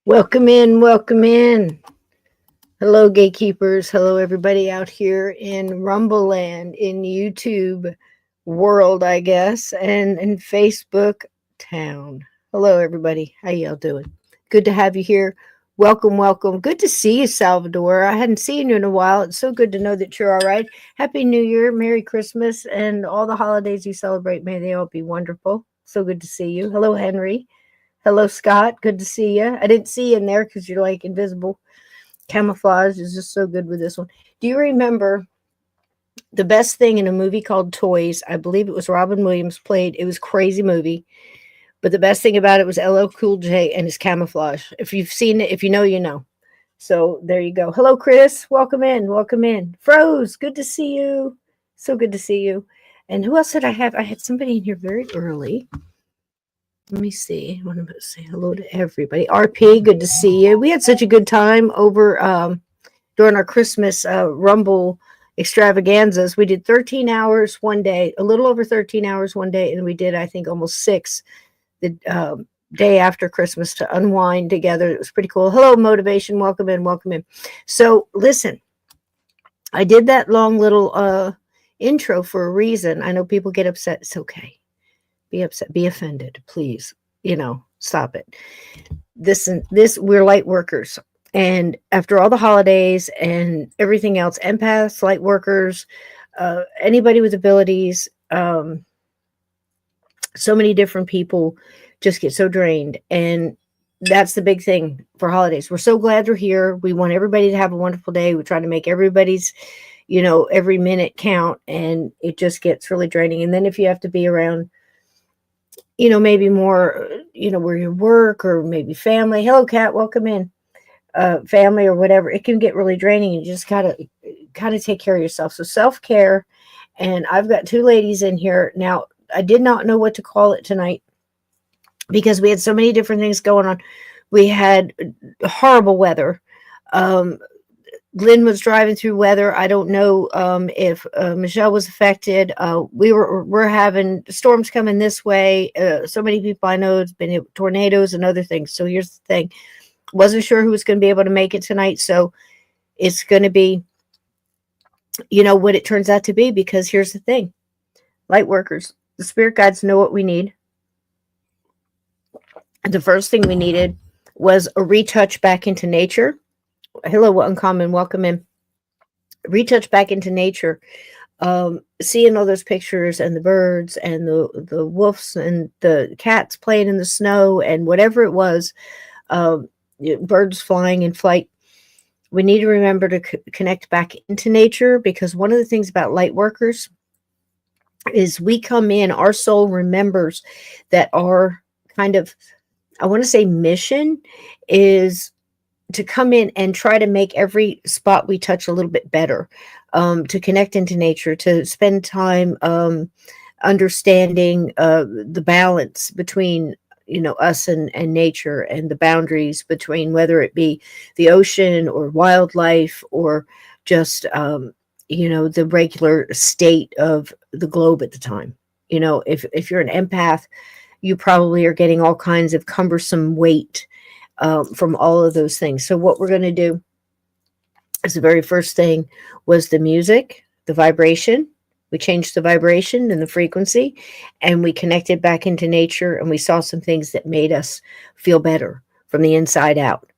Welcome in, welcome in. Hello, gatekeepers. Hello, everybody out here in Rumble Land, in YouTube world, I guess, and in Facebook town. Hello, everybody. How y'all doing? Good to have you here. Welcome, welcome. Good to see you, Salvador. I hadn't seen you in a while. It's so good to know that you're all right. Happy New Year, Merry Christmas, and all the holidays you celebrate. May they all be wonderful. So good to see you. Hello, Henry. Hello, Scott. Good to see you. I didn't see you in there because you're like invisible. Camouflage is just so good with this one. Do you remember the best thing in a movie called Toys? I believe it was Robin Williams played. It was a crazy movie. But the best thing about it was LL Cool J and his camouflage. If you've seen it, if you know, you know. So there you go. Hello, Chris. Welcome in. Welcome in. Froze. Good to see you. So good to see you. And who else did I have? I had somebody in here very early. Let me see. I want to say hello to everybody. RP, good to see you. We had such a good time over during our Christmas Rumble extravaganzas. We did 13 hours one day, a little over 13 hours one day, and we did, I think, almost 6 the day after Christmas to unwind together. It was pretty cool. Hello, Motivation. Welcome in. Welcome in. So, listen, I did that long little intro for a reason. I know people get upset. It's okay. Be upset, be offended, please. Stop it. We're light workers. And after all the holidays and everything else, empaths, light workers, anybody with abilities, so many different people just get so drained. And that's the big thing for holidays. We're so glad they're here. We want everybody to have a wonderful day. We try to make everybody's, every minute count. And it just gets really draining. And then if you have to be around, maybe more, where you work or maybe family. Hello, Kat, welcome in. Family or whatever, it can get really draining. You just gotta take care of yourself. So self-care. And I've got 2 ladies in here. Now, I did not know what to call it tonight because we had so many different things going on. We had horrible weather. Lynn was driving through weather. I don't know if Michelle was affected. We're having storms coming this way. So many people I know it's been tornadoes and other things. So here's the thing. Wasn't sure who was going to be able to make it tonight. So it's going to be, what it turns out to be, because here's the thing. Light workers, the spirit guides know what we need. And the first thing we needed was a retouch back into nature. Hello, Uncommon. Welcome in. Retouch back into nature. Seeing all those pictures and the birds and the wolves and the cats playing in the snow and whatever it was, birds flying in flight. We need to remember to connect back into nature, because one of the things about light workers is we come in, our soul remembers that our kind of, I want to say, mission is to come in and try to make every spot we touch a little bit better, to connect into nature, to spend time understanding the balance between us and nature, and the boundaries between whether it be the ocean or wildlife or just the regular state of the globe at the time. If you're an empath, you probably are getting all kinds of cumbersome weight from all of those things. So what we're going to do is, the very first thing was the music, the vibration. We changed the vibration and the frequency, and we connected back into nature, and we saw some things that made us feel better from the inside out.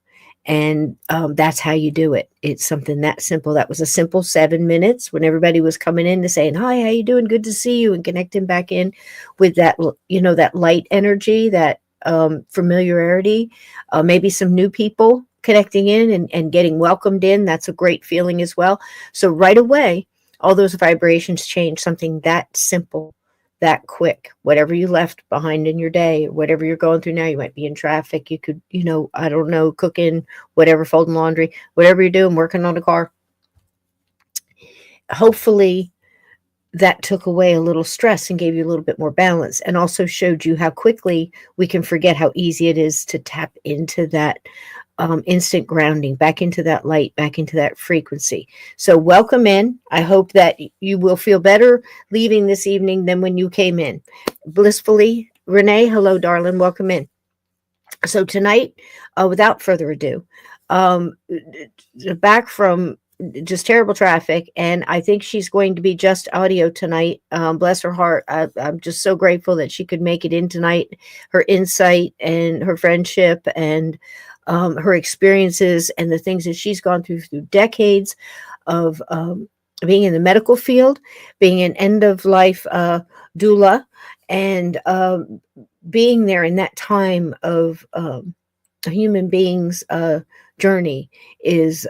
And that's how you do it. It's something that simple. That was a simple 7 minutes when everybody was coming in to saying, hi, how you doing? Good to see you. And connecting back in with that, that light energy, that familiarity, maybe some new people connecting in and getting welcomed in. That's a great feeling as well. So right away, all those vibrations change. Something that simple, that quick. Whatever you left behind in your day, whatever you're going through now, you might be in traffic. You could, I don't know, cooking, whatever, folding laundry, whatever you're doing, working on a car. Hopefully that took away a little stress and gave you a little bit more balance, and also showed you how quickly we can forget how easy it is to tap into that instant grounding, back into that light, back into that frequency. So welcome in. I hope that you will feel better leaving this evening than when you came in. Blissfully, Renee, hello, darling. Welcome in. So tonight, without further ado, um, back from just terrible traffic, and I think she's going to be just audio tonight. Bless her heart. I'm just so grateful that she could make it in tonight. Her insight and her friendship and her experiences and the things that she's gone through decades of being in the medical field, being an end of life doula, and being there in that time of a human being's journey is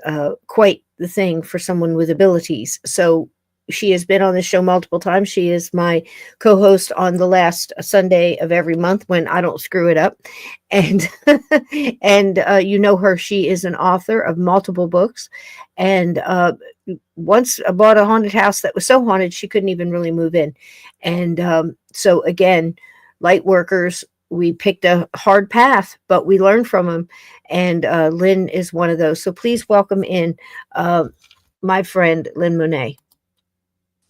quite the thing for someone with abilities. So she has been on the show multiple times. She is my co-host on the last Sunday of every month when I don't screw it up. And and you know her. She is an author of multiple books, and once bought a haunted house that was so haunted she couldn't even really move in. And so again, Lightworkers, we picked a hard path, but we learned from them. And Lynn is one of those. So please welcome in my friend, Lynn Monet.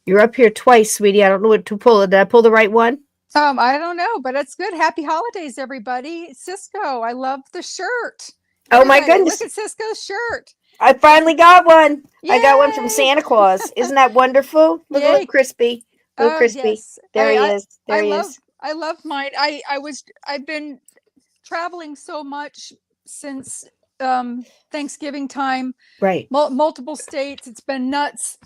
You're up here twice, sweetie. I don't know what to pull. Did I pull the right one? I don't know, but it's good. Happy holidays, everybody. Cisco, I love the shirt. Oh my goodness. Look at Cisco's shirt. I finally got one. Yay! I got one from Santa Claus. Isn't that wonderful? Look, Yay. look crispy. Look crispy. Yes. There he is. There he is. I love mine. I've been traveling so much since Thanksgiving time. Right. Multiple states. It's been nuts.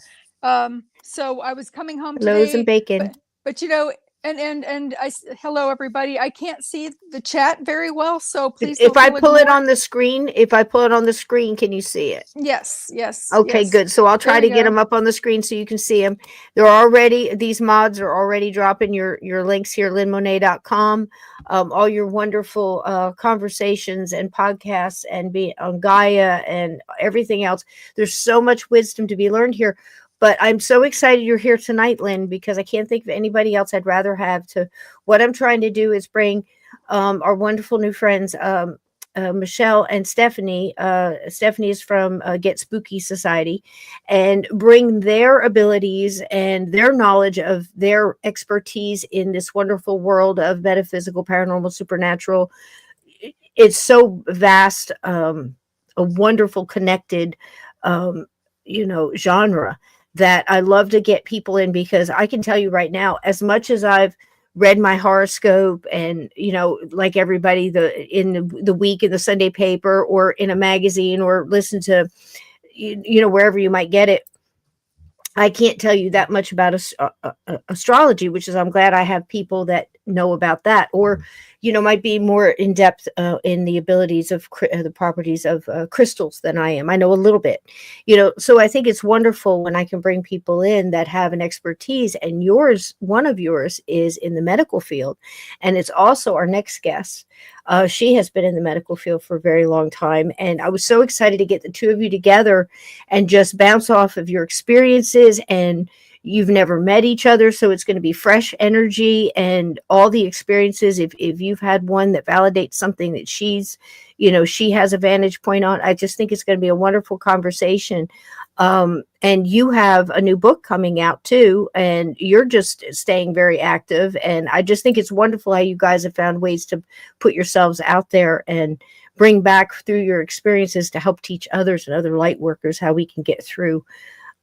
So I was coming home today. Loaves and bacon. But you know, and hello everybody. I can't see the chat very well, so please. If I pull it on the screen, can you see it? Yes. Okay, yes. good. So I'll try to get them up on the screen so you can see them. These mods are already dropping your links here, lynnmonet.com. All your wonderful conversations and podcasts and be on Gaia and everything else. There's so much wisdom to be learned here. But I'm so excited you're here tonight, Lynn, because I can't think of anybody else I'd rather have to. What I'm trying to do is bring our wonderful new friends, Michelle and Stephanie. Stephanie is from Get Spooky Society, and bring their abilities and their knowledge of their expertise in this wonderful world of metaphysical, paranormal, supernatural. It's so vast, a wonderful, connected, genre that I love to get people in, because I can tell you right now, as much as I've read my horoscope and, like everybody, in the week in the Sunday paper or in a magazine or listen to, wherever you might get it, I can't tell you that much about astrology, which is, I'm glad I have people that know about that, or, might be more in depth in the abilities of the properties of crystals than I am. I know a little bit, so I think it's wonderful when I can bring people in that have an expertise, and one of yours is in the medical field. And it's also our next guest. She has been in the medical field for a very long time. And I was so excited to get the two of you together and just bounce off of your experiences. And you've never met each other, so it's going to be fresh energy and all the experiences. If you've had one that validates something that she has a vantage point on, I just think it's going to be a wonderful conversation. And you have a new book coming out too, and you're just staying very active. And I just think it's wonderful how you guys have found ways to put yourselves out there and bring back through your experiences to help teach others and other light workers how we can get through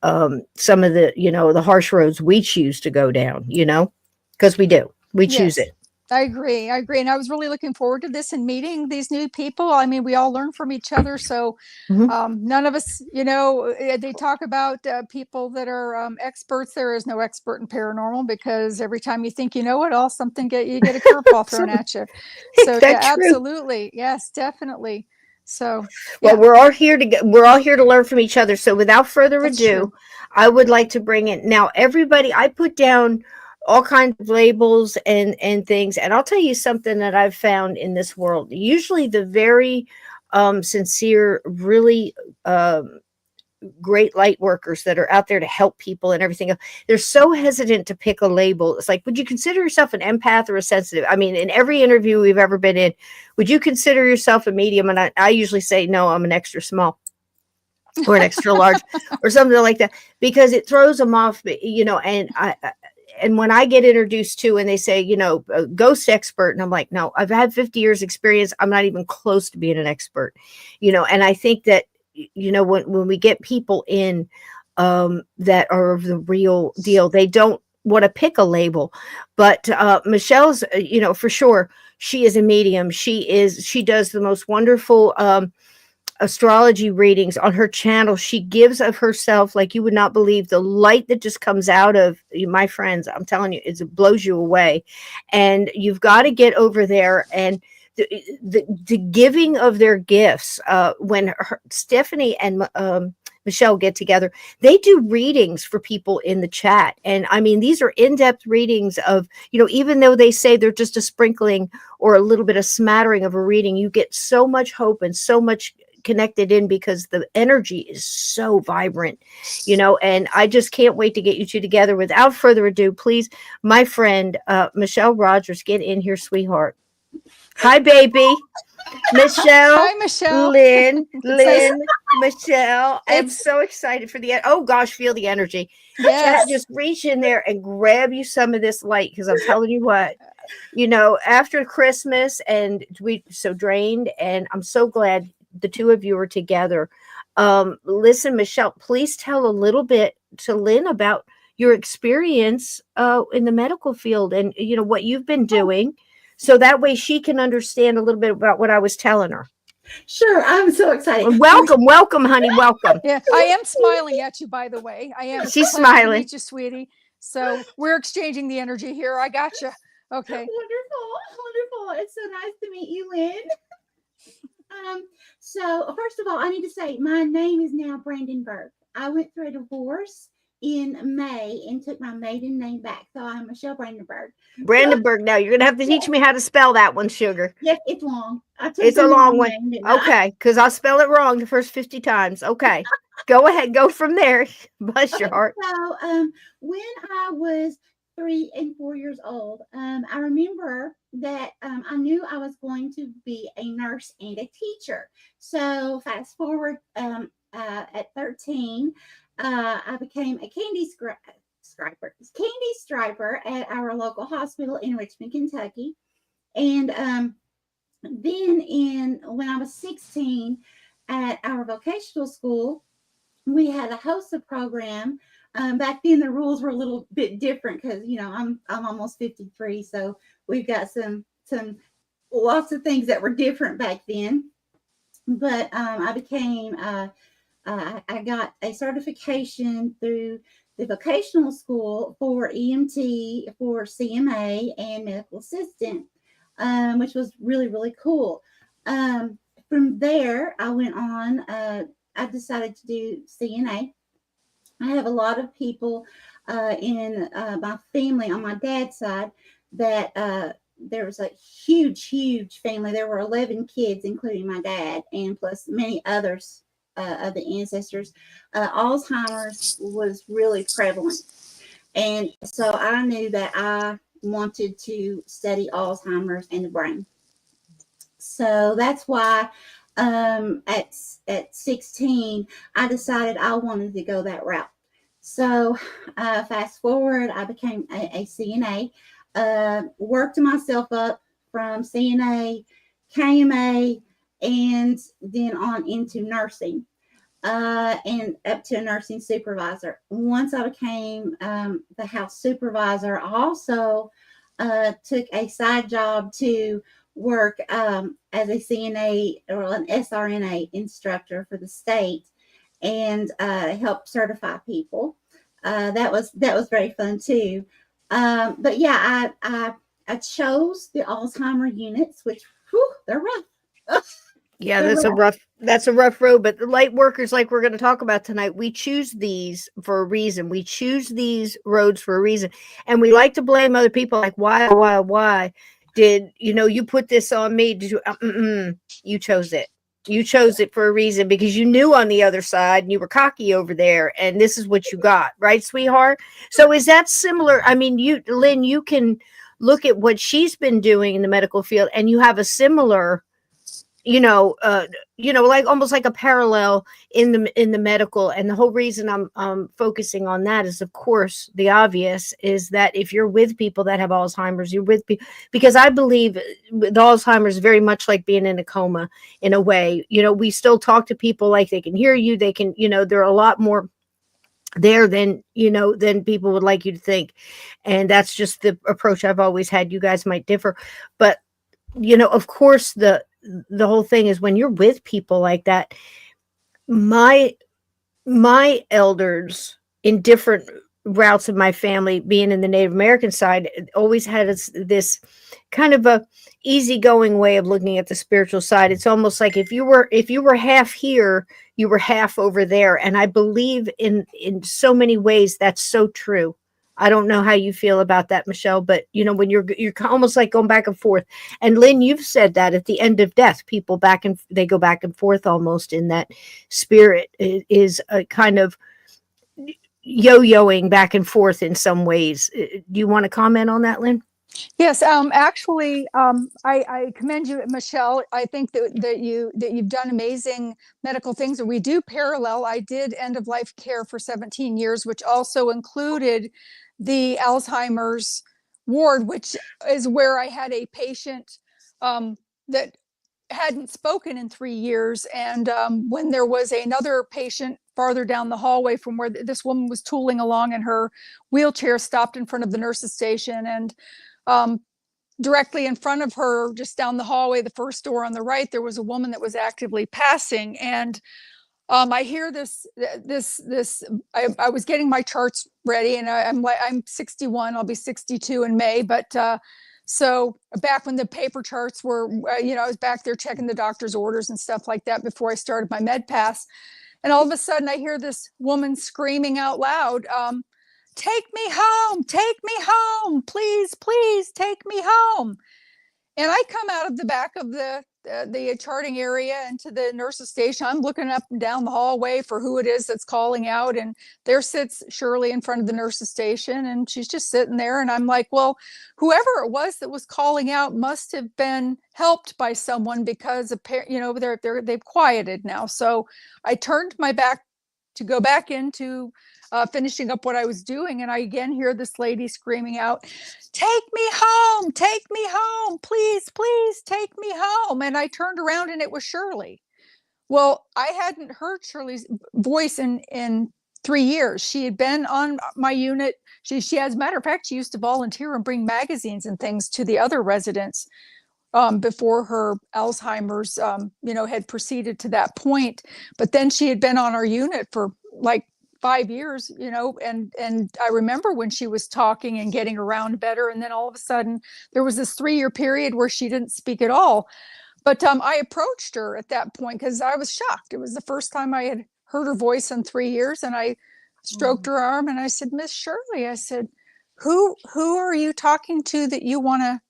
some of the, the harsh roads we choose to go down, because we choose it. I agree. And I was really looking forward to this and meeting these new people. I mean, we all learn from each other. So none of us, they talk about people that are experts. There is no expert in paranormal, because every time you think you know it all, you get a curveball thrown at you. So yeah, absolutely. Yes, definitely. So well, we're all here to learn from each other. So without further ado, I would like to bring in now everybody. I put down all kinds of labels and things, and I'll tell you something that I've found in this world. Usually the very sincere, really great light workers that are out there to help people and everything else, they're so hesitant to pick a label. It's like, would you consider yourself an empath or a sensitive? I mean, in every interview we've ever been in, would you consider yourself a medium? And I usually say, no, I'm an extra small or an extra large or something like that, because it throws them off, and and when I get introduced to, and they say, you know, a ghost expert, and I'm like, no, I've had 50 years experience. I'm not even close to being an expert, you know. And I think that, you know, when we get people in that are of the real deal, they don't want to pick a label. But Michelle's, you know, for sure, she is a medium. She does the most wonderful astrology readings on her channel. She gives of herself like you would not believe. The light that just comes out of you, my friends, I'm telling you, it blows you away. And you've got to get over there. And the giving of their gifts, when Stephanie and Michelle get together, they do readings for people in the chat. And I mean, these are in-depth readings of, you know, even though they say they're just a sprinkling or a little bit of smattering of a reading, you get so much hope and so much connected in because the energy is so vibrant, you know. And I just can't wait to get you two together. Without further ado, please, my friend, Michelle Rogers, get in here, sweetheart. Hi, baby. Michelle. Hi, Michelle. Lynn, Michelle. I'm so excited for oh gosh, feel the energy. Yes. Just reach in there and grab you some of this light, because I'm telling you what, you know, after Christmas and we so drained, and I'm so glad the two of you are together. Listen, Michelle, please tell a little bit to Lynn about your experience in the medical field, and you know what you've been doing, so that way she can understand a little bit about what I was telling her. Sure, I'm so excited. Welcome, honey. Welcome. Yeah, I am smiling at you, by the way. I am. She's smiling. To meet you, sweetie. So we're exchanging the energy here. I got you. Okay. Wonderful. It's so nice to meet you, Lynn. So first of all, I need to say my name is now Brandenburg. I went through a divorce in May and took my maiden name back. So I'm Michelle Brandenburg. Brandenburg. Now you're going to have to teach me how to spell that one, sugar. Yes, it's long. It's a long one. Okay, because I'll spell it wrong the first 50 times. Okay, go ahead. Go from there. Bless your heart. So when I was 3 and 4 years old, I remember that I knew I was going to be a nurse and a teacher. So fast forward at 13, I became a candy striper at our local hospital in Richmond, Kentucky. And then when I was 16 at our vocational school, we had a HOSA program. Back then the rules were a little bit different because, you know, I'm almost 53, so we've got some lots of things that were different back then. But I became I got a certification through the vocational school for EMT, for CMA, and medical assistant, which was really, really cool. From there, I went on. I decided to do CNA. I have a lot of people in my family on my dad's side that there was a huge family. There were 11 kids, including my dad, and plus many others of the ancestors. Alzheimer's was really prevalent. And so I knew that I wanted to study Alzheimer's and the brain. So that's why at 16, I decided I wanted to go that route. So fast forward, I became a CNA, worked myself up from CNA, KMA, and then on into nursing, and up to a nursing supervisor. Once I became the house supervisor, I also took a side job to work as a CNA or an SRNA instructor for the state, and help certify people. That was very fun too. But yeah, I chose the Alzheimer units, which they're rough. Yeah, that's a rough road. But the light workers, like we're going to talk about tonight, we choose these for a reason. We choose these roads for a reason, and we like to blame other people. Like, why did you put this on me? Did you? You chose it. You chose it for a reason, because you knew on the other side and you were cocky over there, and this is what you got, right, sweetheart? So is that similar? I mean, Lynn, you can look at what she's been doing in the medical field, and you have a similar like almost like a parallel in the medical. And the whole reason I'm focusing on that is, of course, the obvious is that if you're with people that have Alzheimer's, you're with people, because I believe with Alzheimer's very much like being in a coma in a way. We still talk to people like they can hear you, they can, they're a lot more there than people would like you to think. And that's just the approach I've always had. You guys might differ, but of course, the whole thing is when you're with people like that, my elders in different routes of my family, being in the Native American side, always had this kind of a easygoing way of looking at the spiritual side. It's almost like if you were half here, you were half over there. And I believe in so many ways that's so true. I don't know how you feel about that, Michelle, but when you're almost like going back and forth. And Lynn, you've said that at the end of death, people they go back and forth almost in that spirit. It is a kind of yo-yoing back and forth in some ways. Do you want to comment on that, Lynn? Yes, actually, I commend you, Michelle. I think that you've done amazing medical things, and we do parallel. I did end of life care for 17 years, which also included the Alzheimer's ward, which is where I had a patient that hadn't spoken in 3 years, and when there was another patient farther down the hallway from where this woman was tooling along in her wheelchair, stopped in front of the nurse's station, and directly in front of her, just down the hallway, the first door on the right, there was a woman that was actively passing. And I hear this. I was getting my charts ready, and I'm 61. I'll be 62 in May. But so back when the paper charts were, I was back there checking the doctor's orders and stuff like that before I started my med pass. And all of a sudden, I hear this woman screaming out loud, "Take me home, take me home, please, please take me home." And I come out of the back of the charting area into the nurse's station. I'm looking up and down the hallway for who it is that's calling out. And there sits Shirley in front of the nurse's station, and she's just sitting there. And I'm like, well, whoever it was that was calling out must have been helped by someone, because they've quieted now. So I turned my back to go back into finishing up what I was doing. And I again hear this lady screaming out, "Take me home, please, please take me home." And I turned around, and it was Shirley. Well, I hadn't heard Shirley's voice in 3 years. She had been on my unit. She, as a matter of fact, she used to volunteer and bring magazines and things to the other residents before her Alzheimer's, had proceeded to that point. But then she had been on our unit for like 5 years, and I remember when she was talking and getting around better. And then all of a sudden there was this 3-year period where she didn't speak at all. But I approached her at that point because I was shocked. It was the first time I had heard her voice in 3 years. And I stroked her arm and I said, "Miss Shirley," I said, who are you talking to that you want to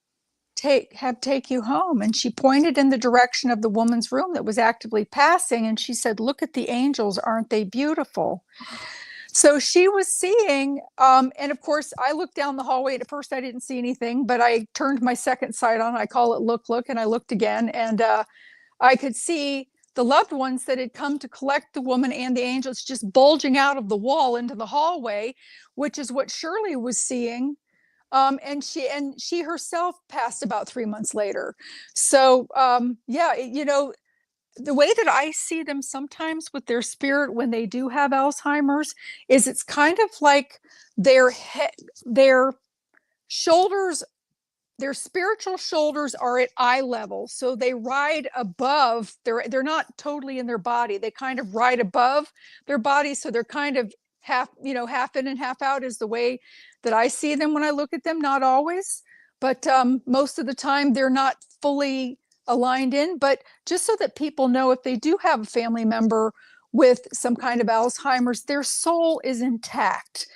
take you home?" And she pointed in the direction of the woman's room that was actively passing, and she said, "Look at the angels, aren't they beautiful?" So she was seeing, and of course I looked down the hallway. At first I didn't see anything, but I turned my second sight on. I call it look, and I looked again, and I could see the loved ones that had come to collect the woman and the angels just bulging out of the wall into the hallway, which is what Shirley was seeing. And she herself passed about 3 months later. So the way that I see them sometimes with their spirit when they do have Alzheimer's is it's kind of like their shoulders, their spiritual shoulders are at eye level. So they ride above, they're not totally in their body. They kind of ride above their body. So they're kind of half in and half out is the way that I see them when I look at them. Not always, but most of the time they're not fully aligned in. But just so that people know, if they do have a family member with some kind of Alzheimer's, their soul is intact.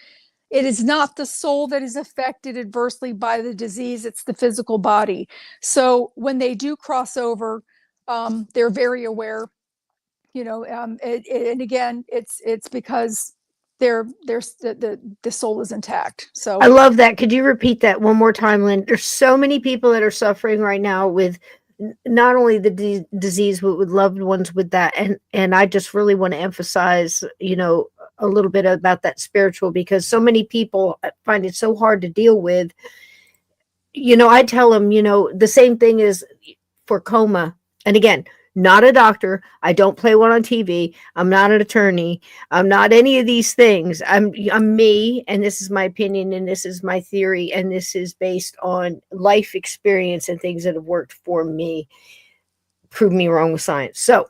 It is not the soul that is affected adversely by the disease, it's the physical body. So when they do cross over, they're very aware, and again, it's because the soul is intact. So I love that. Could you repeat that one more time, Lynn? There's so many people that are suffering right now with not only the disease, but with loved ones with that. And I just really want to emphasize, a little bit about that spiritual, because so many people find it so hard to deal with. I tell them, the same thing is for coma. And again, not a doctor. I don't play one on TV. I'm not an attorney. I'm not any of these things. I'm me, and this is my opinion, and this is my theory, and this is based on life experience and things that have worked for me. Prove me wrong with science. So,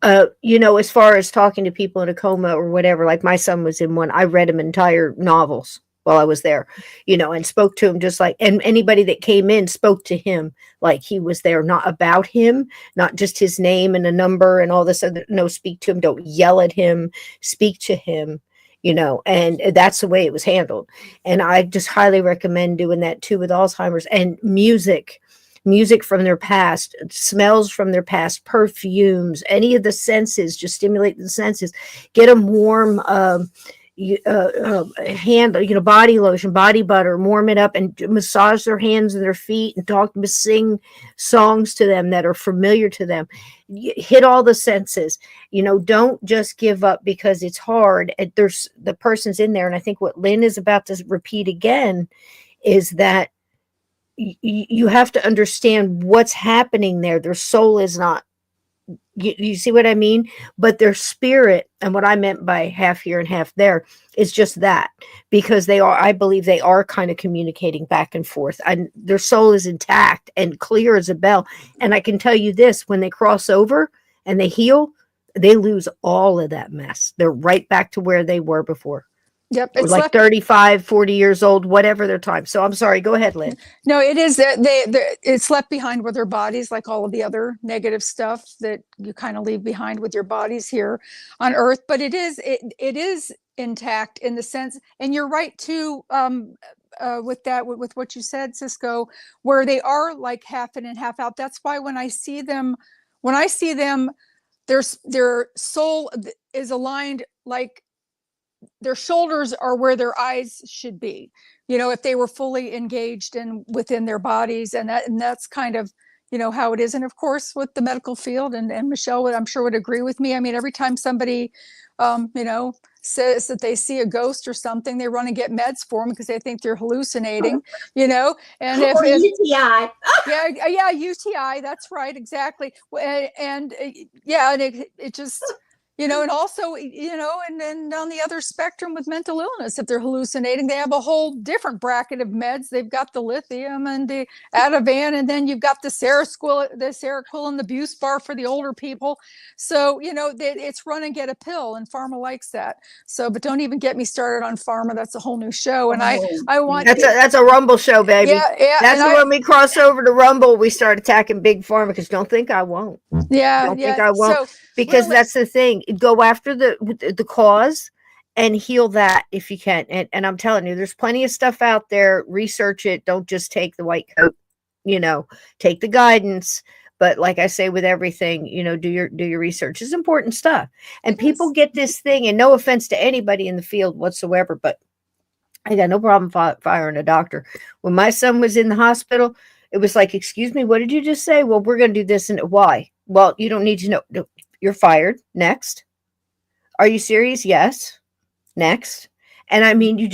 as far as talking to people in a coma or whatever, like my son was in one, I read him entire novels while I was there, and spoke to him just like, and anybody that came in spoke to him like he was there, not about him, not just his name and a number and all this other, no, speak to him, don't yell at him, speak to him, and that's the way it was handled. And I just highly recommend doing that too with Alzheimer's. And music from their past, smells from their past, perfumes, any of the senses, just stimulate the senses, get them warm, body lotion, body butter, warm it up and massage their hands and their feet and sing songs to them that are familiar to them. Hit all the senses. Don't just give up because it's hard. There's the person's in there. And I think what Lynn is about to repeat again is that you have to understand what's happening there. Their soul is not, you see what I mean? But their spirit, and what I meant by half here and half there, is just that, because I believe they are kind of communicating back and forth, and their soul is intact and clear as a bell. And I can tell you this, when they cross over and they heal, they lose all of that mess. They're right back to where they were before. Yep. It's like 35, 40 years old, whatever their time. So I'm sorry. Go ahead, Lynn. No, it is that it's left behind with their bodies, like all of the other negative stuff that you kind of leave behind with your bodies here on Earth. But it is intact in the sense, and you're right too, with what you said, Cisco, where they are like half in and half out. That's why when I see them, their soul is aligned, like their shoulders are where their eyes should be, if they were fully engaged and within their bodies. And that's kind of, how it is. And of course, with the medical field, and Michelle I'm sure would agree with me. I mean, every time somebody, says that they see a ghost or something, they run and get meds for them because they think they're hallucinating, and or UTI. yeah, UTI. That's right. Exactly. And it just, and also, and then on the other spectrum with mental illness, if they're hallucinating, they have a whole different bracket of meds. They've got the lithium and the Ativan, and then you've got the Seroquel and the Buspar for the older people. So, it's run and get a pill, and pharma likes that. So, but don't even get me started on pharma. That's a whole new show. And I want that's a Rumble show, baby. Yeah. That's when we cross over to Rumble, we start attacking big pharma, because don't think I won't. Don't think I won't. So, because that's the thing. Go after the cause and heal that if you can. And I'm telling you, there's plenty of stuff out there. Research it. Don't just take the white coat, take the guidance. But like I say with everything, do your research. It's important stuff. And people get this thing, and no offense to anybody in the field whatsoever, but I got no problem firing a doctor. When my son was in the hospital, it was like, excuse me, what did you just say? Well, we're going to do this. And why? Well, you don't need to know. No, you're fired. Next. Are you serious? Yes. Next. And I mean, you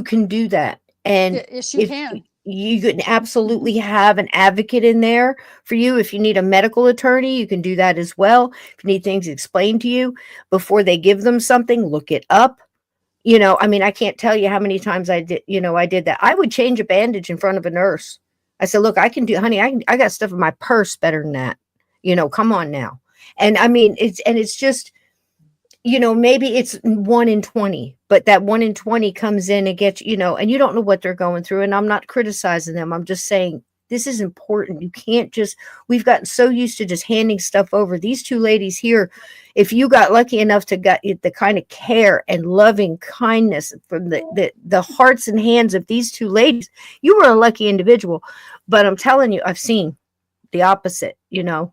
can do that. And yes, you can. You can absolutely have an advocate in there for you. If you need a medical attorney, you can do that as well. If you need things explained to you before they give them something, look it up. I mean, I can't tell you how many times I did that. I would change a bandage in front of a nurse. I said, look, I can do, honey, I got stuff in my purse better than that. Come on now. And I mean, it's just, maybe it's 1 in 20, but that 1 in 20 comes in and gets, and you don't know what they're going through. And I'm not criticizing them. I'm just saying this is important. You can't we've gotten so used to just handing stuff over. These two ladies here, if you got lucky enough to get the kind of care and loving kindness from the hearts and hands of these two ladies, you were a lucky individual. But I'm telling you, I've seen the opposite.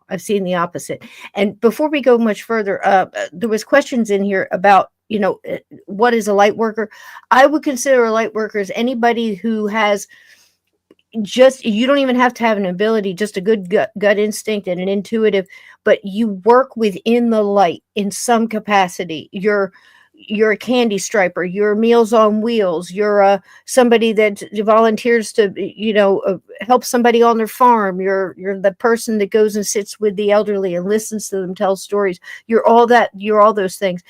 I've seen the opposite. And before we go much further, there was questions in here about, what is a light worker? I would consider a light worker as anybody who has, just, you don't even have to have an ability, just a good gut instinct and an intuitive, but you work within the light in some capacity. You're a candy striper, you're Meals on Wheels, you're somebody that volunteers to, help somebody on their farm, you're the person that goes and sits with the elderly and listens to them tell stories. You're all those things.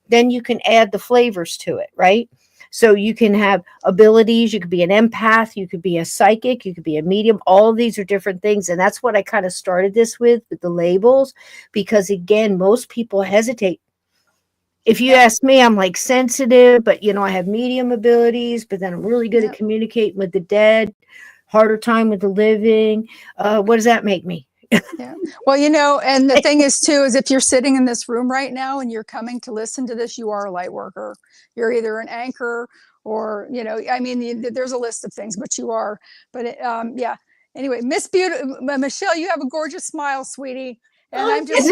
Then you can add the flavors to it, right? So you can have abilities, you could be an empath, you could be a psychic, you could be a medium. All of these are different things. And that's what I kind of started this with the labels, because again, most people hesitate. If you ask me, I'm like sensitive, but I have medium abilities, but then I'm really good at communicating with the dead, harder time with the living. What does that make me? Yeah. Well, and the thing is too, is if you're sitting in this room right now and you're coming to listen to this, you are a light worker. You're either an anchor or, there's a list of things, but you are. But yeah. Anyway, Michelle, you have a gorgeous smile, sweetie. And I'm just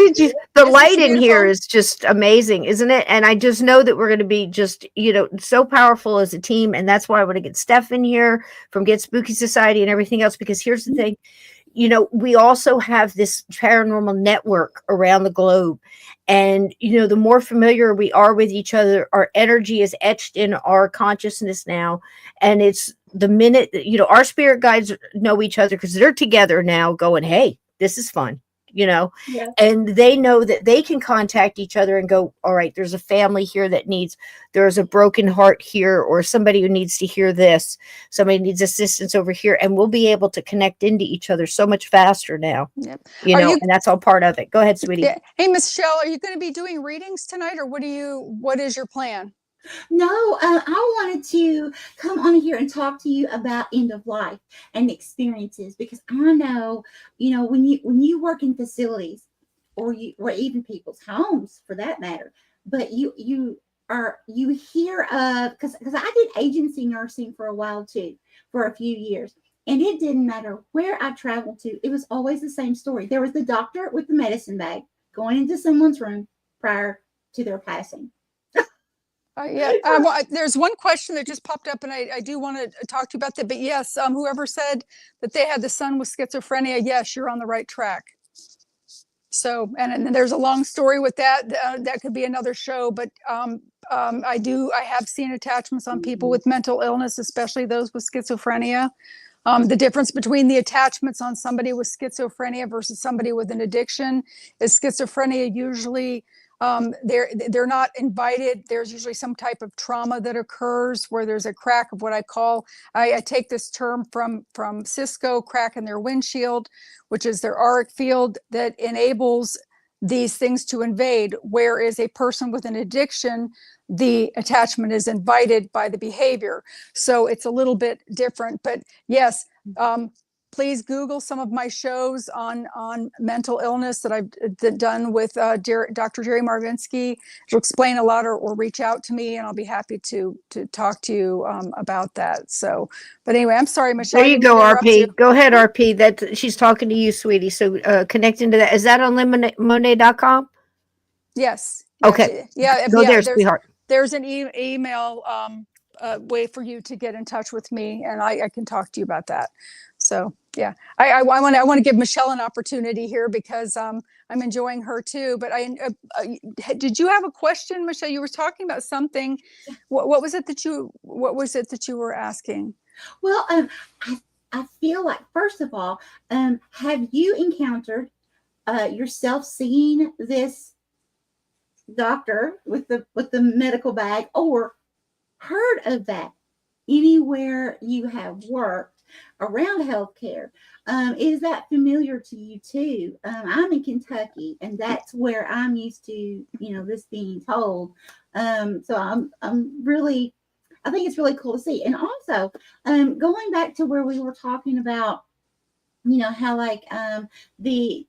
the light in here is just amazing, isn't it? And I just know that we're going to be just, so powerful as a team. And that's why I want to get Steph in here from Get Spooky Society and everything else, because here's the thing. We also have this paranormal network around the globe. And, the more familiar we are with each other, our energy is etched in our consciousness now. And it's the minute, our spirit guides know each other because they're together now going, hey, this is fun. And they know that they can contact each other and go, all right, there's a family here there's a broken heart here, or somebody who needs to hear this, somebody needs assistance over here, and we'll be able to connect into each other so much faster now. Yep. And that's all part of it. Go ahead, sweetie. Yeah. Hey, Michelle, are you going to be doing readings tonight, or what is your plan? No, I wanted to come on here and talk to you about end of life and experiences, because I know, when you work in facilities or even people's homes for that matter, but you hear of, because I did agency nursing for a while too, for a few years. And it didn't matter where I traveled to. It was always the same story. There was the doctor with the medicine bag going into someone's room prior to their passing. There's one question that just popped up, and I do want to talk to you about that. But yes, whoever said that they had the son with schizophrenia, yes, you're on the right track. So, and there's a long story with that. That could be another show. But I have seen attachments on people with mental illness, especially those with schizophrenia. The difference between the attachments on somebody with schizophrenia versus somebody with an addiction is schizophrenia usually. They're not invited. There's usually some type of trauma that occurs where there's a crack of what I take this term from Cisco, crack in their windshield, which is their auric field that enables these things to invade. Whereas a person with an addiction, the attachment is invited by the behavior. So it's a little bit different, but yes, please Google some of my shows on mental illness that I've done with Dr. Jerry Marvinsky. It'll explain a lot, or reach out to me, and I'll be happy to talk to you about that. So, but anyway, I'm sorry, Michelle. There you go, RP. Go ahead, RP. She's talking to you, sweetie. So connect into that. Is that on LynnMonet.com? Yes. Okay. Yeah. Go there, sweetheart. There's an email way for you to get in touch with me, and I can talk to you about that. So yeah, I want to give Michelle an opportunity here because I'm enjoying her too. But did you have a question, Michelle? You were talking about something. What was it that you were asking? Well, I feel like, first of all, have you encountered yourself seeing this doctor with the medical bag, or heard of that anywhere you have worked around healthcare? Is that familiar to you too? I'm in Kentucky, and that's where I'm used to, this being told. So I'm really, I think it's really cool to see. And also, going back to where we were talking about, how like they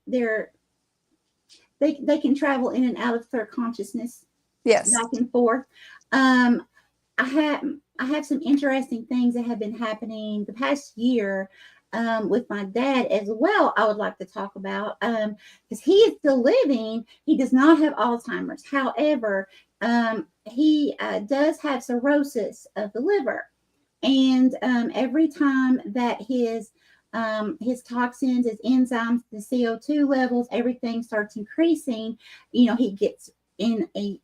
can travel in and out of their consciousness, yes, back and forth. I have some interesting things that have been happening the past year with my dad as well. I would like to talk about because he is still living. He does not have Alzheimer's. However, he does have cirrhosis of the liver. And every time that his his toxins, his enzymes, the CO2 levels, everything starts increasing. He gets in a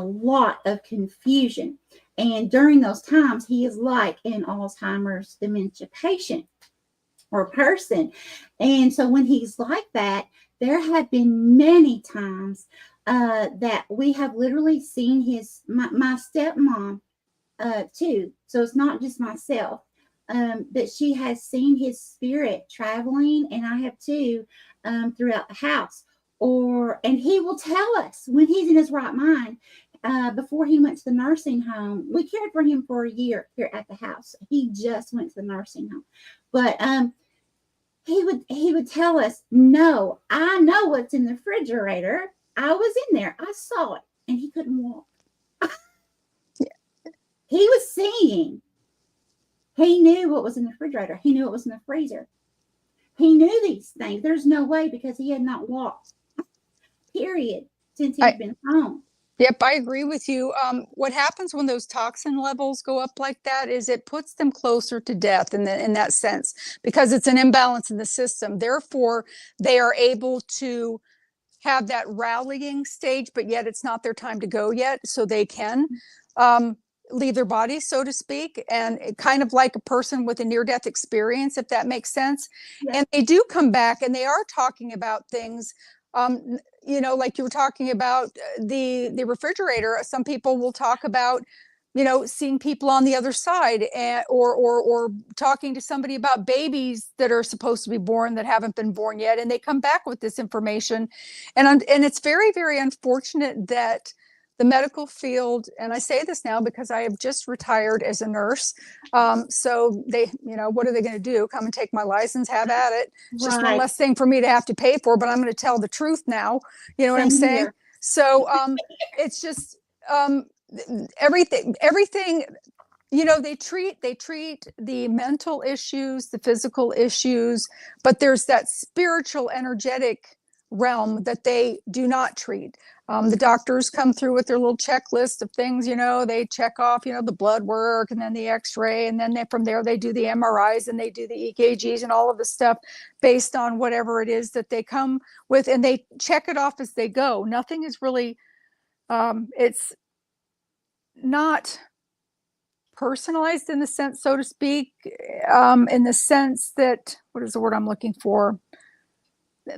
lot of confusion. And during those times, he is like an Alzheimer's dementia patient or person. And so when he's like that, there have been many times that we have literally seen my stepmom too. So it's not just myself, that she has seen his spirit traveling, and I have too, throughout the house. And he will tell us when he's in his right mind. Before he went to the nursing home, we cared for him for a year here at the house. He just went to the nursing home, but he would tell us, "No, I know what's in the refrigerator. I was in there. I saw it," and he couldn't walk. He was seeing. He knew what was in the refrigerator. He knew what was in the freezer. He knew these things. There's no way, because he had not walked, period, since he'd been home. Yep, I agree with you. What happens when those toxin levels go up like that is it puts them closer to death in that sense, because it's an imbalance in the system. Therefore, they are able to have that rallying stage, but yet it's not their time to go yet. So they can leave their body, so to speak, and kind of like a person with a near-death experience, if that makes sense. Yeah. And they do come back, and they are talking about things, like you were talking about the refrigerator. Some people will talk about, seeing people on the other side, or talking to somebody about babies that are supposed to be born that haven't been born yet, and they come back with this information, and it's very, very unfortunate that the medical field, and I say this now because I have just retired as a nurse, so they, what are they going to do? Come and take my license? Have at it. It's just one less thing for me to have to pay for, but I'm going to tell the truth now. You know what I'm saying? Here. So it's just everything, they treat the mental issues, the physical issues, but there's that spiritual, energetic realm that they do not treat. The doctors come through with their little checklist of things, they check off, the blood work, and then the x-ray, and then from there they do the MRIs, and they do the EKGs and all of the stuff based on whatever it is that they come with, and they check it off as they go. Nothing is really, it's not personalized in the sense, so to speak, in the sense that, what is the word I'm looking for?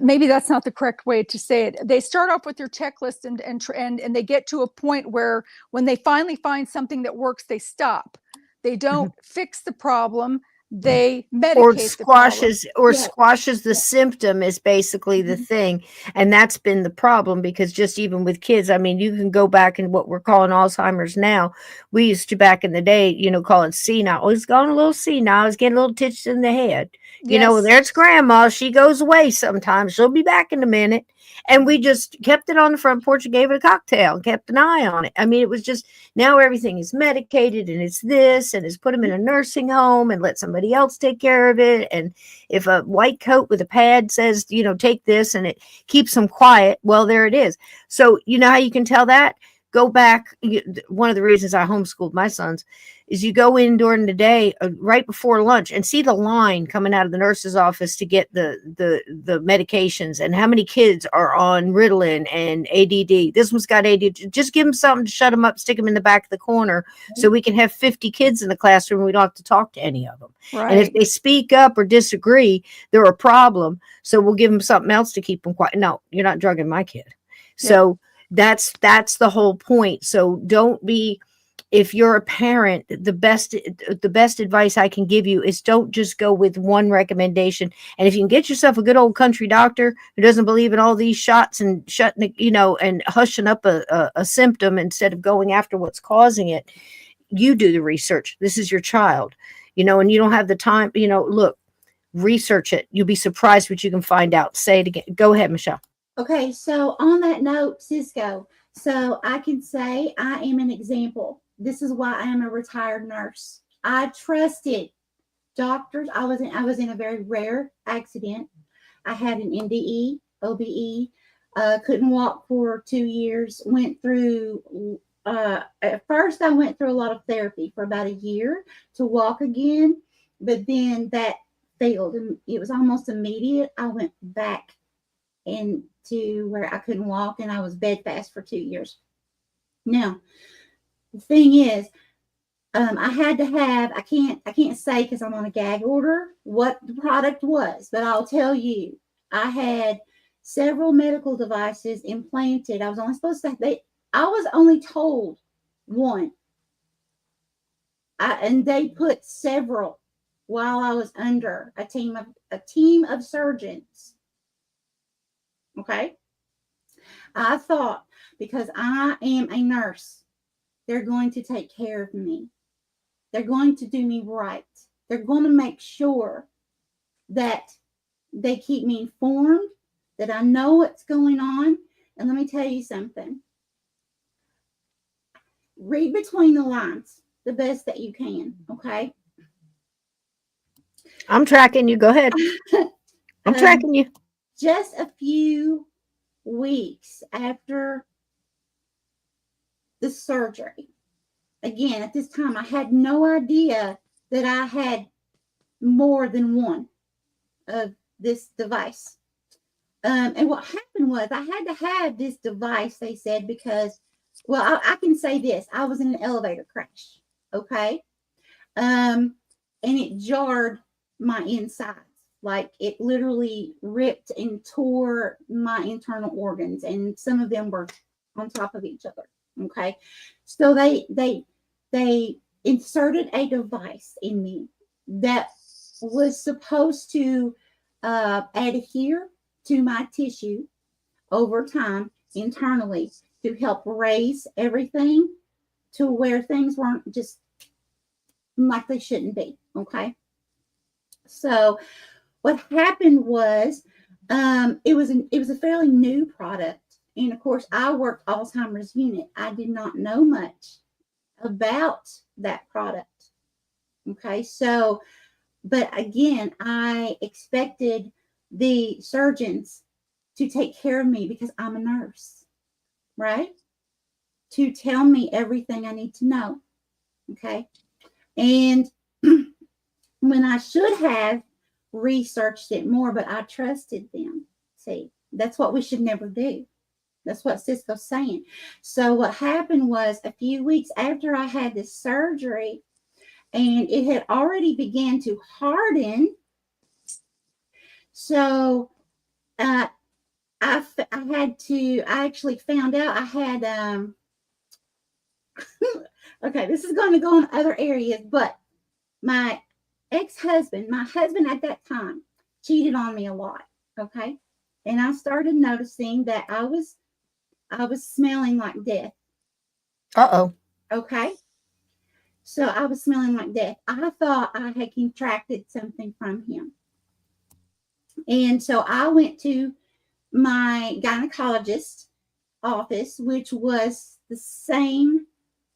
Maybe that's not the correct way to say it. They start off with their checklist and they get to a point where when they finally find something that works, they stop. They don't fix the problem. They medicate squashes the symptom is basically the thing. And that's been the problem, because just even with kids, I mean, you can go back in what we're calling Alzheimer's now. We used to back in the day, call it senile. Oh, it's gone a little senile. It's getting a little titched in the head. There's grandma. She goes away sometimes. She'll be back in a minute. And we just kept it on the front porch and gave it a cocktail and kept an eye on it. I mean, it was just, now everything is medicated, and it's this, and it's put them in a nursing home and let somebody else take care of it. And if a white coat with a pad says, take this, and it keeps them quiet, well, there it is. So you know how you can tell that? Go back. One of the reasons I homeschooled my sons is you go in during the day, right before lunch, and see the line coming out of the nurse's office to get the medications, and how many kids are on Ritalin and ADD. This one's got ADD. Just give them something to shut them up, stick them in the back of the corner, so we can have 50 kids in the classroom. And we don't have to talk to any of them. Right. And if they speak up or disagree, they're a problem. So we'll give them something else to keep them quiet. No, you're not drugging my kid. Yeah. So that's the whole point. So don't be, if you're a parent, the best advice I can give you is don't just go with one recommendation. And if you can get yourself a good old country doctor who doesn't believe in all these shots and shutting, and hushing up a symptom instead of going after what's causing it, you do the research. This is your child, and you don't have the time, look, research it. You'll be surprised what you can find out. Say it again. Go ahead, Michelle. Okay, so on that note, Cisco, so I can say I am an example. This is why I am a retired nurse. I trusted doctors. I was in a very rare accident. I had an NDE, OBE, couldn't walk for 2 years. Went through, at first I went through a lot of therapy for about a year to walk again, but then that failed, and it was almost immediate. I went back into where I couldn't walk, and I was bedfast for 2 years. Now, the thing is, I had to have, I can't say because I'm on a gag order what the product was, but I'll tell you, I had several medical devices implanted. I was only supposed to, I was only told one. And they put several while I was under a team of surgeons. Okay. I thought because I am a nurse, they're going to take care of me. They're going to do me right. They're going to make sure that they keep me informed, that I know what's going on. And let me tell you something. Read between the lines the best that you can, okay? I'm tracking you. Go ahead. I'm tracking you. Just a few weeks after the surgery, again, at this time, I had no idea that I had more than one of this device. And what happened was I had to have this device, they said, because, well, I can say this. I was in an elevator crash, okay? And it jarred my insides. Like, it literally ripped and tore my internal organs, and some of them were on top of each other, okay? So they inserted a device in me that was supposed to adhere to my tissue over time internally to help raise everything to where things weren't just like they shouldn't be. Okay. So what happened was it was a fairly new product. And of course, I worked Alzheimer's unit. I did not know much about that product. Okay. So, but again, I expected the surgeons to take care of me because I'm a nurse, right? To tell me everything I need to know. Okay. And when I should have researched it more, but I trusted them. See, that's what we should never do. That's what Cisco's saying. So what happened was a few weeks after I had this surgery, and it had already began to harden. So I actually found out I had, okay, this is going to go in other areas, but my husband at that time cheated on me a lot. Okay. And I started noticing that I was smelling like death. Uh-oh. Okay. So I was smelling like death. I thought I had contracted something from him. And so I went to my gynecologist office, which was the same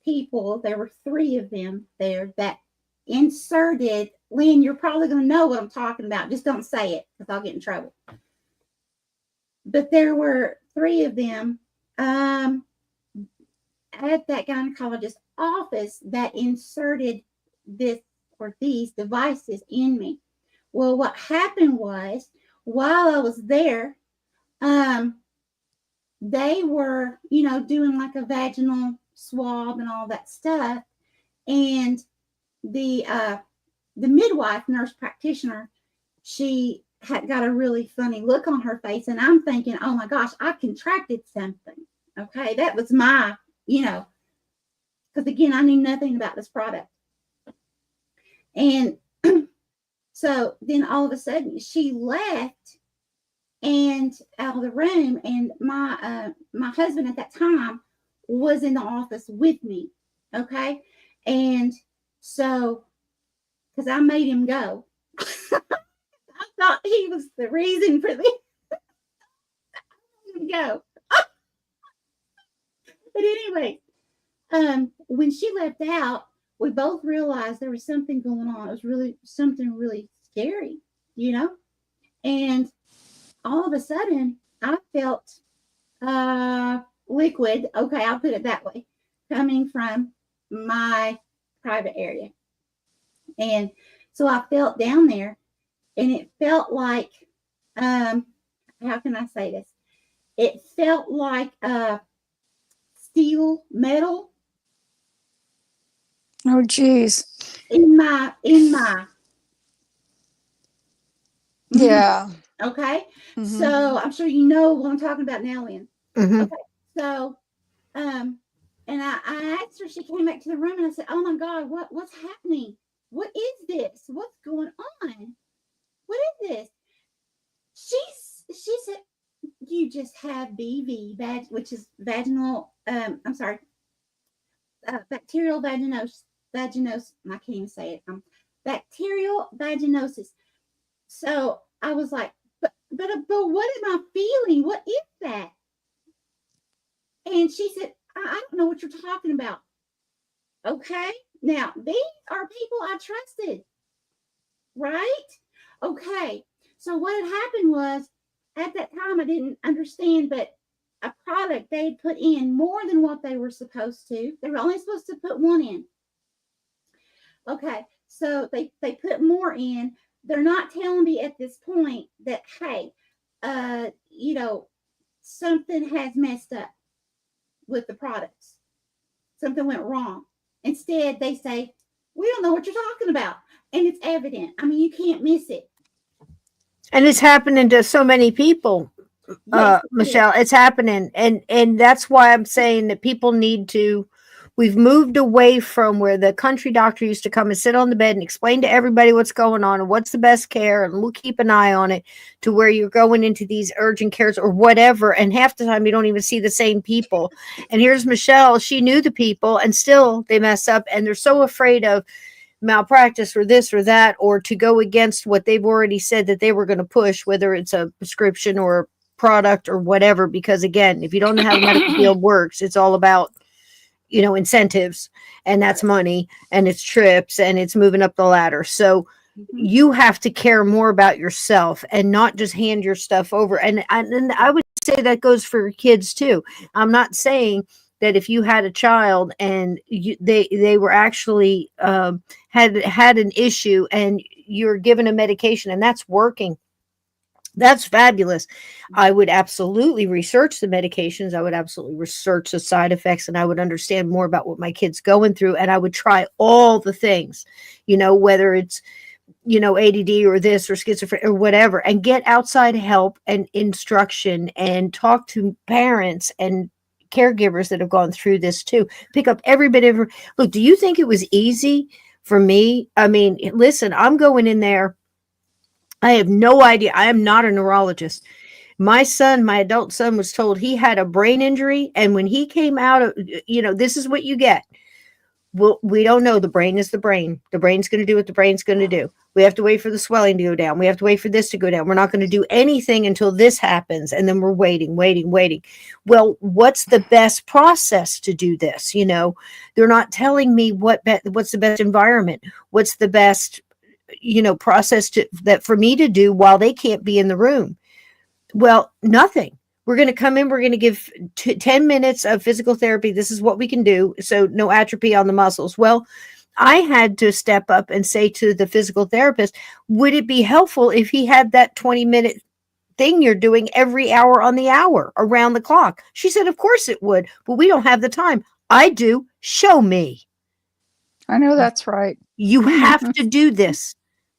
people. There were 3 of them there that inserted. Lynn, you're probably going to know what I'm talking about. Just don't say it because I'll get in trouble. But there were 3 of them at that gynecologist office that inserted this or these devices in me. Well, what happened was while I was there, they were, doing like a vaginal swab and all that stuff. And the midwife, nurse practitioner, she had got a really funny look on her face. And I'm thinking, oh my gosh, I contracted something. Okay. That was my, because again, I knew nothing about this product. And so then all of a sudden she left and out of the room, and my husband at that time was in the office with me. Okay. And so, because I made him go, I thought he was the reason for this. Go. But anyway, when she left out, we both realized there was something going on. It was really something really scary, and all of a sudden I felt liquid. Okay, I'll put it that way, coming from my private area. And so I felt down there, and it felt like, how can I say this? It felt like steel metal Oh, geez. in my Yeah. okay. Mhm. So I'm sure you know what I'm talking about now, Lynn. Mhm. Okay. So and I asked her, she came back to the room and I said, "Oh my God, what's happening? What is this? What's going on? What is this?" She said, "You just have BV, which is vaginal, I'm sorry, bacterial vaginosis. I can't even say it. Bacterial vaginosis." So I was like, but what am I feeling? What is that? And she said, I don't know what you're talking about. Okay. Now, these are people I trusted, right? Okay. So what had happened was, at that time, I didn't understand, but a product they had put in more than what they were supposed to. They were only supposed to put one in. Okay. So they put more in. They're not telling me at this point that, hey, you know, something has messed up with the products. Something went wrong. Instead, they say, we don't know what you're talking about. And it's evident. I mean, you can't miss it. And it's happening to so many people, Yes, Michelle. It's happening, and that's why I'm saying that people need to. We've moved away from where the country doctor used to come and sit on the bed and explain to everybody what's going on and what's the best care, and we'll keep an eye on it, to where you're going into these urgent cares or whatever, and half the time you don't even see the same people. And here's Michelle, she knew the people, and still they mess up, and they're so afraid of malpractice or this or that, or to go against what they've already said that they were going to push, whether it's a prescription or a product or whatever. Because again, if you don't know how the medical field works, it's all about, incentives, and that's money, and it's trips, and it's moving up the ladder. So you have to care more about yourself and not just hand your stuff over. And I would say that goes for kids too. I'm not saying that if you had a child and they were actually had an issue and you're given a medication and that's working, that's fabulous. I would absolutely research the medications. I would absolutely research the side effects, and I would understand more about what my kid's going through. And I would try all the things, whether it's, ADD or this or schizophrenia or whatever, and get outside help and instruction and talk to parents and caregivers that have gone through this too. Pick up every bit of, look, do you think it was easy for me? I mean, listen, I'm going in there. I have no idea. I am not a neurologist. My adult son was told he had a brain injury. And when he came out of, this is what you get. Well, we don't know. The brain is the brain. The brain's going to do what the brain's going to do. We have to wait for the swelling to go down. We have to wait for this to go down. We're not going to do anything until this happens. And then we're waiting. Well, what's the best process to do this? They're not telling me what's the best environment. What's the best process that for me to do while they can't be in the room. Well, nothing. We're going to come in. We're going to give 10 minutes of physical therapy. This is what we can do. So no atrophy on the muscles. Well, I had to step up and say to the physical therapist, would it be helpful if he had that 20-minute thing you're doing every hour on the hour around the clock? She said, of course it would, but we don't have the time. I do. Show me. I know that's right. You have to do this.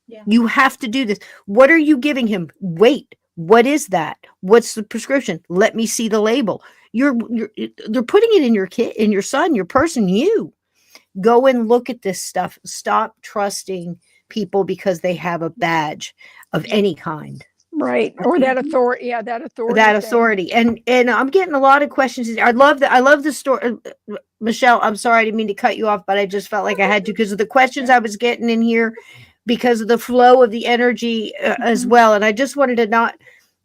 Yeah. You have to do this. What are you giving him? Wait, what is that? What's the prescription? Let me see the label. They're putting it in your kid, in your son, your person. You go and look at this stuff. Stop trusting people because they have a badge of any kind. Right. Or that authority. Yeah, that authority. And I'm getting a lot of questions. I love the story. Michelle, I'm sorry, I didn't mean to cut you off, but I just felt like I had to because of the questions I was getting in here, because of the flow of the energy as well. And I just wanted to not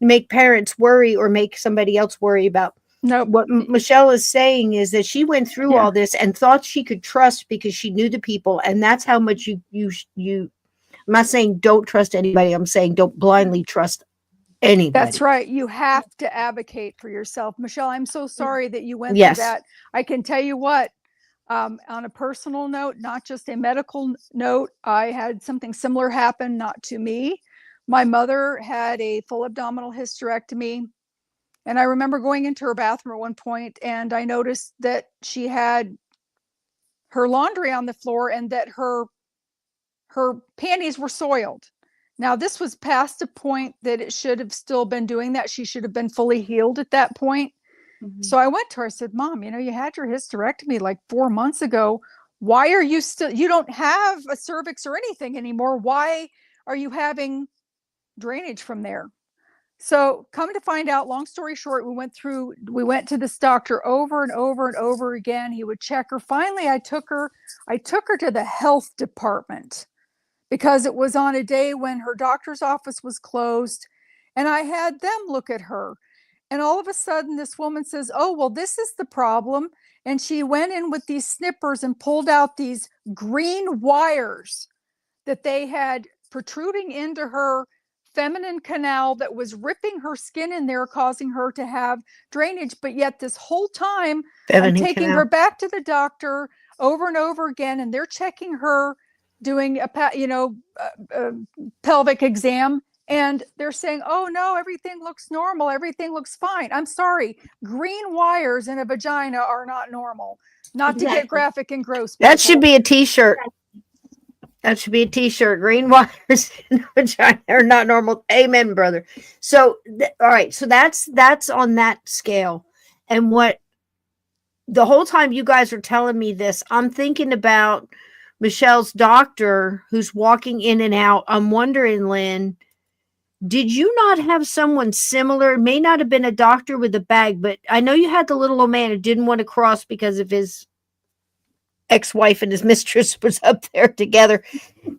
make parents worry or make somebody else worry about. No, what Michelle is saying is that she went through all this and thought she could trust because she knew the people. And that's how much you I'm not saying don't trust anybody. I'm saying don't blindly trust anybody. That's right. You have to advocate for yourself. Michelle, I'm so sorry that you went through that. I can tell you what, on a personal note, not just a medical note, I had something similar happen, not to me, My mother had a full abdominal hysterectomy. And I remember going into her bathroom at one point and I noticed that she had her laundry on the floor and that her panties were soiled. Now, this was past a point that it should have still been doing that. She should have been fully healed at that point. So I went to her, I said, Mom, you had your hysterectomy like 4 months ago. Why are you still, you don't have a cervix or anything anymore. Why are you having drainage from there? So come to find out, long story short, we went to this doctor over and over and over again. He would check her. Finally, I took her to the health department because it was on a day when her doctor's office was closed, and I had them look at her. And all of a sudden, this woman says, oh, well, this is the problem. And she went in with these snippers and pulled out these green wires that they had protruding into her feminine canal that was ripping her skin in there, causing her to have drainage. But yet this whole time, I'm taking her back to the doctor over and over again, and they're checking her, doing a pelvic exam. And they're saying, oh, no, everything looks normal. Everything looks fine. I'm sorry. Green wires in a vagina are not normal. Not to get graphic and gross. That should be a t-shirt. That should be a t-shirt. Green wires in a vagina are not normal. Amen, brother. So, all right. So that's on that scale. And what the whole time you guys are telling me this, I'm thinking about Michelle's doctor who's walking in and out. I'm wondering, Lynn, did you not have someone similar? It may not have been a doctor with a bag, but I know you had the little old man who didn't want to cross because of his ex-wife and his mistress was up there together.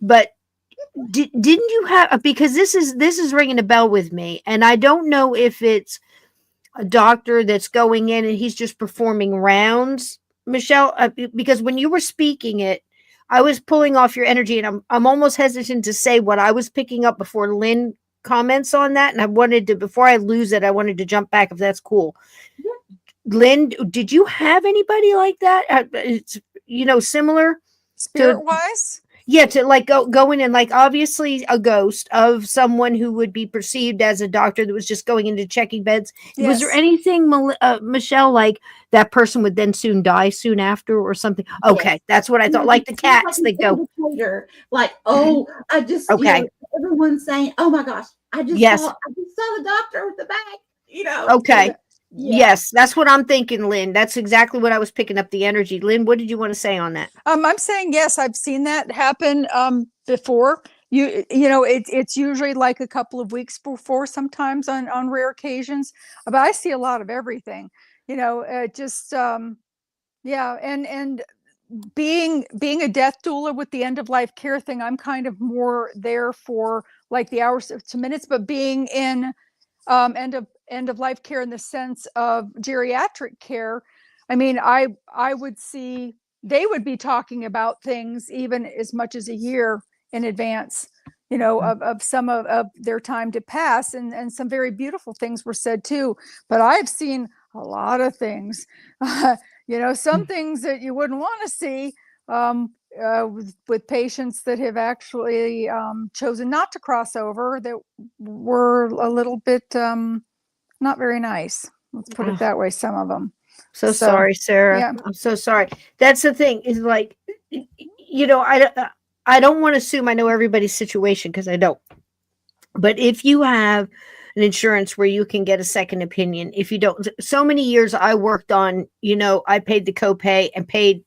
But didn't you have, because this is ringing a bell with me, and I don't know if it's a doctor that's going in and he's just performing rounds, Michelle, because when you were speaking it, I was pulling off your energy, and I'm almost hesitant to say what I was picking up before Lynn comments on that, and I wanted to, before I lose it, I wanted to jump back if that's cool. Yeah. Lynn, did you have anybody like that? It's, similar spirit wise? Yeah, to like go in and like obviously a ghost of someone who would be perceived as a doctor that was just going into checking beds. Yes. Was there anything, Michelle, like that person would then soon die soon after or something? Okay, yes. That's what I thought. Like the cats that go. Like, oh, I just, okay. Everyone's saying, oh my gosh, I just saw the doctor with the bag, Okay. Yeah. Yes, that's what I'm thinking, Lynn. That's exactly what I was picking up the energy. Lynn, what did you want to say on that? I'm saying, yes, I've seen that happen before. It's usually like a couple of weeks before, sometimes on rare occasions, but I see a lot of everything, and being a death doula with the end of life care thing, I'm kind of more there for like the hours to minutes, but being in end of life care in the sense of geriatric care, I mean, I would see they would be talking about things even as much as a year in advance, of some of their time to pass, and some very beautiful things were said too. But I've seen a lot of things, some things that you wouldn't want to see, with patients that have actually chosen not to cross over, that were a little bit not very nice. Let's put it that way. Some of them. So sorry, Sarah. Yeah. I'm so sorry. That's the thing, is like, I don't want to assume I know everybody's situation, because I don't. But if you have an insurance where you can get a second opinion, if you don't, so many years I worked on, I paid the copay and paid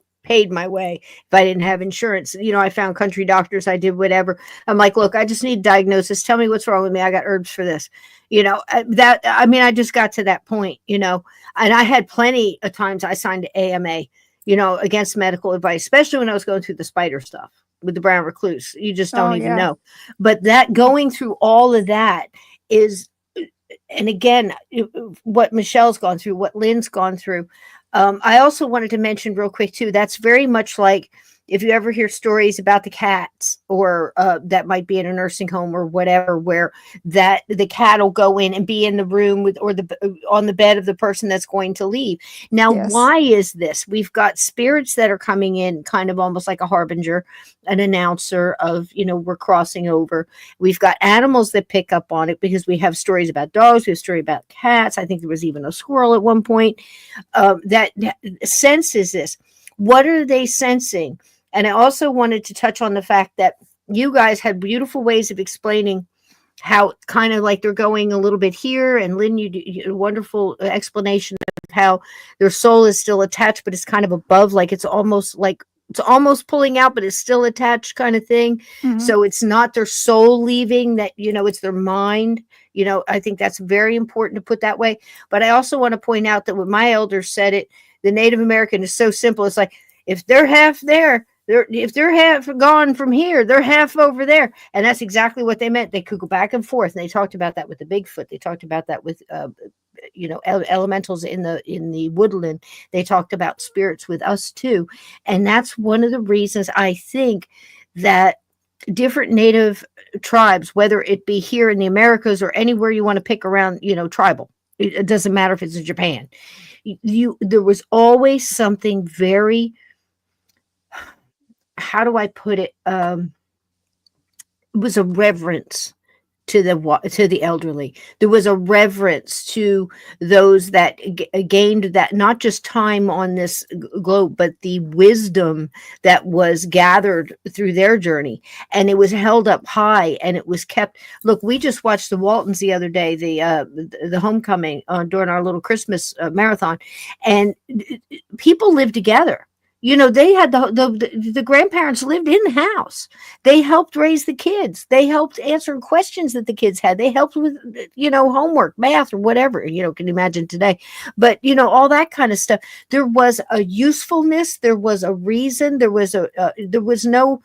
my way if I didn't have insurance. I found country doctors, I did whatever. I'm like, look, I just need diagnosis. Tell me what's wrong with me. I got herbs for this. I just got to that point, and I had plenty of times I signed AMA, against medical advice, especially when I was going through the spider stuff with the brown recluse. You just don't even know. But that going through all of that is, and again, what Michelle's gone through, what Lynn's gone through. I also wanted to mention real quick too, that's very much like if you ever hear stories about the cats, or that might be in a nursing home or whatever, where that the cat will go in and be in the room with, or on the bed of the person that's going to leave. Now, Yes. why is this? We've got spirits that are coming in, kind of almost like a harbinger, an announcer of, we're crossing over. We've got animals that pick up on it, because we have stories about dogs, we have story about cats. I think there was even a squirrel at one point that senses this. What are they sensing? And I also wanted to touch on the fact that you guys had beautiful ways of explaining how kind of like they're going a little bit here. And Lynn, you a wonderful explanation of how their soul is still attached, but it's kind of above, like it's almost pulling out, but it's still attached, kind of thing. Mhm. So it's not their soul leaving, that, it's their mind. I think that's very important to put that way. But I also want to point out that when my elders said it, the Native American is so simple. It's like, if they're half there, if they're half gone from here, they're half over there. And that's exactly what they meant. They could go back and forth. And they talked about that with the Bigfoot. They talked about that with, elementals in the woodland. They talked about spirits with us too. And that's one of the reasons I think that different Native tribes, whether it be here in the Americas or anywhere you want to pick around, tribal, it doesn't matter if it's in Japan, there was always something very, how do I put it? It was a reverence to the elderly. There was a reverence to those that gained that, not just time on this globe, but the wisdom that was gathered through their journey, and it was held up high, and it was kept. Look, we just watched the Waltons the other day, the homecoming during our little Christmas marathon, and people lived together. They had the grandparents lived in the house. They helped raise the kids. They helped answer questions that the kids had. They helped with, homework, math, or whatever, can you imagine today? But, all that kind of stuff. There was a usefulness. There was a reason. There was no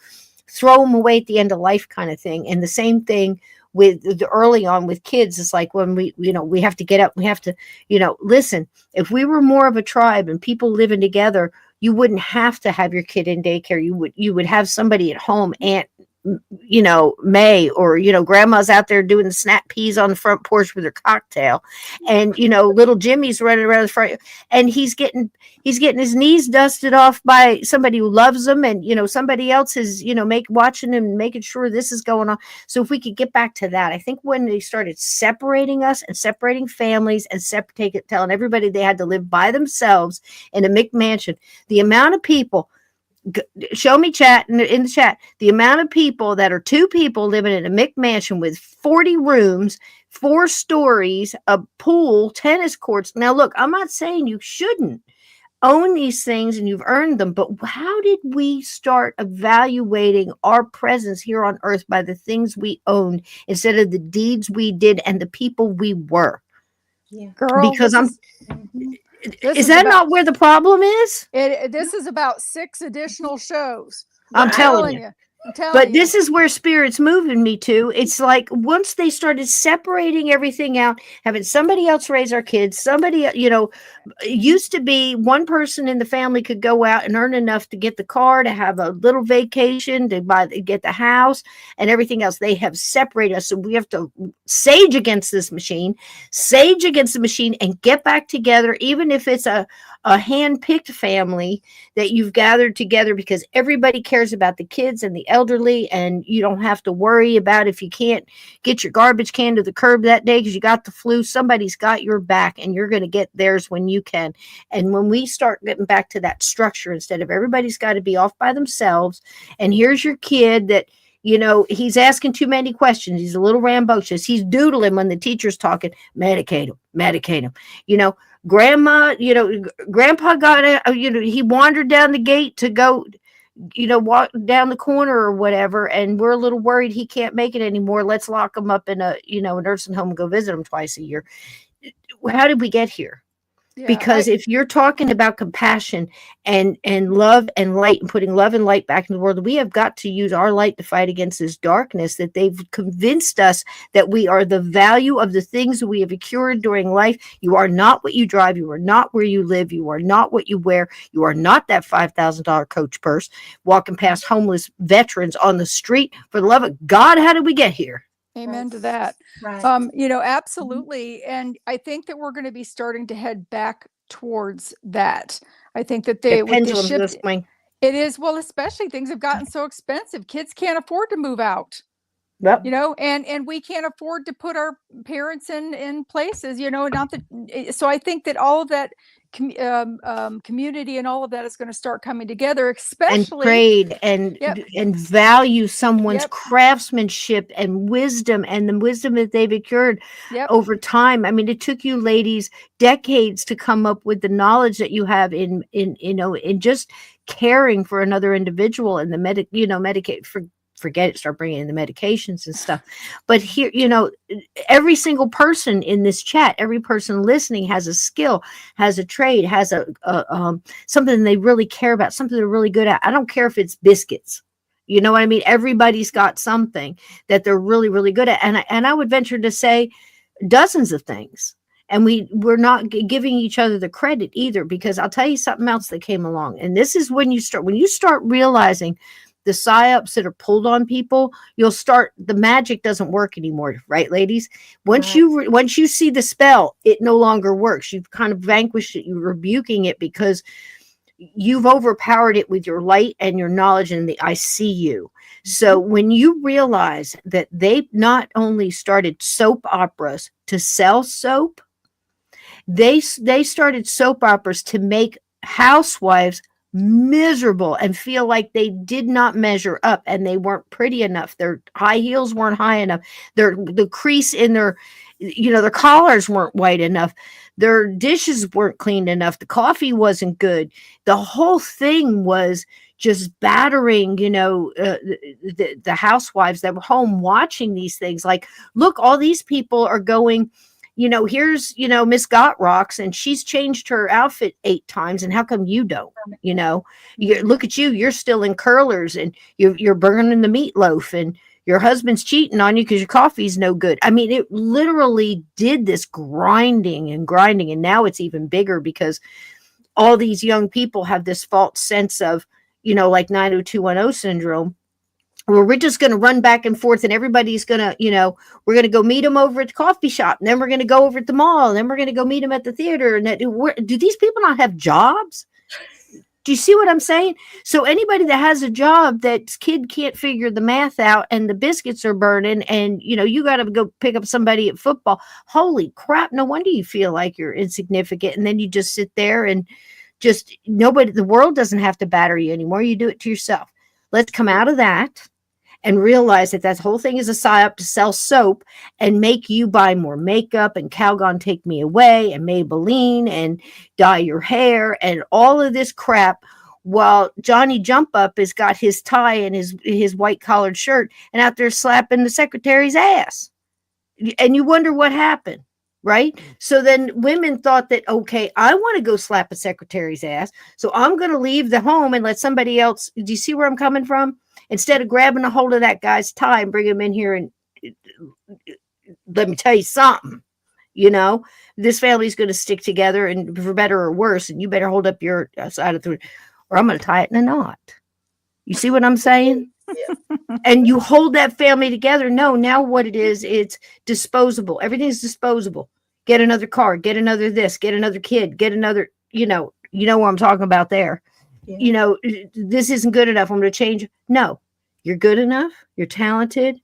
throw them away at the end of life kind of thing. And the same thing with the early on with kids. It's like when we have to get up, we have to, listen, if we were more of a tribe and people living together, you wouldn't have to have your kid in daycare. You would have somebody at home, Aunt, May, or, grandma's out there doing the snap peas on the front porch with her cocktail, and, little Jimmy's running around the front, and he's getting his knees dusted off by somebody who loves him. And, somebody else is, watching him, making sure this is going on. So if we could get back to that, I think when they started separating us and separating families and telling everybody they had to live by themselves in a McMansion, the amount of people, show me chat in the chat, the amount of people that are two people living in a McMansion with 40 rooms, 4 stories, a pool, tennis courts. Now, look, I'm not saying you shouldn't own these things and you've earned them, but how did we start evaluating our presence here on earth by the things we owned instead of the deeds we did and the people we were? Yeah. Girl, Because this is that not where the problem is? This is about 6 additional shows. I'm telling you. But this is where spirit's moving me to. It's like once they started separating everything out, having somebody else raise our kids, somebody, it used to be one person in the family could go out and earn enough to get the car, to have a little vacation, to get the house and everything else. They have separated us. So we have to sage against this machine, and get back together, even if it's a hand-picked family that you've gathered together because everybody cares about the kids and the elderly, and you don't have to worry about if you can't get your garbage can to the curb that day because you got the flu. Somebody's got your back, and you're going to get theirs when you can. And when we start getting back to that structure, instead of everybody's got to be off by themselves, and here's your kid that he's asking too many questions. He's a little rambunctious. He's doodling when the teacher's talking. Medicate him. Grandma, grandpa got he wandered down the gate to go, walk down the corner or whatever. And we're a little worried he can't make it anymore. Let's lock him up in a nursing home and go visit him twice a year. How did we get here? Yeah, Because if you're talking about compassion and love and light and putting love and light back in the world, we have got to use our light to fight against this darkness that they've convinced us that we are the value of the things that we have accrued during life. You are not what you drive. You are not where you live. You are not what you wear. You are not that $5,000 Coach purse walking past homeless veterans on the street. For the love of God, how did we get here? amen to that. Right. Absolutely. And I think that we're going to be starting to head back towards that. I think that The with the pendulum's shift, this way. it is, well, especially things have gotten so expensive. Kids can't afford to move out. Yep. And we can't afford to put our parents in places, not that. So I think that all of that community and all of that is going to start coming together, And especially. trade and Yep. and value someone's Yep. craftsmanship and wisdom and the wisdom that they've accrued Yep. over time. I mean, it took you ladies decades to come up with the knowledge that you have in just caring for another individual and the medicate forget it, start bringing in the medications and stuff. But here, every single person in this chat, every person listening has a skill, has a trade, has a something they really care about, something they're really good at. I don't care if it's biscuits. You know what I mean? Everybody's got something that they're really, really good at. And I would venture to say dozens of things. And we're not giving each other the credit either, because I'll tell you something else that came along. And this is when you start realizing the psyops that are pulled on people, the magic doesn't work anymore, right, ladies? Once you see the spell, it no longer works. You've kind of vanquished it. You're rebuking it because you've overpowered it with your light and your knowledge and the I see you. So when you realize that they not only started soap operas to sell soap, they started soap operas to make housewives miserable and feel like they did not measure up and they weren't pretty enough. Their high heels weren't high enough. The crease in their collars weren't white enough. Their dishes weren't cleaned enough. The coffee wasn't good. The whole thing was just battering, the housewives that were home watching these things. Like, look, all these people are going, here's, Miss Got Rocks, and she's changed her outfit 8 times. And how come you don't? Look at you, you're still in curlers and you're burning the meatloaf and your husband's cheating on you because your coffee's no good. I mean, it literally did this grinding. And now it's even bigger because all these young people have this false sense of, like 90210 syndrome, where we're just going to run back and forth and everybody's going to, we're going to go meet them over at the coffee shop. And then we're going to go over at the mall. And then we're going to go meet them at the theater. And do these people not have jobs? Do you see what I'm saying? So anybody that has a job, that kid can't figure the math out and the biscuits are burning and, you got to go pick up somebody at football. Holy crap. No wonder you feel like you're insignificant. And then you just sit there and the world doesn't have to batter you anymore. You do it to yourself. Let's come out of that and realize that whole thing is a psyop to sell soap and make you buy more makeup and Calgon Take Me Away and Maybelline and dye your hair and all of this crap, while Johnny Jump Up has got his tie and his white collared shirt and out there slapping the secretary's ass. And you wonder what happened, right? So then women thought that, okay, I want to go slap a secretary's ass, so I'm going to leave the home and let somebody else. Do you see where I'm coming from? Instead of grabbing a hold of that guy's tie and bring him in here and let me tell you something, this family's going to stick together, and for better or worse, and you better hold up your side of the, or I'm going to tie it in a knot. You see what I'm saying? Yeah. And you hold that family together. No, now what it is, it's disposable. Everything's disposable. Get another car, get another this, get another kid, get another, you know what I'm talking about there. Yeah. This isn't good enough. I'm going to change. No, you're good enough. You're talented.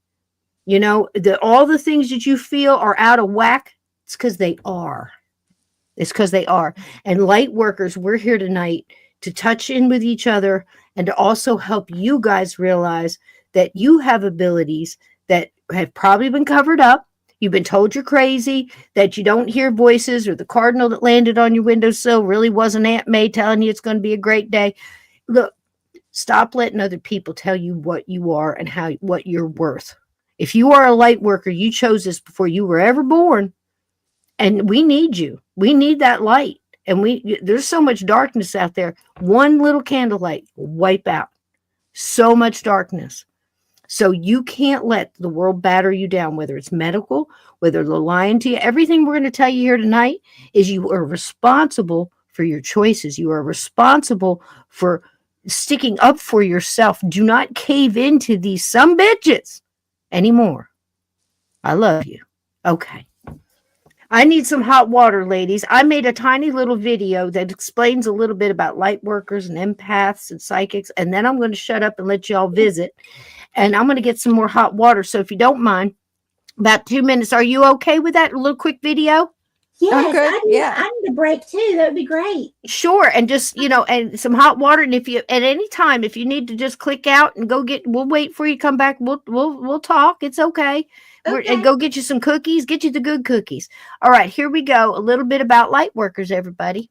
All the things that you feel are out of whack. It's because they are. It's because they are. And light workers, we're here tonight to touch in with each other and to also help you guys realize that you have abilities that have probably been covered up. You've been told you're crazy, that you don't hear voices, or the cardinal that landed on your windowsill really wasn't Aunt May telling you it's going to be a great day. Look, stop letting other people tell you what you are and what you're worth. If you are a light worker, you chose this before you were ever born, and we need you. We need that light. And there's so much darkness out there. One little candlelight will wipe out so much darkness. So you can't let the world batter you down, whether it's medical, whether they're lying to you. Everything we're going to tell you here tonight is you are responsible for your choices. You are responsible for sticking up for yourself. Do not cave into these sumbitches anymore. I love you. Okay. I need some hot water, ladies. I made a tiny little video that explains a little bit about light workers and empaths and psychics, and then I'm going to shut up and let y'all visit. And I'm going to get some more hot water. So if you don't mind, about 2 minutes. Are you okay with that little quick video? Yes, good. I need a break too. That would be great. Sure. And just, and some hot water. And if you, at any time, if you need to just click out and go we'll wait for you to come back. We'll talk. It's okay. And go get you some cookies, get you the good cookies. All right, here we go. A little bit about light workers, everybody.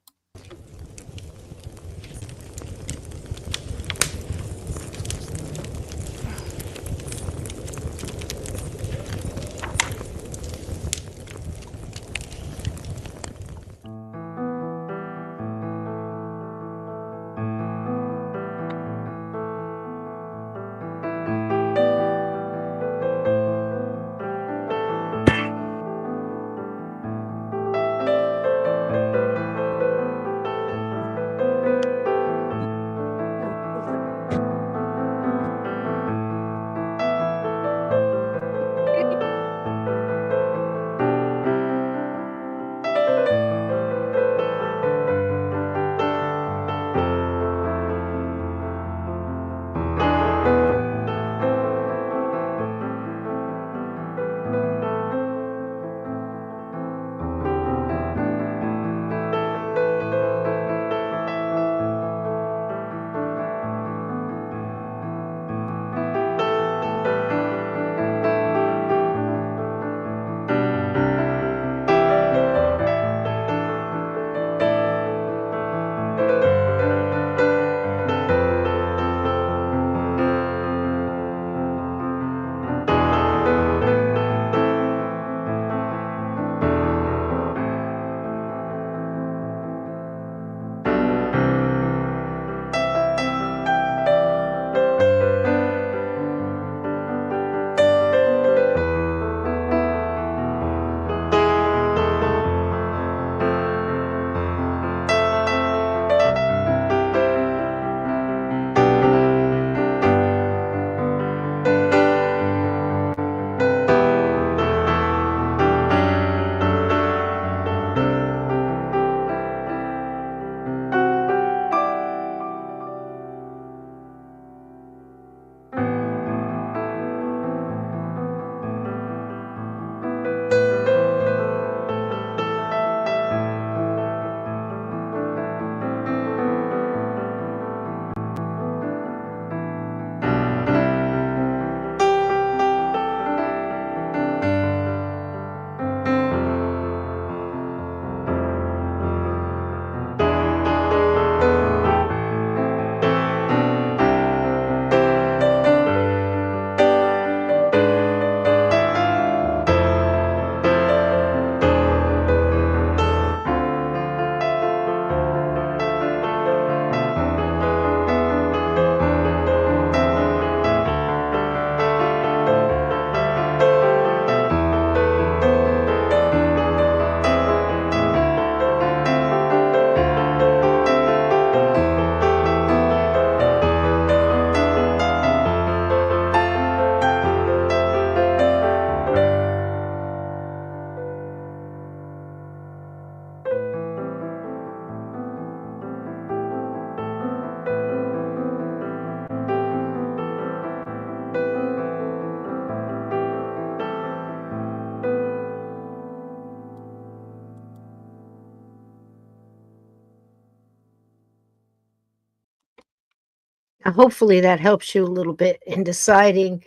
Hopefully that helps you a little bit in deciding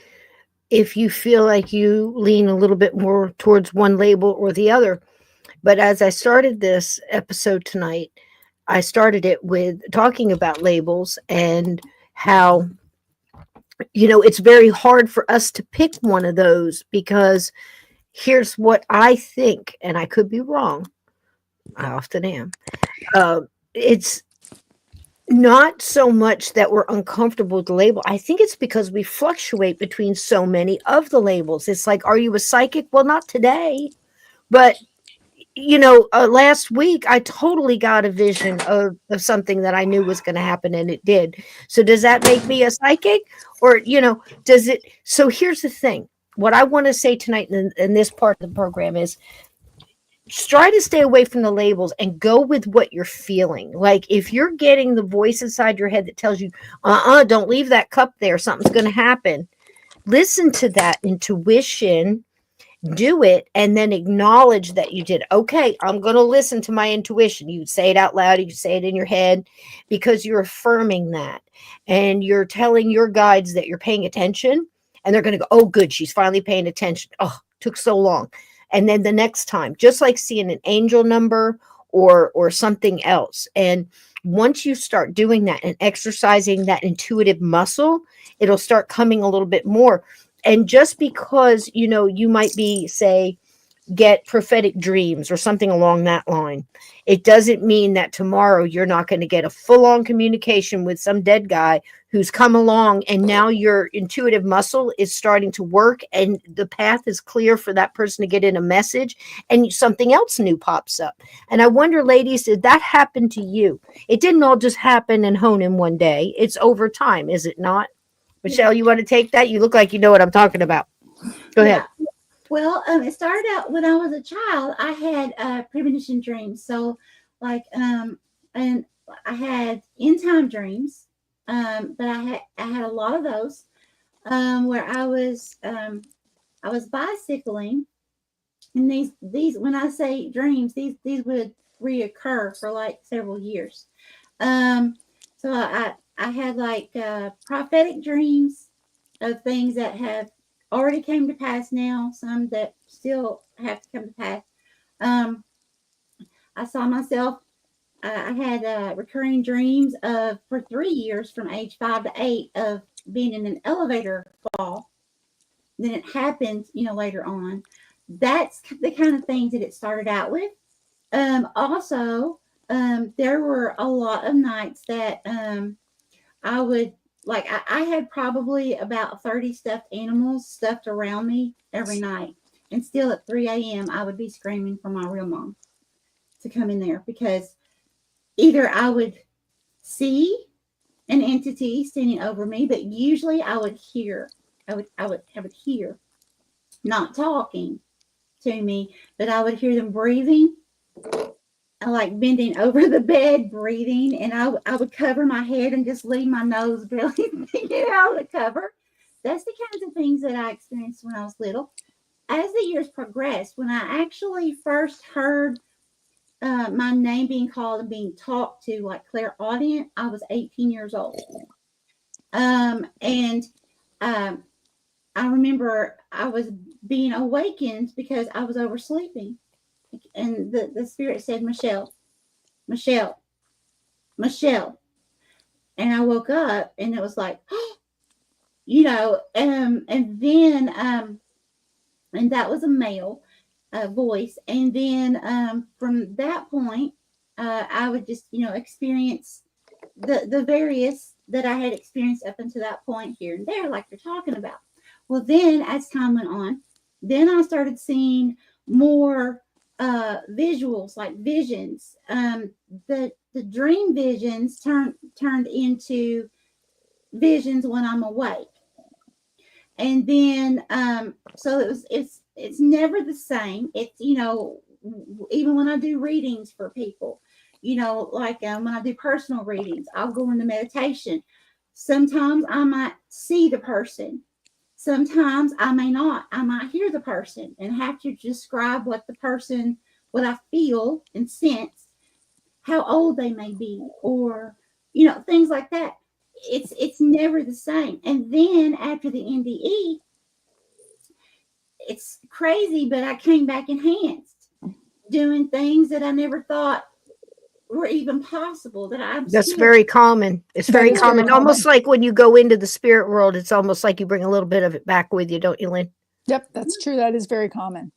if you feel like you lean a little bit more towards one label or the other. But as I started this episode tonight, I started it with talking about labels and how, it's very hard for us to pick one of those, because here's what I think, and I could be wrong. I often am. It's not so much that we're uncomfortable with the label. I think it's because we fluctuate between so many of the labels. It's like, are you a psychic? Well, not today, but last week I totally got a vision of something that I knew was going to happen, and it did. So does that make me a psychic? Or, does it? So here's the thing. What I want to say tonight in this part of the program is try to stay away from the labels and go with what you're feeling. Like if you're getting the voice inside your head that tells you, don't leave that cup there, something's going to happen. Listen to that intuition, do it, and then acknowledge that you did. Okay, I'm going to listen to my intuition. You say it out loud, you say it in your head, because you're affirming that. And you're telling your guides that you're paying attention, and they're going to go, oh, good, she's finally paying attention. Oh, took so long. And then the next time, just like seeing an angel number or something else. And once you start doing that and exercising that intuitive muscle, it'll start coming a little bit more. And just because, you might be, say, get prophetic dreams or something along that line, it doesn't mean that tomorrow you're not going to get a full-on communication with some dead guy who's come along, and now your intuitive muscle is starting to work and the path is clear for that person to get in a message, and something else new pops up. And I wonder, ladies, did that happen to you? It didn't all just happen and hone in one day. It's over time, is it not? Michelle, you want to take that? You look like you know what I'm talking about. Go ahead. Yeah. Well, it started out when I was a child. I had premonition dreams. So, like, and I had in time dreams. But I had a lot of those where I was bicycling, and these when I say dreams, these would reoccur for like several years. So I had like prophetic dreams of things that have already came to pass now, some that still have to come to pass. I saw myself. I had recurring dreams for 3 years from age 5 to 8 of being in an elevator fall. Then it happened, later on. That's the kind of things that it started out with. Also, there were a lot of nights that I would, like, I had probably about 30 stuffed animals stuffed around me every night. And still at 3 a.m., I would be screaming for my real mom to come in there, because either I would see an entity standing over me, but usually I would hear. I would hear, not talking to me, but I would hear them breathing, like bending over the bed, breathing, and I would cover my head and just leave my nose barely get out of the cover. That's the kinds of things that I experienced when I was little. As the years progressed, when I actually first heard my name being called and being talked to, like clairaudient, I was 18 years old. I remember I was being awakened because I was oversleeping. And the spirit said, Michelle, Michelle, Michelle. And I woke up and it was like, and then, and that was a male voice. And then from that point, I would just, experience the various that I had experienced up until that point here and there, like you're talking about. Well, then as time went on, then I started seeing more visuals, like visions. The dream visions turned into visions when I'm awake. And then so it's never the same. It's, even when I do readings for people, like when I do personal readings, I'll go into meditation. Sometimes I might see the person. Sometimes I may not. I might hear the person and have to describe what I feel and sense, how old they may be, or, things like that. It's never the same. And then after the NDE, it's crazy, but I came back enhanced, doing things that I never thought were even possible. That's very common. It's very common. Almost like when you go into the spirit world, it's almost like you bring a little bit of it back with you, don't you, Lynn? Yep, that's true. That is very common.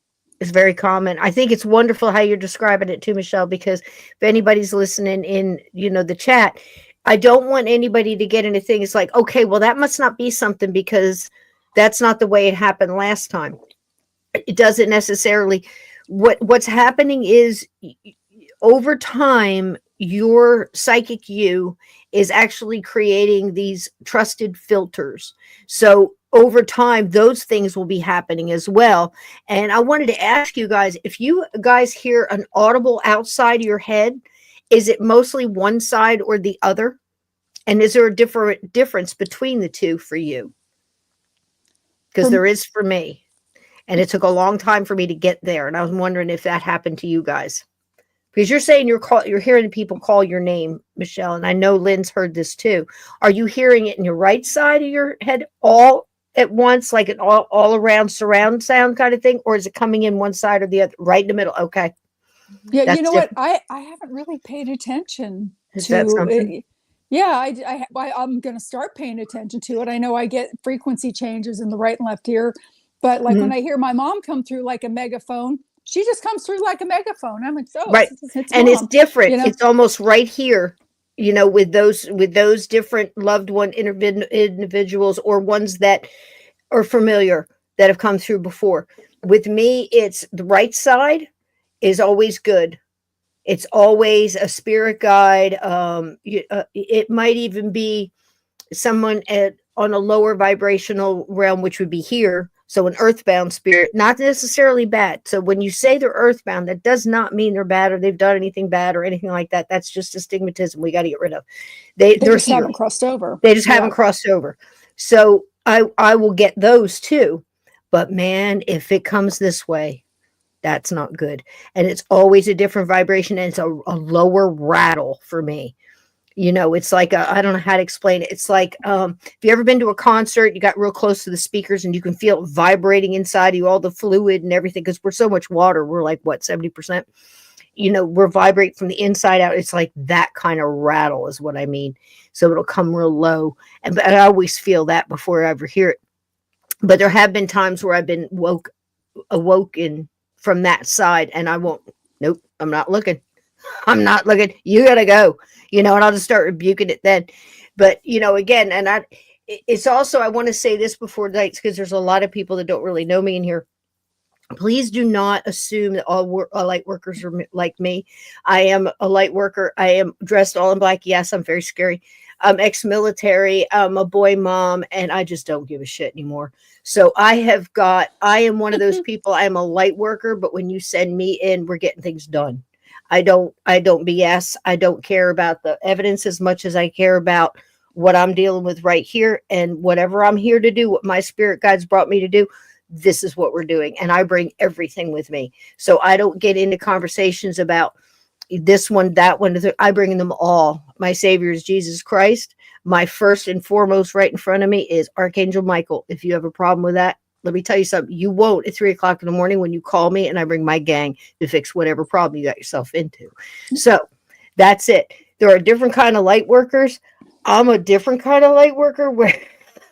It's very common. I think it's wonderful how you're describing it too, Michelle, because if anybody's listening in, the chat, I don't want anybody to get into things like, okay, well, that must not be something because that's not the way it happened last time. It doesn't necessarily. What's happening is over time, your psychic you is actually creating these trusted filters. So over time, those things will be happening as well. And I wanted to ask you guys, if you guys hear an audible outside of your head, is it mostly one side or the other? And is there a difference between the two for you? Because there is for me. And it took a long time for me to get there. And I was wondering if that happened to you guys. Because you're saying you're hearing people call your name, Michelle. And I know Lynn's heard this too. Are you hearing it in your right side of your head all at once, like an all around surround sound kind of thing? Or is it coming in one side or the other, right in the middle? Okay. Yeah, That's you know different. what? I haven't really paid attention Is to that something? Yeah, I'm going to start paying attention to it. I know I get frequency changes in the right and left ear, but like when I hear my mom come through like a megaphone, she just comes through like a megaphone. I'm like, oh, Right. it's And mom, it's different. you know? It's almost right here, with those different loved one individuals or ones that are familiar that have come through before. With me, it's the right side is always good. It's always a spirit guide. It might even be someone on a lower vibrational realm, which would be here. So an earthbound spirit, not necessarily bad. So when you say they're earthbound, that does not mean they're bad or they've done anything bad or anything like that. That's just astigmatism we got to get rid of. They're just here. haven't crossed over. They just haven't crossed over. So I will get those too. But man, if it comes this way, that's not good. And it's always a different vibration and it's a lower rattle for me. It's like I don't know how to explain it. It's like if you ever been to a concert, you got real close to the speakers and you can feel it vibrating inside you, all the fluid and everything, because we're so much water. We're like, what, 70%? We're vibrating from the inside out. It's like that kind of rattle is what I mean. So it'll come real low. But I always feel that before I ever hear it. But there have been times where I've been awoken from that side and I won't, nope, I'm not looking. You gotta go, and I'll just start rebuking it then. But, again, and it's also, I want to say this before nights, because there's a lot of people that don't really know me in here. Please do not assume that all light workers are like me. I am a light worker. I am dressed all in black. Yes, I'm very scary. I'm ex-military. I'm a boy mom, and I just don't give a shit anymore. So I am one of those people. I am a light worker, but when you send me in, we're getting things done. I don't BS. I don't care about the evidence as much as I care about what I'm dealing with right here, and whatever I'm here to do, what my spirit guides brought me to do. This is what we're doing. And I bring everything with me. So I don't get into conversations about this one, that one. I bring them all. My Savior is Jesus Christ. My first and foremost right in front of me is Archangel Michael. If you have a problem with that, let me tell you something. You won't at 3:00 in the morning when you call me and I bring my gang to fix whatever problem you got yourself into. So that's it. There are different kind of light workers. I'm a different kind of light worker where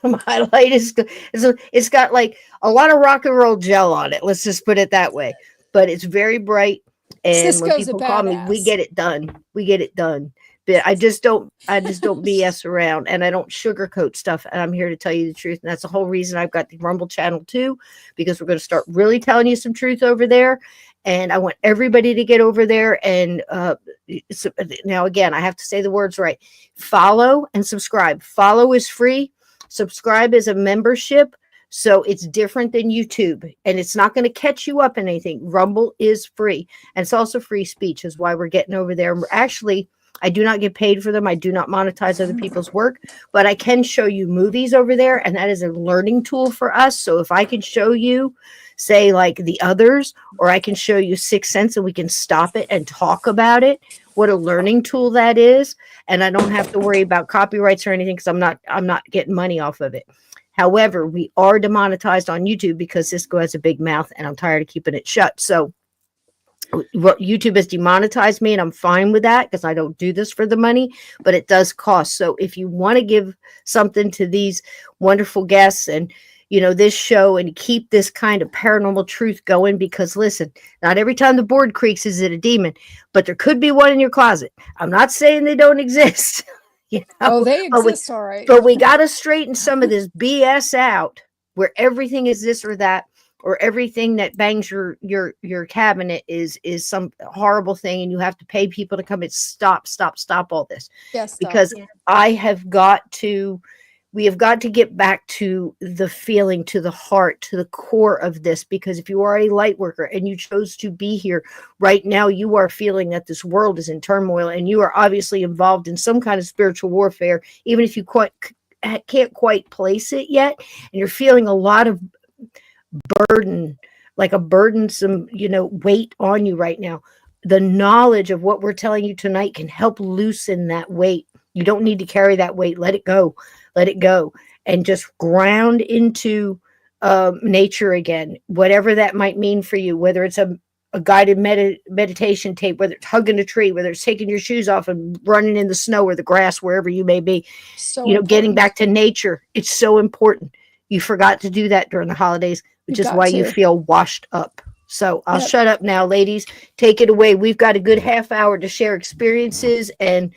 my light it's got like a lot of rock and roll gel on it. Let's just put it that way. But it's very bright. And when people call me, we get it done. But I just don't BS around, and I don't sugarcoat stuff. And I'm here to tell you the truth. And that's the whole reason I've got the Rumble channel too, because we're going to start really telling you some truth over there. And I want everybody to get over there. And now, again, I have to say the words right. Follow and subscribe. Follow is free. Subscribe is a membership. So it's different than YouTube, and it's not going to catch you up in anything. Rumble is free, and it's also free speech is why we're getting over there. Actually, I do not get paid for them. I do not monetize other people's work, but I can show you movies over there, and that is a learning tool for us. So if I can show you, say, like The Others, or I can show you Sixth Sense, and we can stop it and talk about it, what a learning tool that is, and I don't have to worry about copyrights or anything because I'm not getting money off of it. However, we are demonetized on YouTube because Cisco has a big mouth and I'm tired of keeping it shut. So YouTube has demonetized me and I'm fine with that because I don't do this for the money, but it does cost. So if you want to give something to these wonderful guests and, this show and keep this kind of paranormal truth going, because listen, not every time the board creaks is it a demon, but there could be one in your closet. I'm not saying they don't exist. Oh, they exist, all right. But we got to straighten some of this BS out, where everything is this or that, or everything that bangs your cabinet is some horrible thing, and you have to pay people to come and stop all this. Yes, because we have got to get back to the feeling, to the heart, to the core of this, because if you are a light worker and you chose to be here right now, you are feeling that this world is in turmoil, and you are obviously involved in some kind of spiritual warfare, even if you can't quite place it yet, and you're feeling a lot of burden, like a burdensome, weight on you right now. The knowledge of what we're telling you tonight can help loosen that weight. You don't need to carry that weight. Let it go, and just ground into nature again, whatever that might mean for you, whether it's a guided meditation tape, whether it's hugging a tree, whether it's taking your shoes off and running in the snow or the grass, wherever you may be. So getting back to nature. It's so important. You forgot to do that during the holidays, which is why you feel washed up. So I'll shut up now, ladies. Take it away. We've got a good half hour to share experiences and,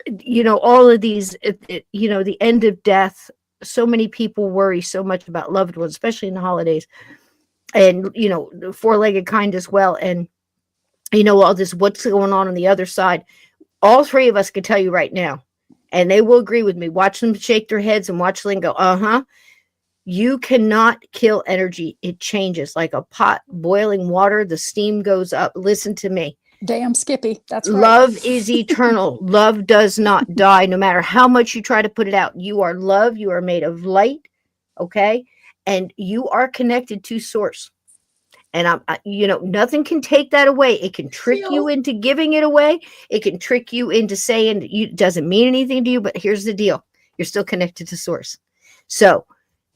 all of these, the end of death. So many people worry so much about loved ones, especially in the holidays, and, the four-legged kind as well. And, all this, what's going on the other side. All three of us can tell you right now, and they will agree with me. Watch them shake their heads and watch Lynn go, uh-huh. You cannot kill energy. It changes like a pot boiling water. The steam goes up. Listen to me. Damn Skippy. That's right. Love is eternal. Love does not die, no matter how much you try to put it out. You are love. You are made of light. Okay. And you are connected to source. And nothing can take that away. It can trick you into giving it away. It can trick you into saying it doesn't mean anything to you, but here's the deal. You're still connected to source. So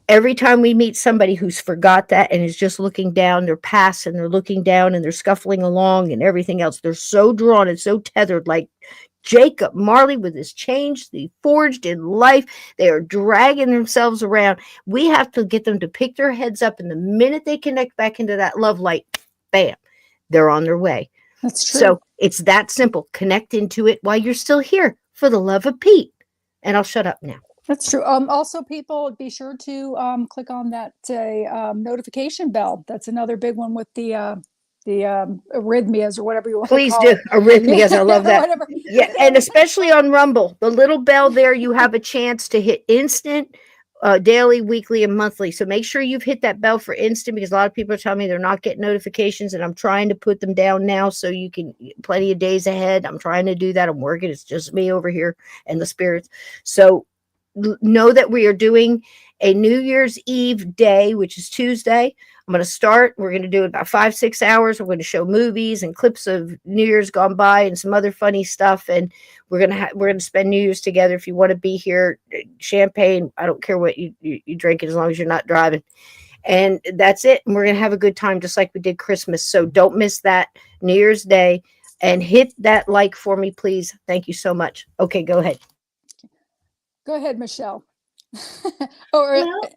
every time we meet somebody who's forgot that and is just looking down, they're past and they're looking down and they're scuffling along and everything else. They're so drawn and so tethered, like Jacob Marley with his chains, the forged in life. They are dragging themselves around. We have to get them to pick their heads up. And the minute they connect back into that love light, bam, they're on their way. That's true. So it's that simple. Connect into it while you're still here, for the love of Pete. And I'll shut up now. That's true. Also, people, be sure to click on that notification bell. That's another big one with the arrhythmias or whatever you want Please to call do. Arrhythmias. I love that. Whatever. Yeah. And especially on Rumble, the little bell there, you have a chance to hit instant, daily, weekly, and monthly. So make sure you've hit that bell for instant, because a lot of people are telling me they're not getting notifications, and I'm trying to put them down now so you can plenty of days ahead. I'm trying to do that. I'm working. It's just me over here and the spirits. So know that we are doing a New Year's Eve day, which is Tuesday. I'm going to start. We're going to do it about 5-6 hours. We're going to show movies and clips of New Year's gone by and some other funny stuff. And we're going to spend New Year's together. If you want to be here, champagne, I don't care what you drink it, as long as you're not driving. And that's it. And we're going to have a good time, just like we did Christmas. So don't miss that New Year's Day, and hit that like for me, please. Thank you so much. Okay, go ahead. Go ahead, Michelle. Go ahead. No.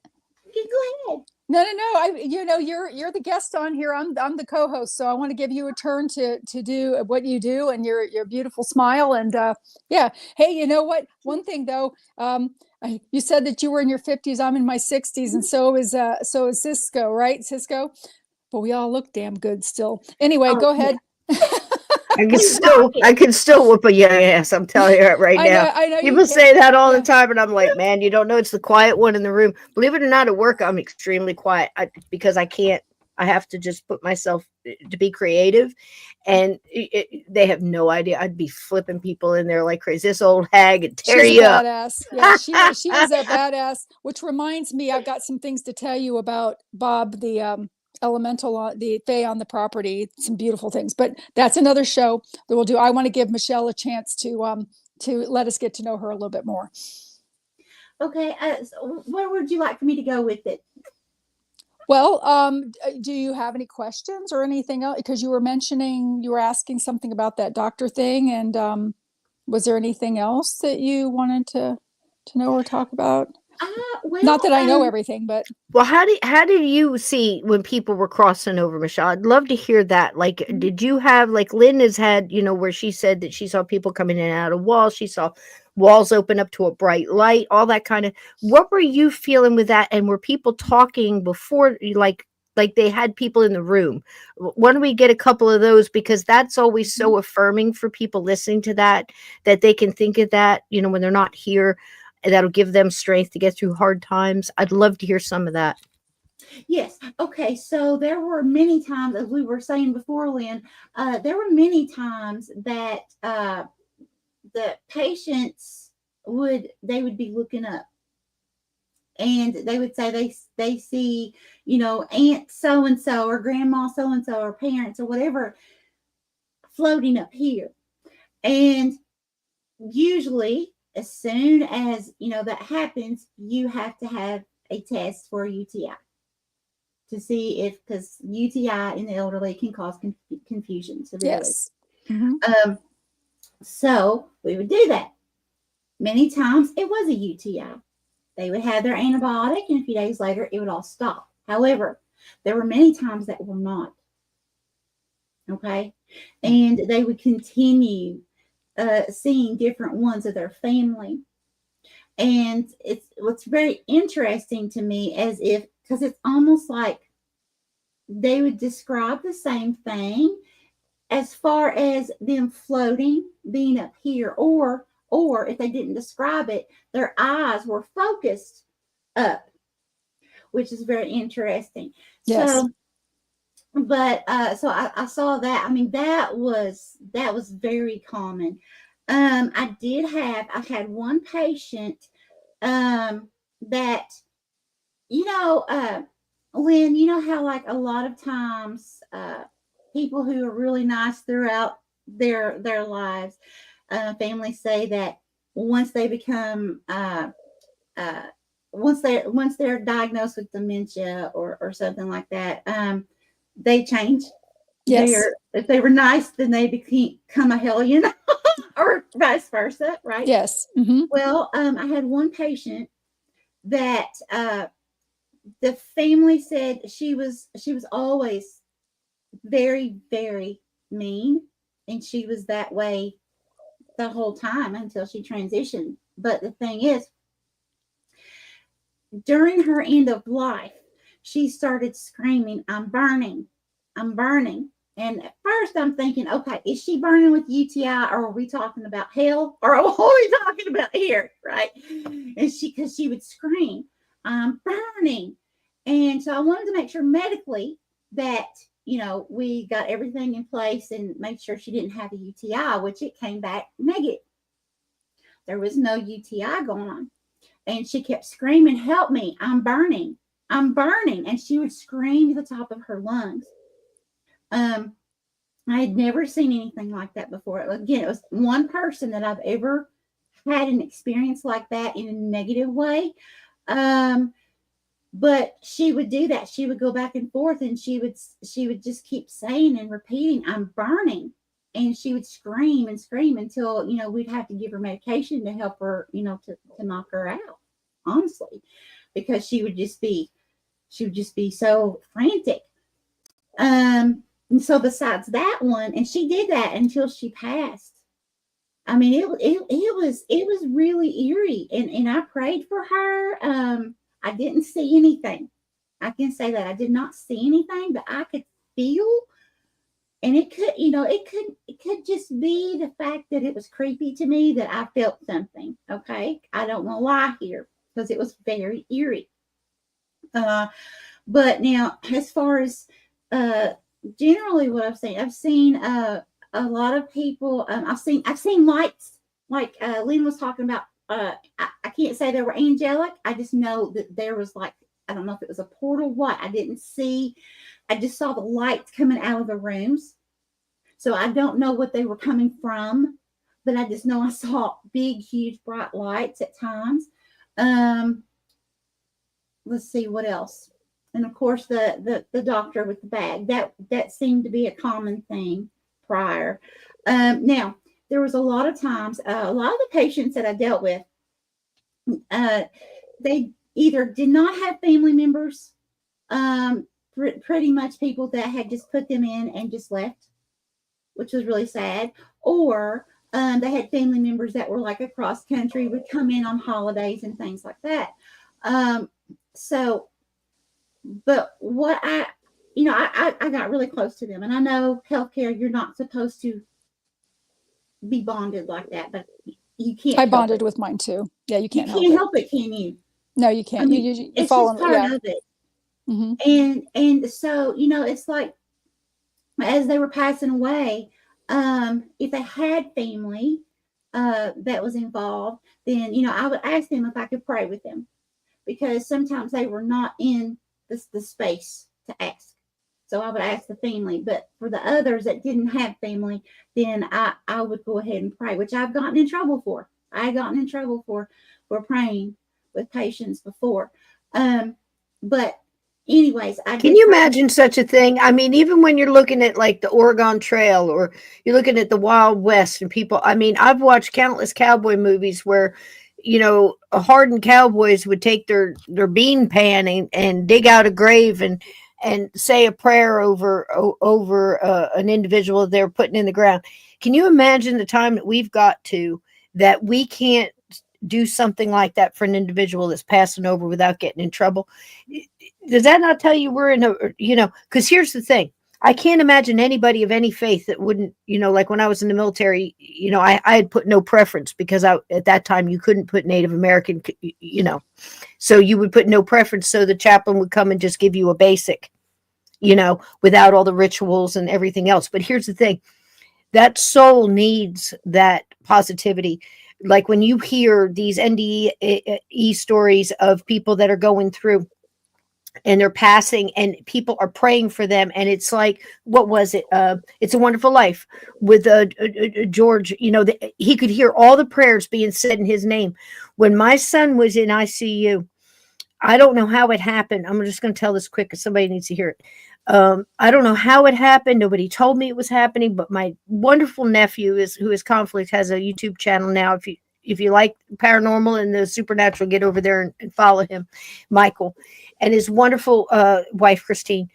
You're the guest on here. I'm the co-host, so I want to give you a turn to do what you do, and your beautiful smile. And yeah. Hey, you know what? One thing though, you said that you were in your 50s. I'm in my 60s, and so is Cisco, right? Cisco, but we all look damn good still. Anyway, go ahead. Yeah. I can still whoop a young ass. I'm telling you right now. I know people say that all the time, and I'm like, man, you don't know. It's the quiet one in the room. Believe it or not, at work, I'm extremely quiet because I can't. I have to just put myself to be creative, and they have no idea. I'd be flipping people in there like crazy. This old hag and tear She's you a up. badass. Yeah, she was a badass. Which reminds me, I've got some things to tell you about Bob, the elemental, the fae on the property. Some beautiful things, but that's another show that we'll do. I want to give Michelle a chance to let us get to know her a little bit more. Okay, so where would you like for me to go with it? Well, do you have any questions or anything else? Because you were asking something about that doctor thing, and was there anything else that you wanted to know or talk about? Well, Not that I know everything, but Well, how did you see when people were crossing over, Michelle? I'd love to hear that. Like, did you have, like, Lynn has had, where she said that she saw people coming in and out of walls, she saw walls open up to a bright light, all that kind of. What were you feeling with that? And were people talking before, like they had people in the room? Why don't we get a couple of those, because that's always so affirming for people listening to that they can think of that, when they're not here. That'll give them strength to get through hard times. I'd love to hear some of that. Yes. Okay. So there were many times, as we were saying before, Lynn, there were many times that the patients would be looking up, and they would say they see, Aunt so and so or Grandma so and so or parents or whatever floating up here, and usually, as soon as that happens, you have to have a test for UTI to see if, because UTI in the elderly can cause confusion severely. yes. Mm-hmm. So we would do that. Many times it was a UTI. They would have their antibiotic, and a few days later it would all stop. However, there were many times that were not. Okay, and they would continue seeing different ones of their family. And it's what's very interesting to me, as if, because it's almost like they would describe the same thing as far as them floating, being up here, or if they didn't describe it, their eyes were focused up, which is very interesting. Yes. So, but so I saw that. I mean, that was very common. I had one patient that, Lynn, you know how, like, a lot of times people who are really nice throughout their lives, families say that once they become once they're diagnosed with dementia or something like that, they change. Yes. If they were nice, then they become a hellion, or vice versa, right? Yes. Mm-hmm. Well, I had one patient that the family said she was always very, very mean, and she was that way the whole time until she transitioned. But the thing is, during her end of life, she started screaming, "I'm burning, I'm burning." And at first I'm thinking, okay, is she burning with UTI, or are we talking about hell, or are we talking about here, right? And because she would scream, "I'm burning." And so I wanted to make sure medically that, we got everything in place and made sure she didn't have a UTI, which it came back negative. There was no UTI going on. And she kept screaming, "Help me, I'm burning, I'm burning." And she would scream to the top of her lungs. I had never seen anything like that before. Again, it was one person that I've ever had an experience like that in a negative way. But she would do that. She would go back and forth, and she would just keep saying and repeating, "I'm burning." And she would scream and scream until, we'd have to give her medication to help her, to knock her out, honestly, because she would just be so frantic. And so besides that one, and she did that until she passed. I mean, it was really eerie, and I prayed for her. I didn't see anything. I can say that I did not see anything, but I could feel, and it could just be the fact that it was creepy to me that I felt something. Okay, I don't want to lie here, because it was very eerie. But now, as far as generally what I've seen a lot of people. I've seen lights, like Lynn was talking about. I can't say they were angelic. I just know that there was, like, I don't know if it was a portal, what. I didn't see. I just saw the lights coming out of the rooms. So I don't know what they were coming from, but I just know I saw big, huge, bright lights at times. Let's see what else. And of course, the doctor with the bag, that seemed to be a common thing prior. Now, there was a lot of times, a lot of the patients that I dealt with, they either did not have family members, pretty much people that had just put them in and just left, which was really sad, or they had family members that were like across country, would come in on holidays and things like that. So, but what I got really close to them, and I know healthcare, you're not supposed to be bonded like that, but you can't. I bonded with mine too. Yeah, you can't help it, can you? No, you can't. I mean, you it's fall just part of it. And so, it's like, as they were passing away, if they had family that was involved, then I would ask them if I could pray with them, because sometimes they were not in the space to ask. So I would ask the family, but for the others that didn't have family, then I would go ahead and pray, which I've gotten in trouble for. I gotten in trouble for praying with patients before. But anyways, can you imagine such a thing? I mean, even when you're looking at like the Oregon Trail, or you're looking at the Wild West, and people, I mean, I've watched countless cowboy movies where, hardened cowboys would take their bean pan and dig out a grave and say a prayer over an individual they're putting in the ground. Can you imagine the time that we've got to, that we can't do something like that for an individual that's passing over without getting in trouble? Does that not tell you we're in a, because here's the thing. I can't imagine anybody of any faith that wouldn't, like when I was in the military, I had put no preference, because at that time you couldn't put Native American, so you would put no preference. So the chaplain would come and just give you a basic, without all the rituals and everything else. But here's the thing, that soul needs that positivity. Like when you hear these NDE stories of people that are going through and they're passing and people are praying for them, and it's like, what was it? It's a Wonderful Life with George, he could hear all the prayers being said in his name. When my son was in ICU, I don't know how it happened. I'm just going to tell this quick because somebody needs to hear it. I don't know how it happened. Nobody told me it was happening, but my wonderful nephew who is Conflict, has a YouTube channel now. If you like paranormal and the supernatural, get over there and follow him, Michael, and his wonderful wife, Christine.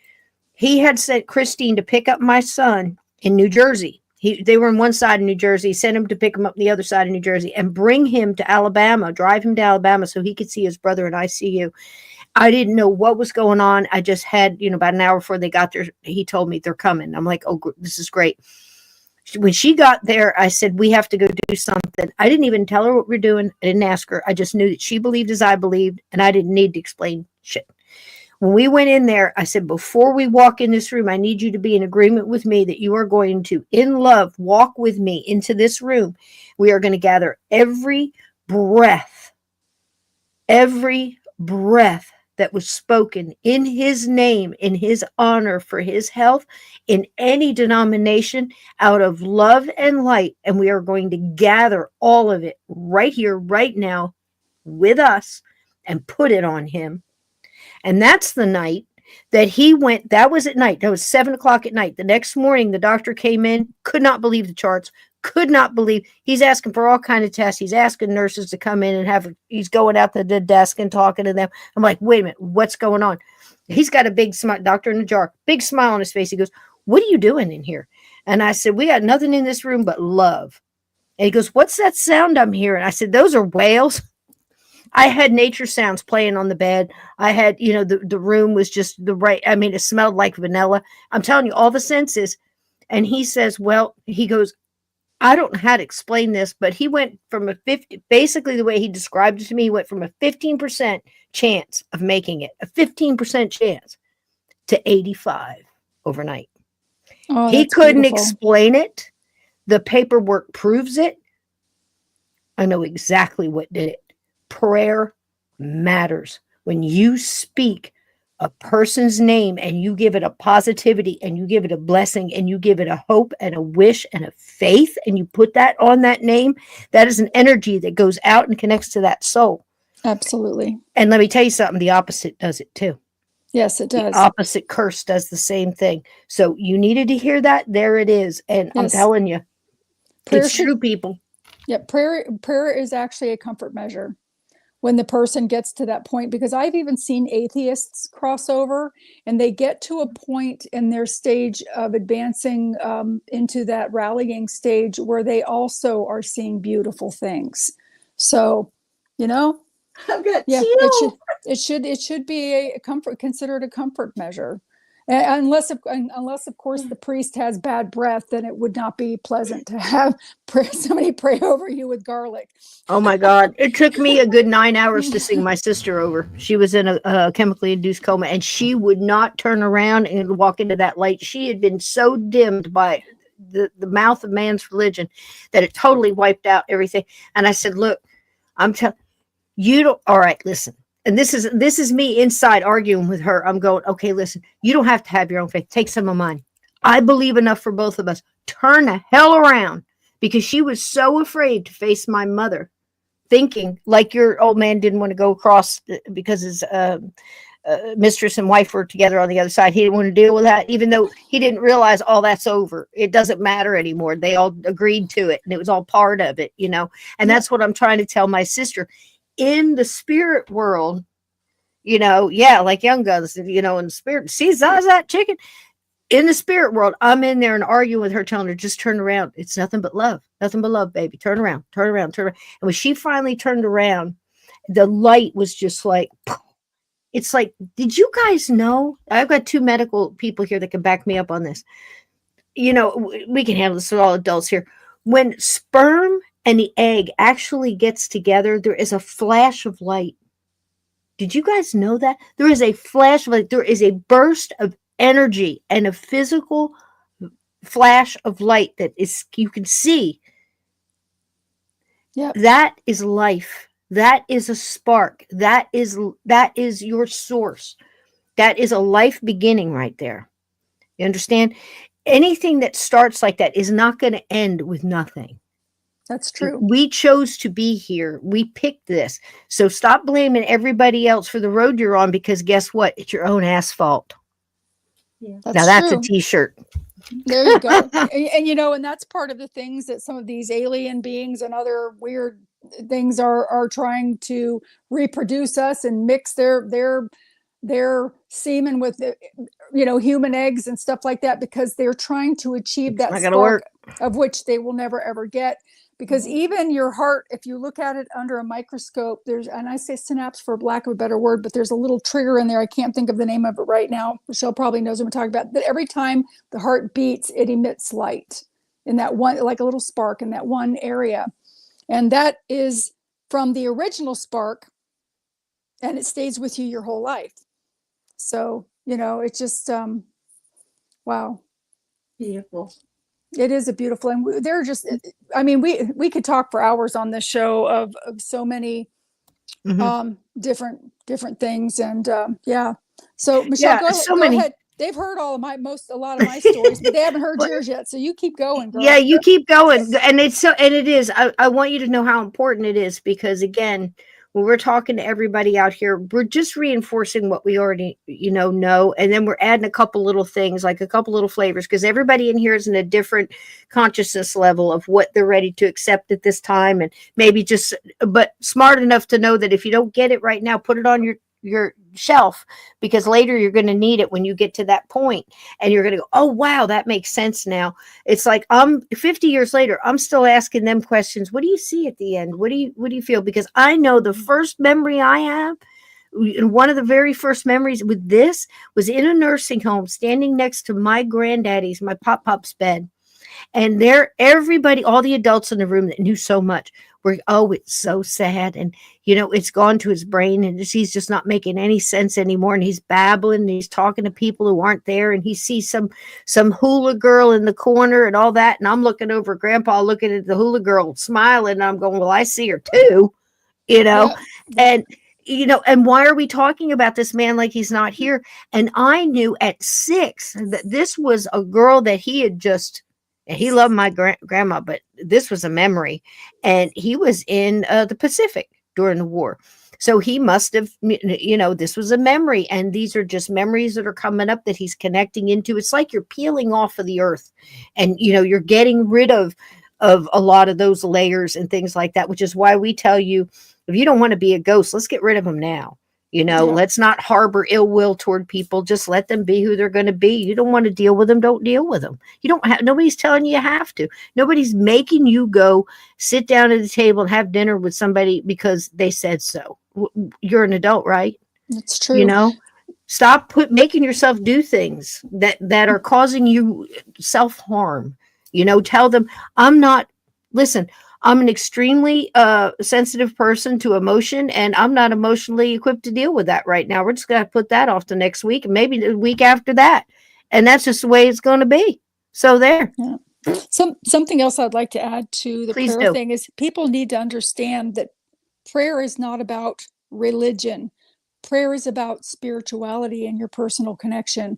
He had sent Christine to pick up my son in New Jersey. They were on one side of New Jersey, sent him to pick him up on the other side of New Jersey and bring him to Alabama, drive him to Alabama so he could see his brother in ICU. I didn't know what was going on. I just had, about an hour before they got there, he told me they're coming. I'm like, oh, this is great. When she got there, I said, we have to go do something. I didn't even tell her what we're doing. I didn't ask her. I just knew that she believed as I believed, and I didn't need to explain shit. When we went in there, I said, before we walk in this room, I need you to be in agreement with me that you are going to, in love, walk with me into this room. We are going to gather every breath that was spoken in his name, in his honor, for his health, in any denomination, out of love and light. And we are going to gather all of it right here, right now, with us, and put it on him. And that's the night that he went. That was at night. That was 7:00 at night. The next morning, the doctor came in, could not believe the charts, could not believe. He's asking for all kind of tests. He's asking nurses to come in and he's going out to the desk and talking to them. I'm like, wait a minute, what's going on? He's got a big smile, doctor in a jar, big smile on his face. He goes, what are you doing in here? And I said, we got nothing in this room but love. And he goes, what's that sound I'm hearing? I said, those are whales. I had nature sounds playing on the bed. I had, the room was just the right. I mean, it smelled like vanilla. I'm telling you, all the senses. And he says, he goes, I don't know how to explain this, but he went from a 50, basically the way he described it to me, he went from a 15% chance of making it, a 15% chance, to 85 overnight. Oh, he couldn't beautiful. Explain it. The paperwork proves it. I know exactly what did it. Prayer matters. When you speak a person's name and you give it a positivity and you give it a blessing and you give it a hope and a wish and a faith and you put that on that name, that is an energy that goes out and connects to that soul. Absolutely. And let me tell you something, the opposite does it too. Yes, it does. The opposite curse does the same thing. So you needed to hear that. There it is. And yes. I'm telling you, it's true, people. Yeah, prayer is actually a comfort measure. when the person gets to that point, because I've even seen atheists cross over and they get to a point in their stage of advancing into that rallying stage where they also are seeing beautiful things. So, you know, I've got yeah, chills. it should be a comfort, considered a comfort measure. Unless of course the priest has bad breath, then it would not be pleasant to have somebody pray over you with garlic. Oh my God. It took me a good 9 hours to sing my sister over. She was in a chemically induced coma, and she would not turn around and walk into that light. She had been so dimmed by the mouth of man's religion that it totally wiped out everything. And I said, look, I'm telling you, don't, all right, listen. And this is me inside arguing with her. I'm going, okay, listen, you don't have to have your own faith. Take some of mine. I believe enough for both of us. Turn the hell around, because she was so afraid to face my mother, thinking like your old man didn't want to go across because his mistress and wife were together on the other side. He didn't want to deal with that, even though he didn't realize all that's over. It doesn't matter anymore. They all agreed to it, and it was all part of it, you know. And that's what I'm trying to tell my sister. In the spirit world, you know, yeah, like Young Guns, you know, in the spirit, see that chicken. In the spirit world, I'm in there and arguing with her, telling her, just turn around. It's nothing but love, baby. Turn around, turn around, turn around. And when she finally turned around, the light was just like, it's like, did you guys know? I've got 2 medical people here that can back me up on this. You know, we can handle this with all adults here. When sperm and the egg actually gets together, there is a flash of light. Did you guys know that? There is a flash of light. There is a burst of energy and a physical flash of light that is, you can see. Yeah, that is life. That is a spark. That is your source. That is a life beginning right there. You understand? Anything that starts like that is not going to end with nothing. that's true. We chose to be here. We picked this. So stop blaming everybody else for the road you're on, because guess what? It's your own asphalt. Yeah. Now that's true. a t-shirt. There you go. And you know, and that's part of the things that some of these alien beings and other weird things are trying to reproduce us and mix their semen with you know, human eggs and stuff like that, because they're trying to achieve It's that not gonna spark work. of which they will never ever get. Because even your heart, if you look at it under a microscope, there's, and I say synapse for lack of a better word, but there's a little trigger in there. I can't think of the name of it right now. Michelle probably knows what I'm talking about. That every time the heart beats, it emits light in that one, like a little spark in that one area. And that is from the original spark, and it stays with you your whole life. So, you know, it's just, wow. Beautiful. It is a beautiful, and they're just, I mean, we could talk for hours on this show of so many different things. And yeah. So Michelle, Yeah, so go many. ahead. They've heard a lot of my stories, but they haven't heard yours yet. So you keep going, girl. Yeah, you keep going. And it's so, and it is, I want you to know how important it is, because again, when we're talking to everybody out here, we're just reinforcing what we already, you know, and then we're adding a couple little things, like a couple little flavors, because everybody in here is in a different consciousness level of what they're ready to accept at this time. And maybe just, but smart enough to know that if you don't get it right now, put it on your shelf, because later you're going to need it when you get to that point, and you're going to go, oh wow, that makes sense now. It's like, I'm 50 years later, I'm still asking them questions. What do you see at the end? What do you feel? Because I know the first memory I have, one of the very first memories with this, was in a nursing home, standing next to my granddaddy's, my pop's bed. And there, everybody, all the adults in the room that knew so much were, oh, it's so sad. And, you know, it's gone to his brain, and he's just not making any sense anymore. And he's babbling, and he's talking to people who aren't there. And he sees some hula girl in the corner and all that. And I'm looking over Grandpa, looking at the hula girl, smiling. And I'm going, well, I see her too, you know. Yeah. And, you know, and why are we talking about this man like he's not here? And I knew at 6 that this was a girl that he had just, and he loved my grandma, but this was a memory. And he was in the Pacific during the war. So he must have, you know, this was a memory. And these are just memories that are coming up that he's connecting into. It's like you're peeling off of the earth, and, you know, you're getting rid of a lot of those layers and things like that, which is why we tell you, If you don't want to be a ghost, let's get rid of them now. Let's not harbor ill will toward people. Just let them be who they're going to be. You don't want to deal with them, don't deal with them. You don't have, nobody's telling you have to. Nobody's making you go sit down at the table and have dinner with somebody because they said so. You're an adult, right? That's true. Stop making yourself do things that are causing you self-harm. Tell them, listen, I'm an extremely sensitive person to emotion, and I'm not emotionally equipped to deal with that right now. We're just going to put that off to next week and maybe the week after that. And that's just the way it's going to be. So there. Yeah. Something else I'd like to add to the Please prayer do. thing is people need to understand that prayer is not about religion. Prayer is about spirituality and your personal connection.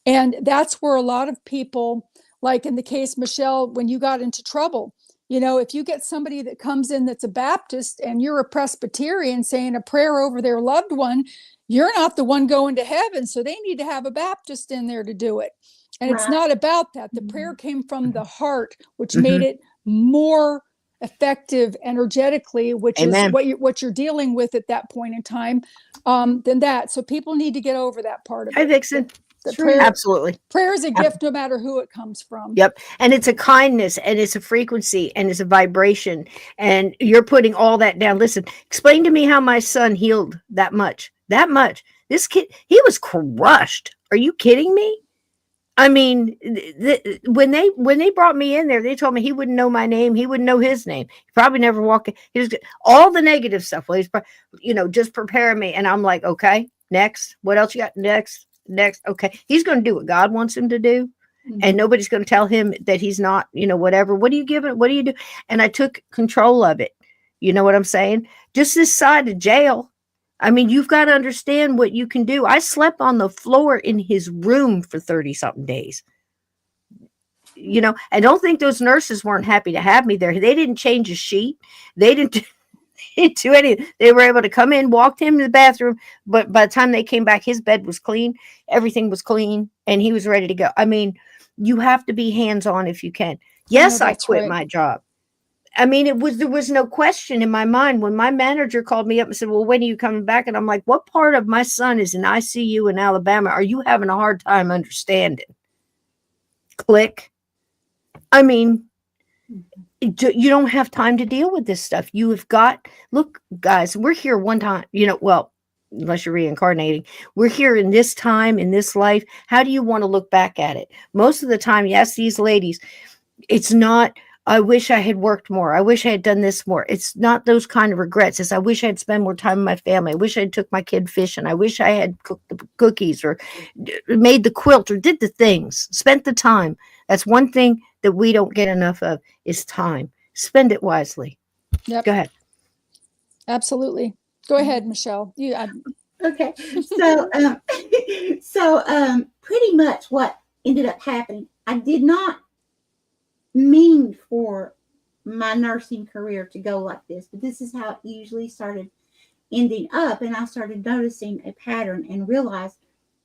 And that's where a lot of people, like in the case, Michelle, when you got into trouble, if you get somebody that comes in that's a Baptist and you're a Presbyterian saying a prayer over their loved one, you're not the one going to heaven. So they need to have a Baptist in there to do it. And it's not about that. The prayer came from the heart, which made it more effective energetically, which Amen. is what you're dealing with at that point in time, than that. So people need to get over that part of Hi, it. Vixen. The prayer, absolutely. Prayer is a gift no matter who it comes from. Yep. And it's a kindness, and it's a frequency, and it's a vibration, and you're putting all that down. Listen, explain to me how my son healed that much. This kid, he was crushed. Are you kidding me? I mean, when they brought me in there, they told me he wouldn't know my name. He wouldn't know his name. He probably never walked. He was all the negative stuff. Well, he's, just preparing me. And I'm like, okay, next. What else you got? Next. Okay. He's going to do what God wants him to do. And nobody's going to tell him that he's not, whatever. What do you give it? What do you do? And I took control of it. You know what I'm saying? Just this side of jail. I mean, you've got to understand what you can do. I slept on the floor in his room for 30 something days. I don't think those nurses weren't happy to have me there. They didn't change his sheet. They didn't do anything. They were able to come in, walked him to the bathroom. But by the time they came back, his bed was clean. Everything was clean, and he was ready to go. I mean, you have to be hands-on if you can. Yes, I quit my job. I mean, there was no question in my mind when my manager called me up and said, well, when are you coming back? And I'm like, what part of my son is in ICU in Alabama? Are you having a hard time understanding? Click. I mean, you don't have time to deal with this stuff. You have got, look, guys, we're here one time, well, unless you're reincarnating, we're here in this time, in this life. How do you want to look back at it? Most of the time, you ask these ladies, it's not, I wish I had worked more. I wish I had done this more. It's not those kind of regrets. It's I wish I had spent more time with my family. I wish I had took my kid fishing. I wish I had cooked the cookies or made the quilt or did the things, spent the time. That's one thing that we don't get enough of is time. Spend it wisely. Yep. Go ahead. Absolutely. Go ahead, Michelle. Okay. So, pretty much what ended up happening, I did not mean for my nursing career to go like this, but this is how it usually started ending up. And I started noticing a pattern and realized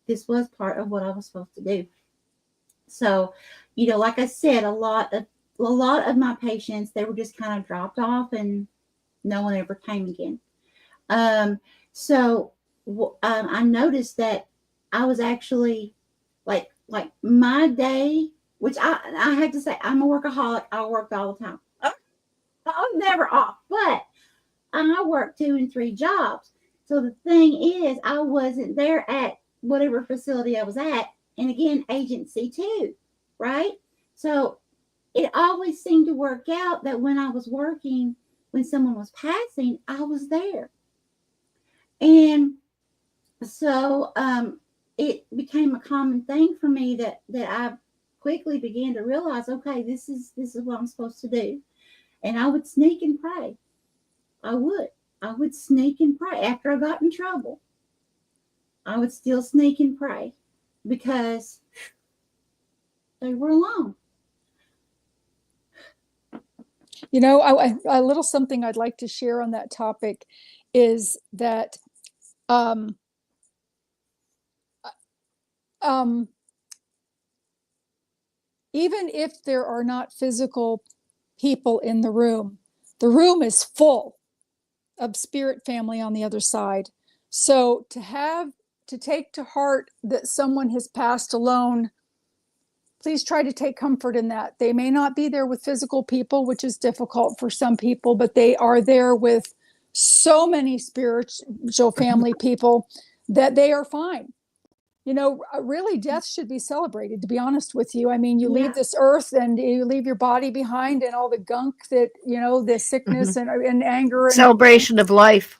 this was part of what I was supposed to do. So, like I said, a lot of my patients, they were just kind of dropped off and no one ever came again. So I noticed that I was actually like my day, which I had to say, I'm a workaholic. I worked all the time. I'm never off, but I worked 2 and 3 jobs. So the thing is, I wasn't there at whatever facility I was at. And again, agency too, right? So it always seemed to work out that when I was working, when someone was passing, I was there. And so it became a common thing for me that I quickly began to realize, okay, this is what I'm supposed to do. And I would sneak and pray. I would sneak and pray after I got in trouble. I would still sneak and pray because they were alone. A little something I'd like to share on that topic is that even if there are not physical people in the room is full. of spirit family on the other side. So to take to heart that someone has passed alone, please try to take comfort in that. They may not be there with physical people, which is difficult for some people, but they are there with so many spiritual family people that they are fine. You know, really, death should be celebrated, to be honest with you. I mean, you leave this earth and you leave your body behind and all the gunk that, you know, the sickness and anger. And celebration of life.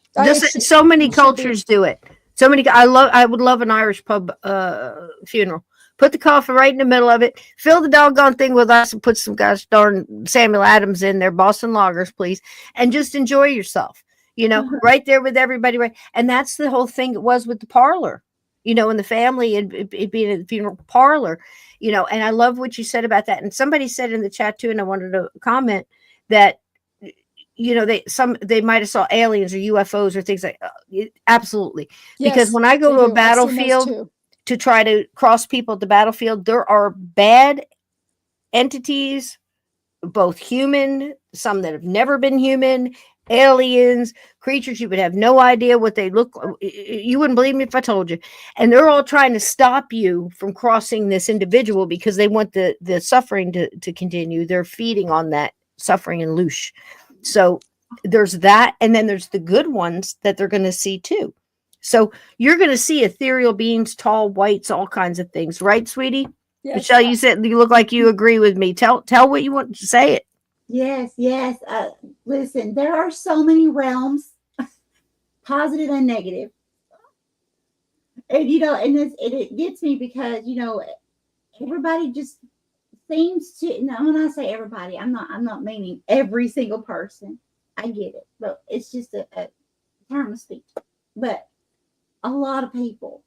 So many cultures do it. So many. I would love an Irish pub funeral. Put the coffin right in the middle of it. Fill the doggone thing with ice and put some gosh darn Samuel Adams in there, Boston Lagers, please, and just enjoy yourself. You know, right there with everybody. Right, and that's the whole thing. It was with the parlor. You know, in the family and it being a funeral parlor, you know, and I love what you said about that. And somebody said in the chat too, and I wanted to comment that, you know, they might have saw aliens or UFOs or things like absolutely. Yes, because when I go to a battlefield to try to cross people at the battlefield, there are bad entities, both human, some that have never been human, aliens, creatures you would have no idea what they look like. You wouldn't believe me if I told you. And they're all trying to stop you from crossing this individual because they want the suffering to continue. They're feeding on that suffering and loosh. So there's that. And then there's the good ones that they're going to see too. So you're going to see ethereal beings, tall whites, all kinds of things. Right, sweetie? Yes. Michelle, you said you look like you agree with me. Tell what you want to say it. Yes. Listen, there are so many realms, positive and negative. And, you know, and it gets me because, you know, everybody just seems to, now when I say everybody, I'm not meaning every single person. I get it, but it's just a term of speech. But a lot of people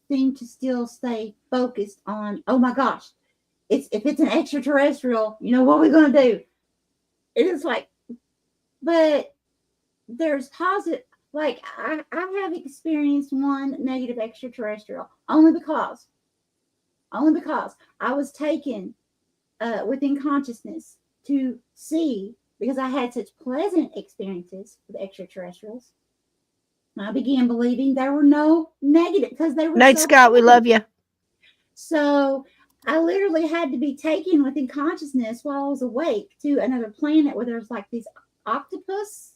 seem to still stay focused on, oh my gosh, if it's an extraterrestrial, you know, what are we going to do? It is like, but there's positive, like I have experienced one negative extraterrestrial only because I was taken within consciousness to see, because I had such pleasant experiences with extraterrestrials. I began believing there were no negative because they were Night Scout, we love you. So I literally had to be taken within consciousness while I was awake to another planet where there's like these octopus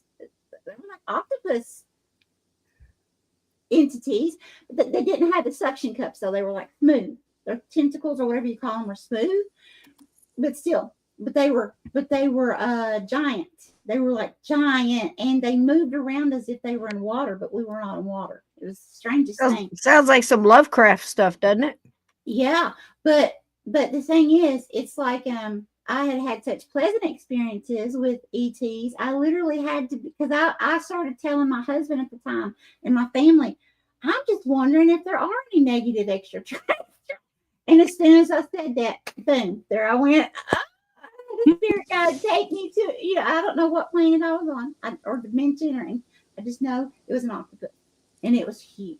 entities. But they didn't have the suction cups, so they were like smooth. Their tentacles or whatever you call them were smooth, but still, they were giant. They were like giant, and they moved around as if they were in water, but we were not in water. It was the strangest thing. Sounds like some Lovecraft stuff, doesn't it? Yeah, but the thing is, it's like I had such pleasant experiences with ETs. I literally had to, because I started telling my husband at the time and my family, I'm just wondering if there are any negative extraterrestrials. And as soon as I said that, boom, there I went. The spirit guide take me to, you know, I don't know what planet I was on or dimension, or I just know it was an octopus, and it was huge.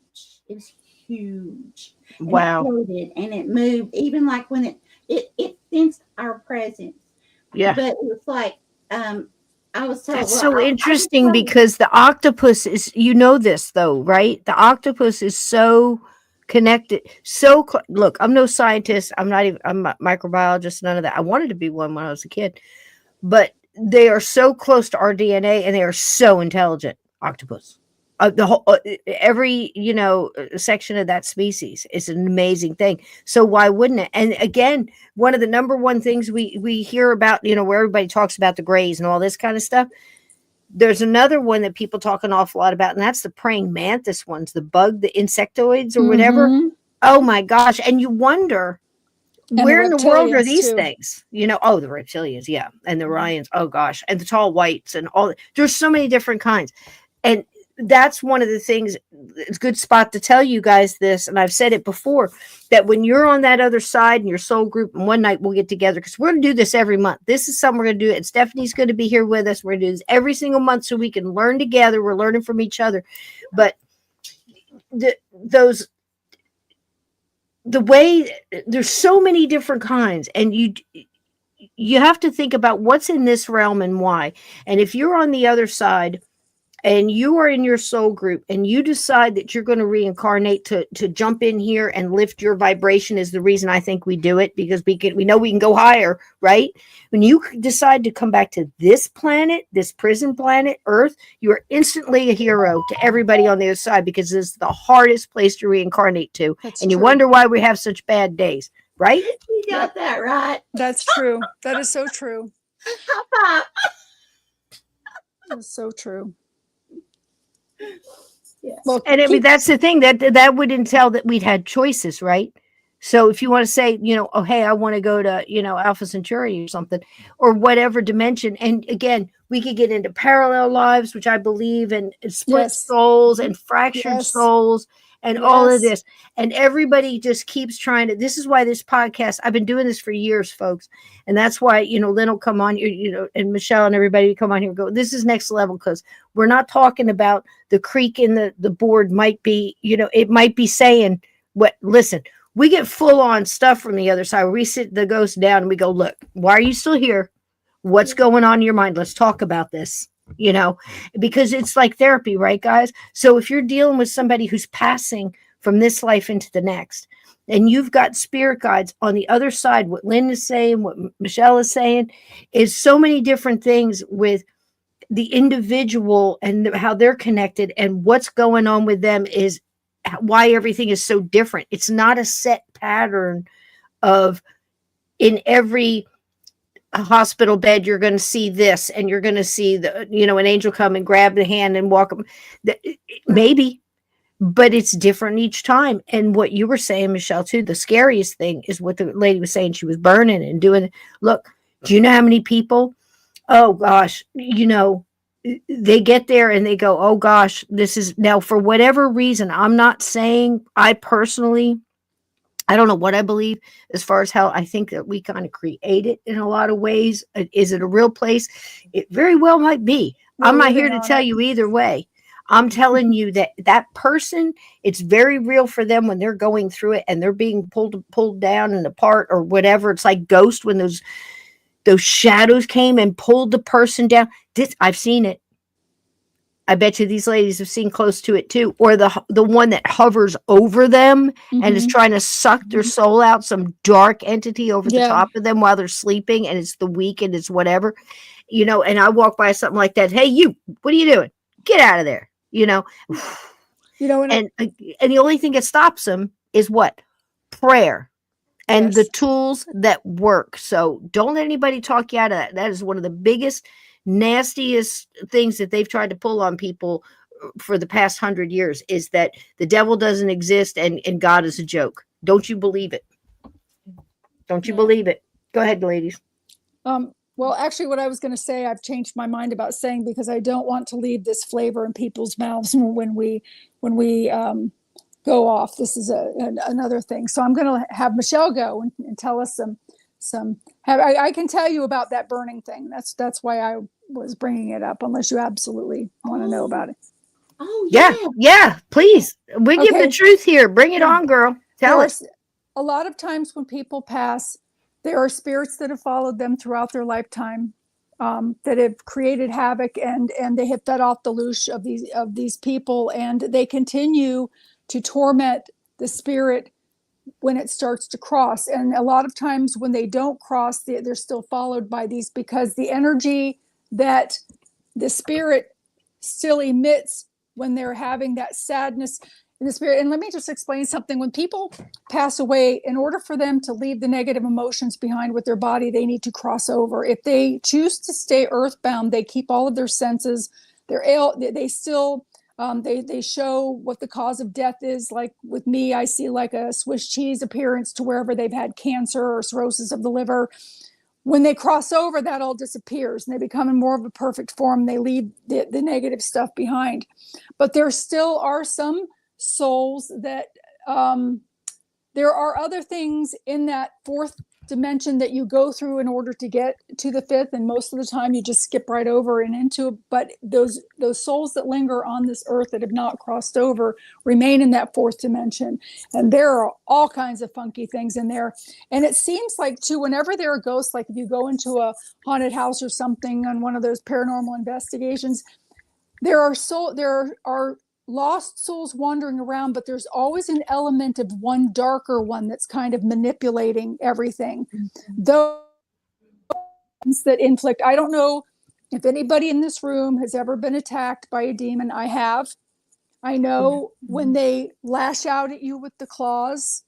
It was huge. Wow. And it floated and it moved, even like when it sensed our presence. Yeah. But it was like I was told. That's so interesting because the octopus is, you know this though, right? The octopus is so connected. Look, I'm no scientist. I'm a microbiologist, none of that. I wanted to be one when I was a kid, but they are so close to our DNA and they are so intelligent. Octopus. The whole every section of that species is an amazing thing. So why wouldn't it? And again, one of the number one things we hear about, where everybody talks about the grays and all this kind of stuff, there's another one that people talk an awful lot about, and that's the praying mantis ones, the bug, the insectoids or whatever. Oh my gosh. And you wonder, and where in the world are these things? The reptilians, yeah, and the Ryans, oh gosh, and the tall whites and all. There's so many different kinds. And that's one of the things, it's a good spot to tell you guys this, and I've said it before, that when you're on that other side and your soul group, and one night we'll get together, because we're going to do this every month. This is something we're going to do, and Stephanie's going to be here with us. We're going to do this every single month so we can learn together. We're learning from each other. But the way, there's so many different kinds, and you have to think about what's in this realm and why. And if you're on the other side, and you are in your soul group and you decide that you're going to reincarnate to jump in here and lift your vibration is the reason I think we do it, because we know we can go higher, right? When you decide to come back to this planet, this prison planet, Earth, you are instantly a hero to everybody on the other side, because it's the hardest place to reincarnate to. That's and you true. wonder why we have such bad days, right? You got that right. That's true. That is so true. High five. That is so true. Yeah. Well, And I mean, that's the thing, that would entail that we'd had choices, right? So if you want to say, oh, hey, I want to go to, Alpha Centauri or something, or whatever dimension. And again, we could get into parallel lives, which I believe, and split Yes. souls and fractured Yes. souls and all of Yes. this. And everybody just keeps trying to, this is why this podcast, I've been doing this for years, folks. And that's why, Lynn will come on, and Michelle and everybody come on here and go, this is next level, because we're not talking about the creak in the board might be, it might be saying listen, we get full on stuff from the other side. We sit the ghost down and we go, look, why are you still here? What's going on in your mind? Let's talk about this, because it's like therapy, right, guys? So if you're dealing with somebody who's passing from this life into the next, and you've got spirit guides on the other side, what Lynn is saying, what Michelle is saying, is so many different things with the individual and how they're connected, and what's going on with them is why everything is so different. It's not a set pattern of in every hospital bed you're going to see this, and you're going to see an angel come and grab the hand and walk them. Maybe, but it's different each time. And what you were saying, Michelle, too, the scariest thing is what the lady was saying. She was burning and doing. Look, do you know how many people? Oh gosh, they get there and they go, oh gosh, this is now for whatever reason. I'm not saying I personally, I don't know what I believe as far as how I think that we kind of create it in a lot of ways. Is it a real place? It very well might be. I'm not here to tell you either way. I'm telling you that person, it's very real for them when they're going through it and they're being pulled down and apart or whatever. It's like Ghost when those shadows came and pulled the person down. I've seen it. I bet you these ladies have seen close to it too. Or the one that hovers over them and is trying to suck their soul out, some dark entity over the top of them while they're sleeping, and it's the weak and it's whatever, and I walk by something like that. Hey, you, what are you doing? Get out of there. And the only thing that stops them is what? Prayer. And the tools that work. So don't let anybody talk you out of that. That is one of the biggest, nastiest things that they've tried to pull on people for the past 100 years, is that the devil doesn't exist and God is a joke. Don't you believe it? Don't you believe it? Go ahead, ladies. Well, actually, what I was going to say, I've changed my mind about saying, because I don't want to leave this flavor in people's mouths when we go off. This is another thing. So I'm going to have Michelle go and tell us I can tell you about that burning thing. That's why I was bringing it up, unless you absolutely want to know about it. Oh, yeah, please. We give the truth here. Bring it on, girl. Tell us. A lot of times when people pass, there are spirits that have followed them throughout their lifetime, that have created havoc, and they have fed off the leash of these people, and they continue to torment the spirit when it starts to cross. And a lot of times when they don't cross, they're still followed by these, because the energy that the spirit still emits when they're having that sadness in the spirit. And let me just explain something. When people pass away, in order for them to leave the negative emotions behind with their body, they need to cross over. If they choose to stay earthbound, they keep all of their senses. They still they show what the cause of death is. Like with me, I see like a Swiss cheese appearance to wherever they've had cancer or cirrhosis of the liver. When they cross over, that all disappears and they become in more of a perfect form. They leave the negative stuff behind. But there still are some souls that there are other things in that fourth dimension that you go through in order to get to the fifth, and most of the time you just skip right over and into it. But those souls that linger on this earth that have not crossed over remain in that fourth dimension, and there are all kinds of funky things in there. And it seems like too, whenever there are ghosts, like if you go into a haunted house or something on one of those paranormal investigations, there are lost souls wandering around, but there's always an element of one darker one that's kind of manipulating everything. Those that inflict, I don't know if anybody in this room has ever been attacked by a demon. I have. I know when they lash out at you with the claws,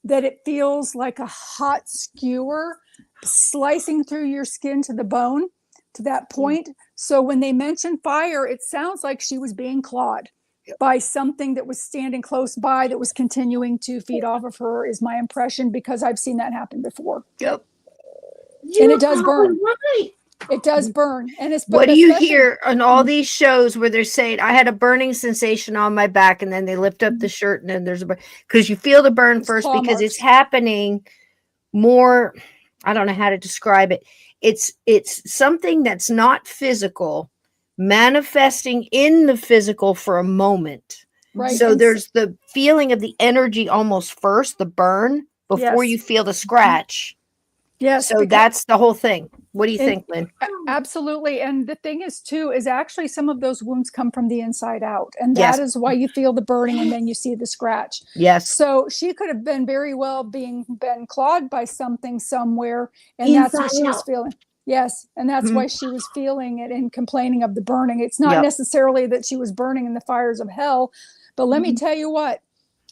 that it feels like a hot skewer slicing through your skin to the bone, to that point. So when they mention fire, it sounds like she was being clawed by something that was standing close by, that was continuing to feed off of her, is my impression, because I've seen that happen before. Yep. And it does burn. Right. It does burn. And it's, what do you hear on all these shows where they're saying, I had a burning sensation on my back, and then they lift up the shirt and then there's a burn? Because you feel the burn first, because it's happening more. I don't know how to describe it. It's something that's not physical, manifesting in the physical for a moment. Right. So there's the feeling of the energy almost first, the burn, before you feel the scratch. Yes. So that's the whole thing. What do you think, Lynn? Absolutely. And the thing is, too, is actually some of those wounds come from the inside out. And that is why you feel the burning and then you see the scratch. Yes. So she could have been very well been clawed by something somewhere. And that's what she was feeling. Yes. And that's why she was feeling it and complaining of the burning. It's not necessarily that she was burning in the fires of hell. But let me tell you what,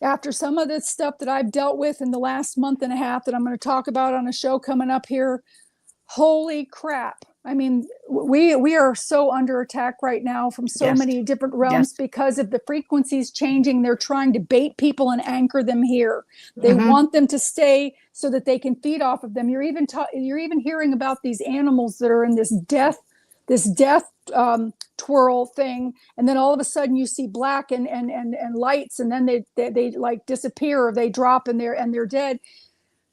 after some of this stuff that I've dealt with in the last month and a half that I'm going to talk about on a show coming up here, holy crap. I mean, we are so under attack right now from so many different realms because of the frequencies changing. They're trying to bait people and anchor them here. They want them to stay so that they can feed off of them. You're even hearing about these animals that are in this death twirl thing, and then all of a sudden you see black and lights, and then they like disappear, or they drop and they're dead.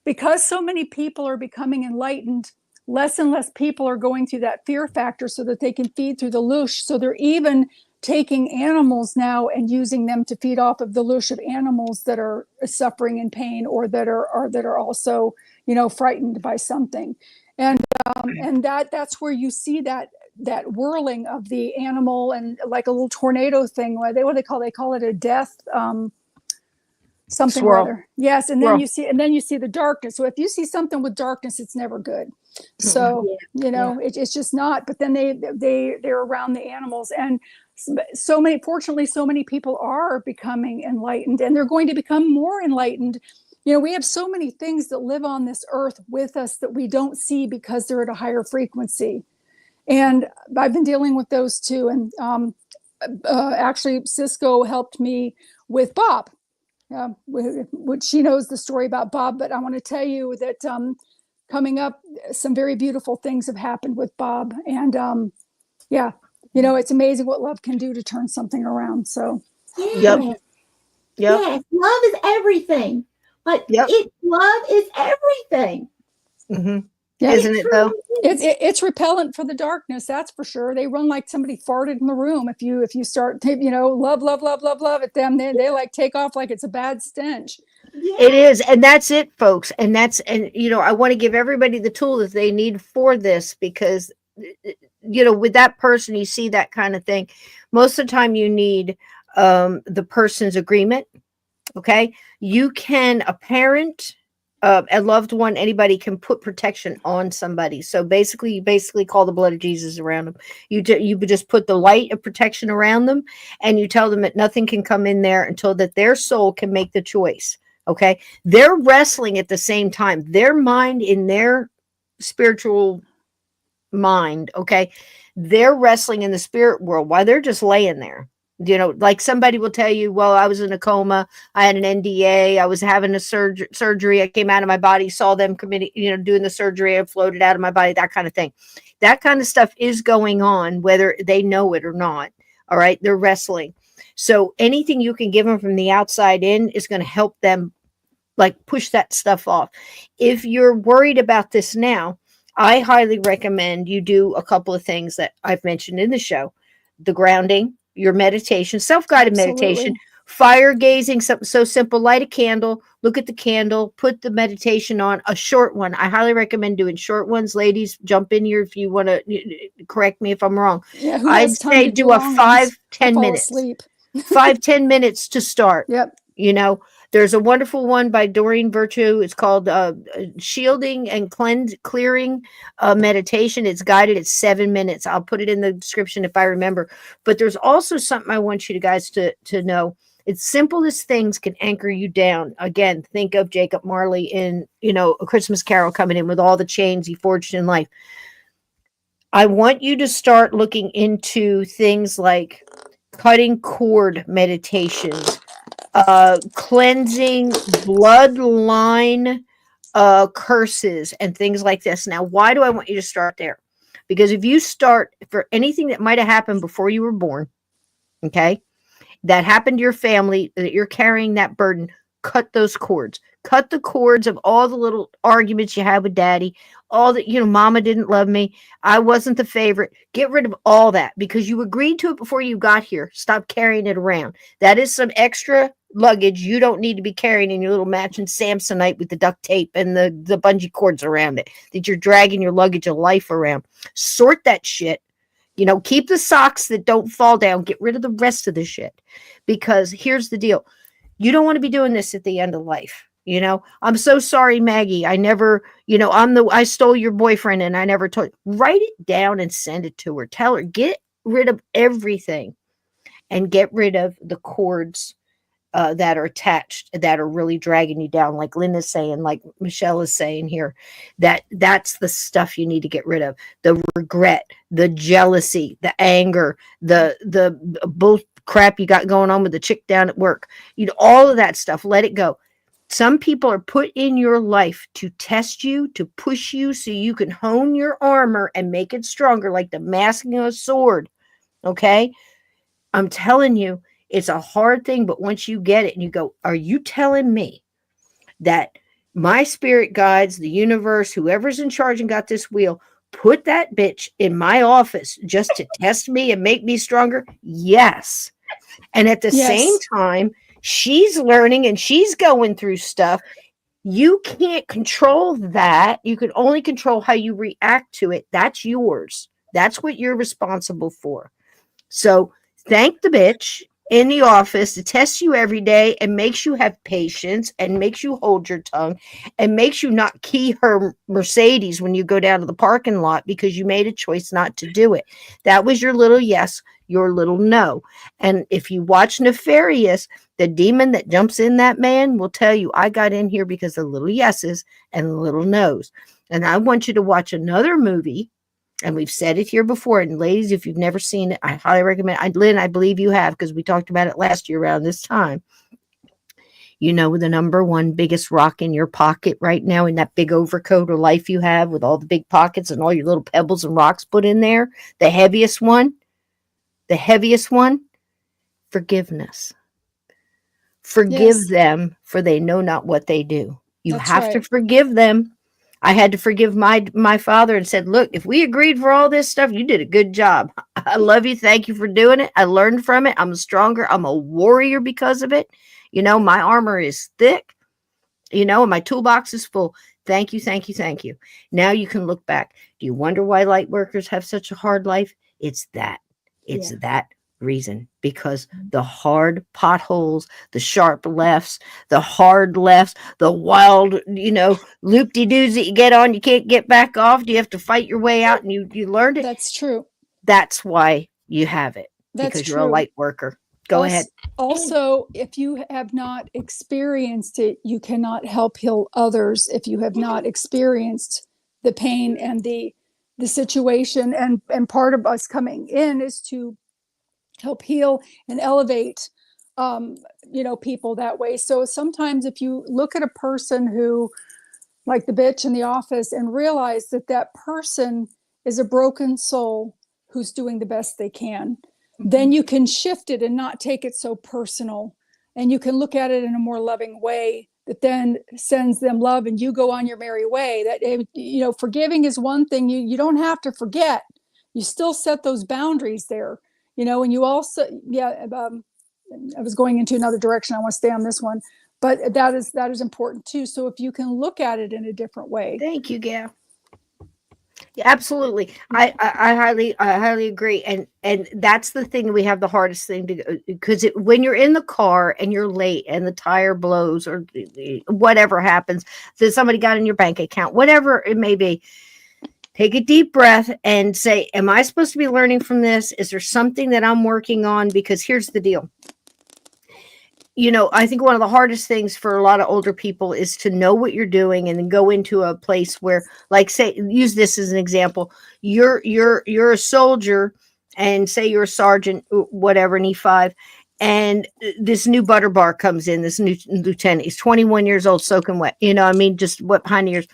Because so many people are becoming enlightened, less and less people are going through that fear factor so that they can feed through the loosh. So they're even taking animals now and using them to feed off of the loosh of animals that are suffering in pain, or that are also, frightened by something. And that's where you see that whirling of the animal, and like a little tornado thing, what they call it a death something or other. Yes. And then you see the darkness. So if you see something with darkness, it's never good. So it's just not. But then they're around the animals, and fortunately so many people are becoming enlightened, and they're going to become more enlightened. We have so many things that live on this earth with us that we don't see because they're at a higher frequency. And I've been dealing with those too. And actually, Cisco helped me with Bob. Which she knows the story about Bob, but I want to tell you that coming up, some very beautiful things have happened with Bob. And it's amazing what love can do to turn something around. So yes, love is everything. Love is everything. Yeah, isn't it though? It's repellent for the darkness, that's for sure. They run like somebody farted in the room. If you start love at them, they like take off like it's a bad stench. It is, and that's it, folks. And I want to give everybody the tool that they need for this, because with that person, you see that kind of thing. Most of the time you need the person's agreement. Okay, you can, a parent, a loved one, anybody can put protection on somebody. So you call the blood of Jesus around them. You just put the light of protection around them, and you tell them that nothing can come in there until that their soul can make the choice. Okay, they're wrestling at the same time. Their mind, in their spiritual mind, okay, they're wrestling in the spirit world while they're just laying there. Like somebody will tell you, well, I was in a coma, I had an NDA, I was having a surgery, I came out of my body, saw them committing, doing the surgery, I floated out of my body, that kind of thing. That kind of stuff is going on, whether they know it or not. All right, they're wrestling. So anything you can give them from the outside in is going to help them, like, push that stuff off. If you're worried about this now, I highly recommend you do a couple of things that I've mentioned in the show: the grounding, your meditation, self-guided meditation, Fire gazing, something so simple. Light a candle, look at the candle, put the meditation on, a short one. I highly recommend doing short ones. Ladies, jump in here if you want to correct me if I'm wrong. Yeah, who I'd has time say to do a long ones? 5-10 I'll fall minutes. asleep. 5-10 minutes to start. Yep. You know, there's a wonderful one by Doreen Virtue. It's called Shielding and Clearing Meditation. It's guided. It's 7 minutes. I'll put it in the description if I remember. But there's also something I want you guys to know. It's simplest things can anchor you down. Again, think of Jacob Marley in, you know, A Christmas Carol coming in with all the chains he forged in life. I want you to start looking into things like cutting cord meditations, cleansing bloodline curses and things like this. Now, why do I want you to start there? Because if you start for anything that might have happened before you were born, okay, that happened to your family, that you're carrying that burden, cut those cords. Cut the cords of all the little arguments you had with daddy, all that, you know, mama didn't love me, I wasn't the favorite. Get rid of all that because you agreed to it before you got here. Stop carrying it around. That is some extra luggage you don't need to be carrying in your little matching Samsonite with the duct tape and the bungee cords around it that you're dragging your luggage of life around. Sort that shit. You know, keep the socks that don't fall down. Get rid of the rest of the shit. Because here's the deal. You don't want to be doing this at the end of life. You know, I'm so sorry, Maggie. I never, you know, I stole your boyfriend and I never told you. Write it down and send it to her. Tell her, get rid of everything and get rid of the cords that are attached, that are really dragging you down. Like Lynn is saying, like Michelle is saying here, that's the stuff you need to get rid of. The regret, the jealousy, the anger, the bull crap you got going on with the chick down at work. You know, all of that stuff, let it go. Some people are put in your life to test you, to push you so you can hone your armor and make it stronger, like the masking of a sword. Okay? I'm telling you, it's a hard thing, but once you get it and you go, are you telling me that my spirit guides, the universe, whoever's in charge and got this wheel, put that bitch in my office just to test me and make me stronger? Yes. And at the same time, she's learning and she's going through stuff. You can't control that. You can only control how you react to it. That's yours. That's what you're responsible for. So thank the bitch in the office that tests you every day and makes you have patience and makes you hold your tongue and makes you not key her Mercedes when you go down to the parking lot because you made a choice not to do it. That was your little yes, your little no. And if you watch Nefarious, the demon that jumps in that man will tell you, I got in here because of little yeses and the little no's. And I want you to watch another movie. And we've said it here before. And ladies, if you've never seen it, I highly recommend. Lynn, I believe you have because we talked about it last year around this time. You know, the number one biggest rock in your pocket right now in that big overcoat or life you have with all the big pockets and all your little pebbles and rocks put in there. The heaviest one, forgiveness. Forgive them, for they know not what they do. You have to forgive them. I had to forgive my father and said, look, if we agreed for all this stuff, you did a good job. I love you. Thank you for doing it. I learned from it. I'm stronger. I'm a warrior because of it. You know, my armor is thick, you know, and my toolbox is full. Thank you. Thank you. Thank you. Now you can look back. Do you wonder why light workers have such a hard life? It's that. It's that reason, because the hard potholes, the sharp lefts, the hard lefts, the wild, you know, loop-de-doos that you get on, you can't get back off. Do you have to fight your way out? And you learned it. That's true. That's why you have it. That's because true. You're a light worker. Go ahead. Also, if you have not experienced it, you cannot help heal others if you have not experienced the pain and the situation. And part of us coming in is to help heal and elevate, you know, people that way. So sometimes if you look at a person who, like the bitch in the office, and realize that that person is a broken soul who's doing the best they can, then you can shift it and not take it so personal. And you can look at it in a more loving way that then sends them love, and you go on your merry way. That, you know, forgiving is one thing. You don't have to forget. You still set those boundaries there. You know, and you also, I was going into another direction. I want to stay on this one, but that is important too. So if you can look at it in a different way. Thank you, Gail. Yeah, absolutely. I highly agree. And that's the thing. We have the hardest thing to go, because when you're in the car and you're late and the tire blows or whatever happens, that somebody got in your bank account, whatever it may be, take a deep breath and say, am I supposed to be learning from this? Is there something that I'm working on? Because here's the deal. I think one of the hardest things for a lot of older people is to know what you're doing and then go into a place where, like, say, use this as an example. You're a soldier, and say you're a sergeant, whatever, an E5, and this new butter bar comes in, this new lieutenant. He's 21 years old, soaking wet. Just what behind the ears.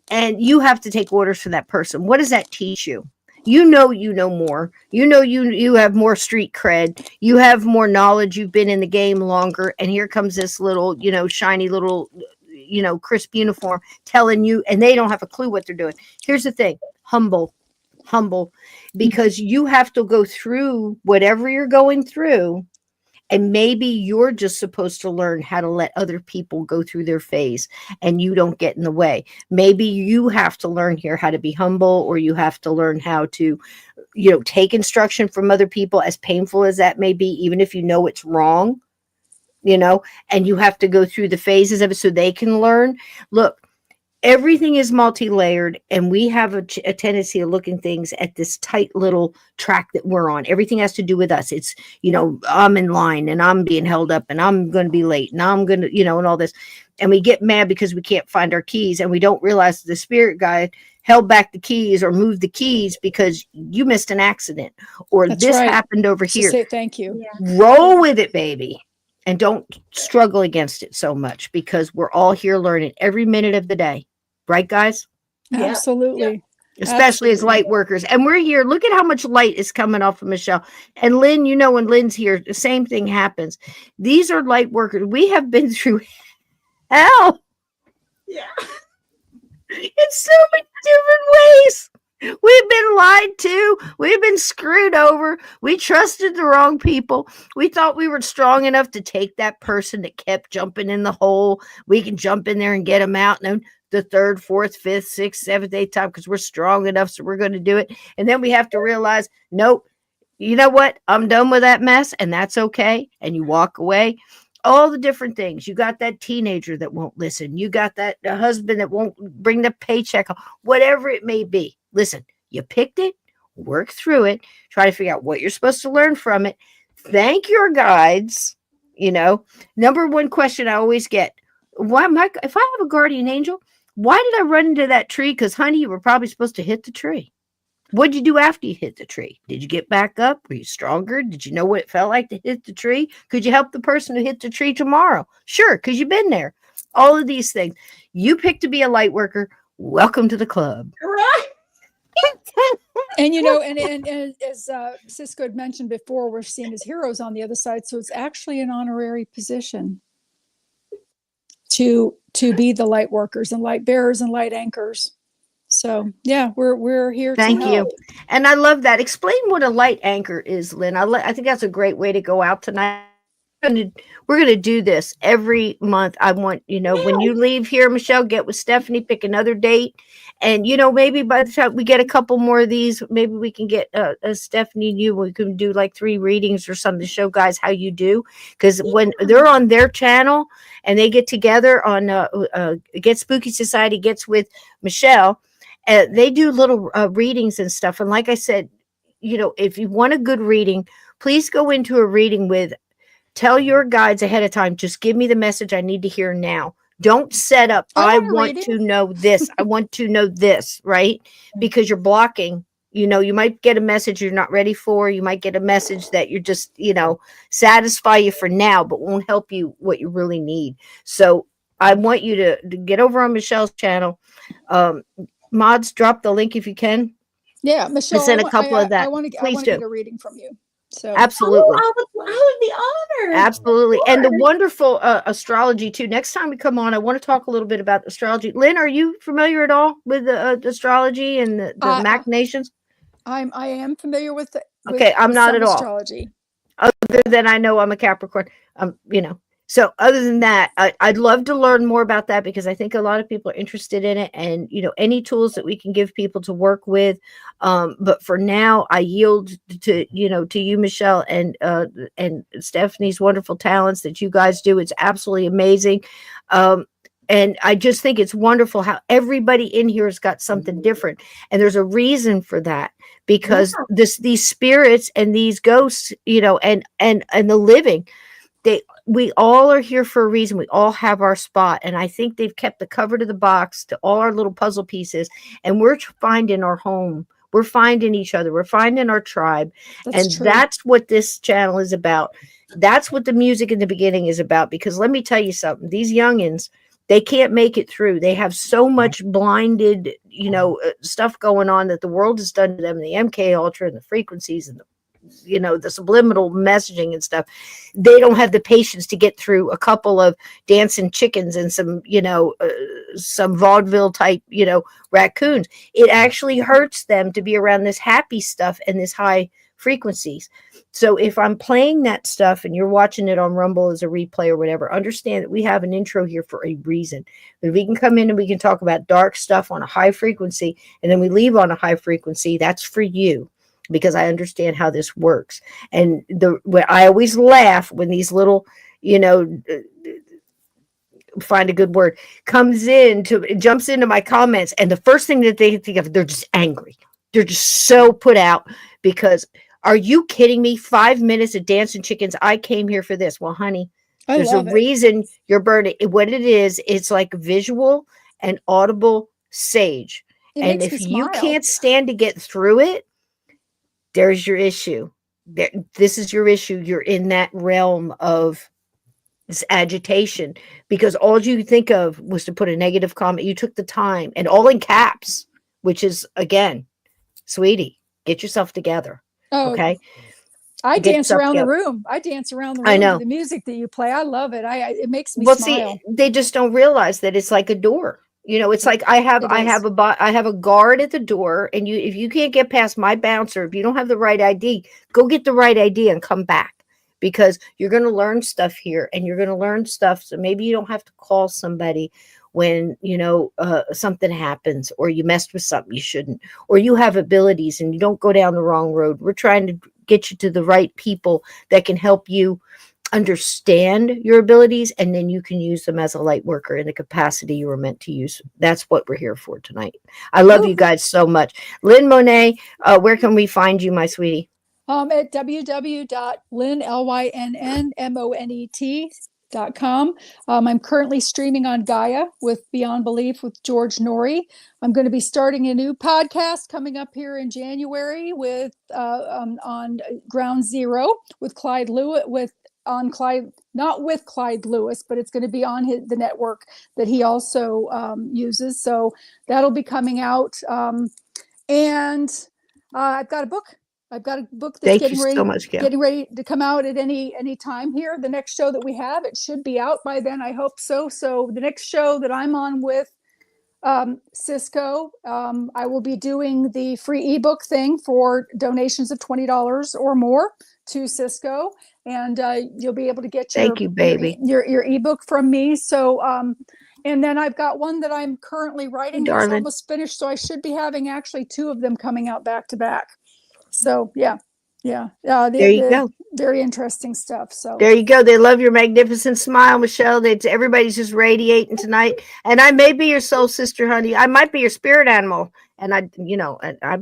And you have to take orders for that person. What does that teach you? You know more. You have more street cred. You have more knowledge. You've been in the game longer. And here comes this little, shiny little, crisp uniform telling you, and they don't have a clue what they're doing. Here's the thing. Humble, because you have to go through whatever you're going through. And maybe you're just supposed to learn how to let other people go through their phase and you don't get in the way. Maybe you have to learn here how to be humble, or you have to learn how to, take instruction from other people, as painful as that may be, even if you know it's wrong, and you have to go through the phases of it so they can learn. Look, everything is multi-layered, and we have a tendency of looking things at this tight little track that we're on. Everything has to do with us. It's, I'm in line and I'm being held up and I'm going to be late and I'm going to, and all this. And we get mad because we can't find our keys, and we don't realize the spirit guide held back the keys or moved the keys because you missed an accident, or That's this right. happened over here. Say thank you. Yeah. Roll with it, baby. And don't struggle against it so much, because we're all here learning every minute of the day. Right, guys? Yeah. Absolutely. Especially as light workers. And we're here. Look at how much light is coming off of Michelle. And Lynn, when Lynn's here, the same thing happens. These are light workers. We have been through hell Yeah. in so many different ways. We've been lied to. We've been screwed over. We trusted the wrong people. We thought we were strong enough to take that person that kept jumping in the hole. We can jump in there and get them out. And the third, fourth, fifth, sixth, seventh, eighth time, because we're strong enough, so we're going to do it. And then we have to realize, nope, you know what? I'm done with that mess, and that's okay. And you walk away. All the different things. You got that teenager that won't listen. You got that husband that won't bring the paycheck, whatever it may be. Listen, you picked it, work through it, try to figure out what you're supposed to learn from it. Thank your guides. Number one question I always get, if I have a guardian angel, why did I run into that tree? Because, honey, you were probably supposed to hit the tree. What'd you do after you hit the tree? Did you get back up? Were you stronger? Did you know what it felt like to hit the tree? Could you help the person who hit the tree tomorrow? Sure, because you've been there. All of these things. You picked to be a light worker. Welcome to the club. Right. And and as Cisco had mentioned before, we're seen as heroes on the other side. So it's actually an honorary position to be the light workers and light bearers and light anchors. So yeah, we're here. Thank to you. help. And I love that. Explain what a light anchor is, Lynn. I think that's a great way to go out tonight. We're going to do this every month. I want, when you leave here, Michelle, get with Stephanie, pick another date. And, maybe by the time we get a couple more of these, maybe we can get Stephanie and you, we can do like 3 readings or something to show guys how you do. Because when they're on their channel and they get together on Get Spooky Society, gets with Michelle, they do little readings and stuff. And like I said, if you want a good reading, please go into a reading with, tell your guides ahead of time, just give me the message I need to hear now. Don't set up, I want to know this. I want to know this, right? Because you're blocking. You might get a message you're not ready for. You might get a message that you're just, satisfy you for now, but won't help you what you really need. So I want you to get over on Michelle's channel. Mods, drop the link if you can. Yeah, Michelle, send a couple of that. I want to get a reading from you. So absolutely. I would be honored. Absolutely. And the wonderful astrology too. Next time we come on, I want to talk a little bit about astrology. Lynn, are you familiar at all with the astrology and the machinations? I am familiar with I'm not at all. Astrology. Other than I know I'm a Capricorn, so other than that, I'd love to learn more about that because I think a lot of people are interested in it, and any tools that we can give people to work with. But for now, I yield to you, Michelle, and Stephanie's wonderful talents that you guys do. It's absolutely amazing. And I just think it's wonderful how everybody in here has got something different, and there's a reason for that, because these spirits and these ghosts, and the living, we all are here for a reason. We all have our spot. And I think they've kept the cover to the box to all our little puzzle pieces. And we're finding our home. We're finding each other. We're finding our tribe. That's what this channel is about. That's what the music in the beginning is about. Because let me tell you something. These youngins, they can't make it through. They have so much blinded, stuff going on that the world has done to them. The MK Ultra and the frequencies and the subliminal messaging and stuff. They don't have the patience to get through a couple of dancing chickens and some some vaudeville type raccoons. It actually hurts them to be around this happy stuff and this high frequencies. So if I'm playing that stuff and you're watching it on Rumble as a replay or whatever, understand that we have an intro here for a reason. If we can come in and we can talk about dark stuff on a high frequency and then we leave on a high frequency, that's for you, because I understand how this works. And I always laugh when these little, find a good word, jumps into my comments, and the first thing that they think of, they're just angry. They're just so put out because, are you kidding me? 5 minutes of dancing chickens. I came here for this. Well, honey, there's a reason you're burning. What it is, it's like visual and audible sage. And if you can't stand to get through it, there's your issue. This is your issue. You're in that realm of this agitation because all you think of was to put a negative comment. You took the time, and all in caps, which is, again, sweetie, get yourself together. Okay. I dance around the room. I dance around the room to the music that you play. I love it. It makes me smile. See, they just don't realize that it's like a door. It's like I have a guard at the door, and if you can't get past my bouncer, if you don't have the right ID, go get the right ID and come back, because you're going to learn stuff here, and you're going to learn stuff. So maybe you don't have to call somebody when something happens, or you messed with something you shouldn't, or you have abilities and you don't go down the wrong road. We're trying to get you to the right people that can help you understand your abilities, and then you can use them as a light worker in the capacity you were meant to use. That's what we're here for tonight. I love you guys so much. Lynn Monet, where can we find you, my sweetie? At www.lynnmonet.com. I'm currently streaming on Gaia with Beyond Belief with George Norrie. I'm going to be starting a new podcast coming up here in January with on Ground Zero with Clyde Lewis, not with Clyde Lewis, but it's going to be on the network that he also uses. So that'll be coming out. And I've got a book. That's getting ready to come out at any time here. The next show that we have, it should be out by then. I hope so. So the next show that I'm on with Cisco, I will be doing the free ebook thing for donations of $20 or more to Cisco, and you'll be able to get your ebook from me. So and then I've got one that I'm currently writing that's almost finished, so I should be having actually two of them coming out back to back. So there you go. Very interesting stuff. So there you go. They love your magnificent smile, Michelle. Everybody's just radiating tonight. And I may be your soul sister, honey. I might be your spirit animal. And I've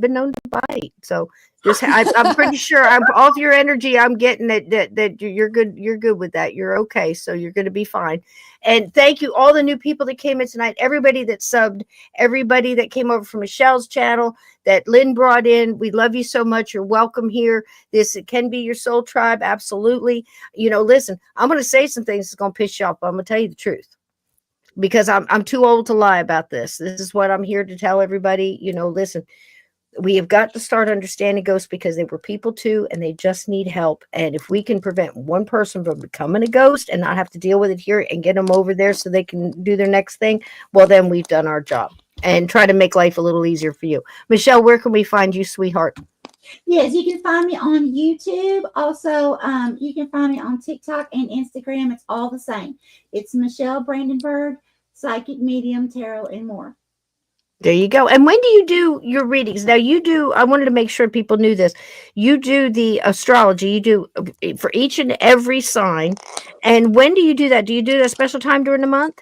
been known to bite. So I'm pretty sure off your energy, I'm getting that you're good. You're good with that. You're okay. So you're going to be fine. And thank you, all the new people that came in tonight, everybody that subbed, everybody that came over from Michelle's channel that Lynn brought in. We love you so much. You're welcome here. This can be your soul tribe. Absolutely. Listen, I'm going to say some things that's going to piss you off, but I'm going to tell you the truth, because I'm too old to lie about this. This is what I'm here to tell everybody. Listen, we have got to start understanding ghosts, because they were people too, and they just need help. And if we can prevent one person from becoming a ghost and not have to deal with it here and get them over there so they can do their next thing, well, then we've done our job, and try to make life a little easier for you. Michelle, where can we find you, sweetheart? Yes, you can find me on YouTube. Also, you can find me on TikTok and Instagram. It's all the same. It's Michelle Brandenburg, Psychic Medium, Tarot, and more. There you go. And when do you do your readings? Now you do, I wanted to make sure people knew this. You do the astrology, you do for each and every sign. And when do you do that? Do you do that special time during the month?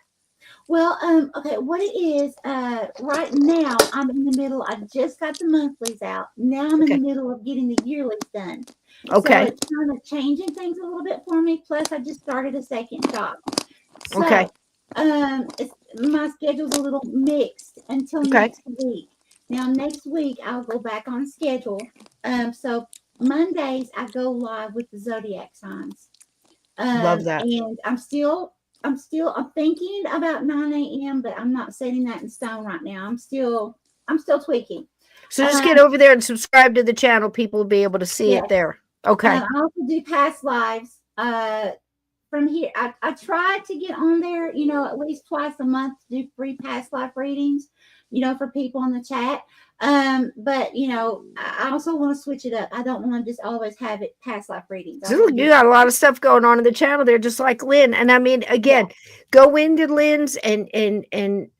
Well, okay, what it is, right now I'm in the middle. I just got the monthlies out. Now I'm in the Okay. middle of getting the yearlies done. So Okay. it's kind of changing things a little bit for me. Plus, I just started a second job. So, Okay. my schedule's a little mixed until Okay. next week. Now, next week I'll go back on schedule. So Mondays I go live with the zodiac signs. Love that. And I'm thinking about 9 a.m., but I'm not setting that in stone right now. I'm still tweaking. So just get over there and subscribe to the channel. People will be able to see Yes. it there. Okay. I also do past lives. From here, I try to get on there, at least twice a month to do free past life readings, for people in the chat. But I also want to switch it up. I don't want to just always have it past life readings. So you got a lot of stuff going on in the channel there, just like Lynn. And I mean, again, go into Lynn's and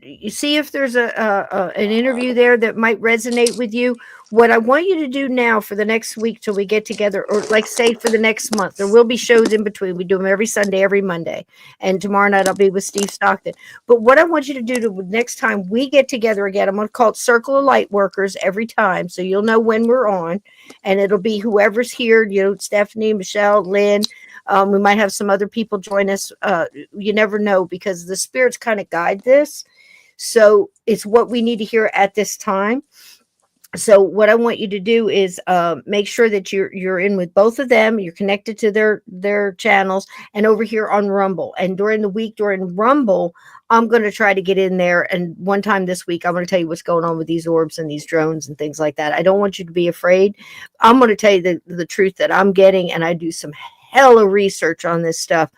you see if there's an interview there that might resonate with you. What I want you to do now for the next week till we get together, or like say for the next month, there will be shows in between. We do them every Sunday, every Monday. And tomorrow night I'll be with Steve Stockton. But what I want you to do to next time we get together again, I'm going to call it Circle of Lightworkers every time. So you'll know when we're on. And it'll be whoever's here, Stephanie, Michelle, Lynn. We might have some other people join us. You never know, because the spirits kind of guide this. So it's what we need to hear at this time. So what I want you to do is make sure that you're in with both of them. You're connected to their channels, and over here on Rumble. And during the week, during Rumble, I'm going to try to get in there. And one time this week, I'm going to tell you what's going on with these orbs and these drones and things like that. I don't want you to be afraid. I'm going to tell you the truth that I'm getting, and I do some hella research on this stuff.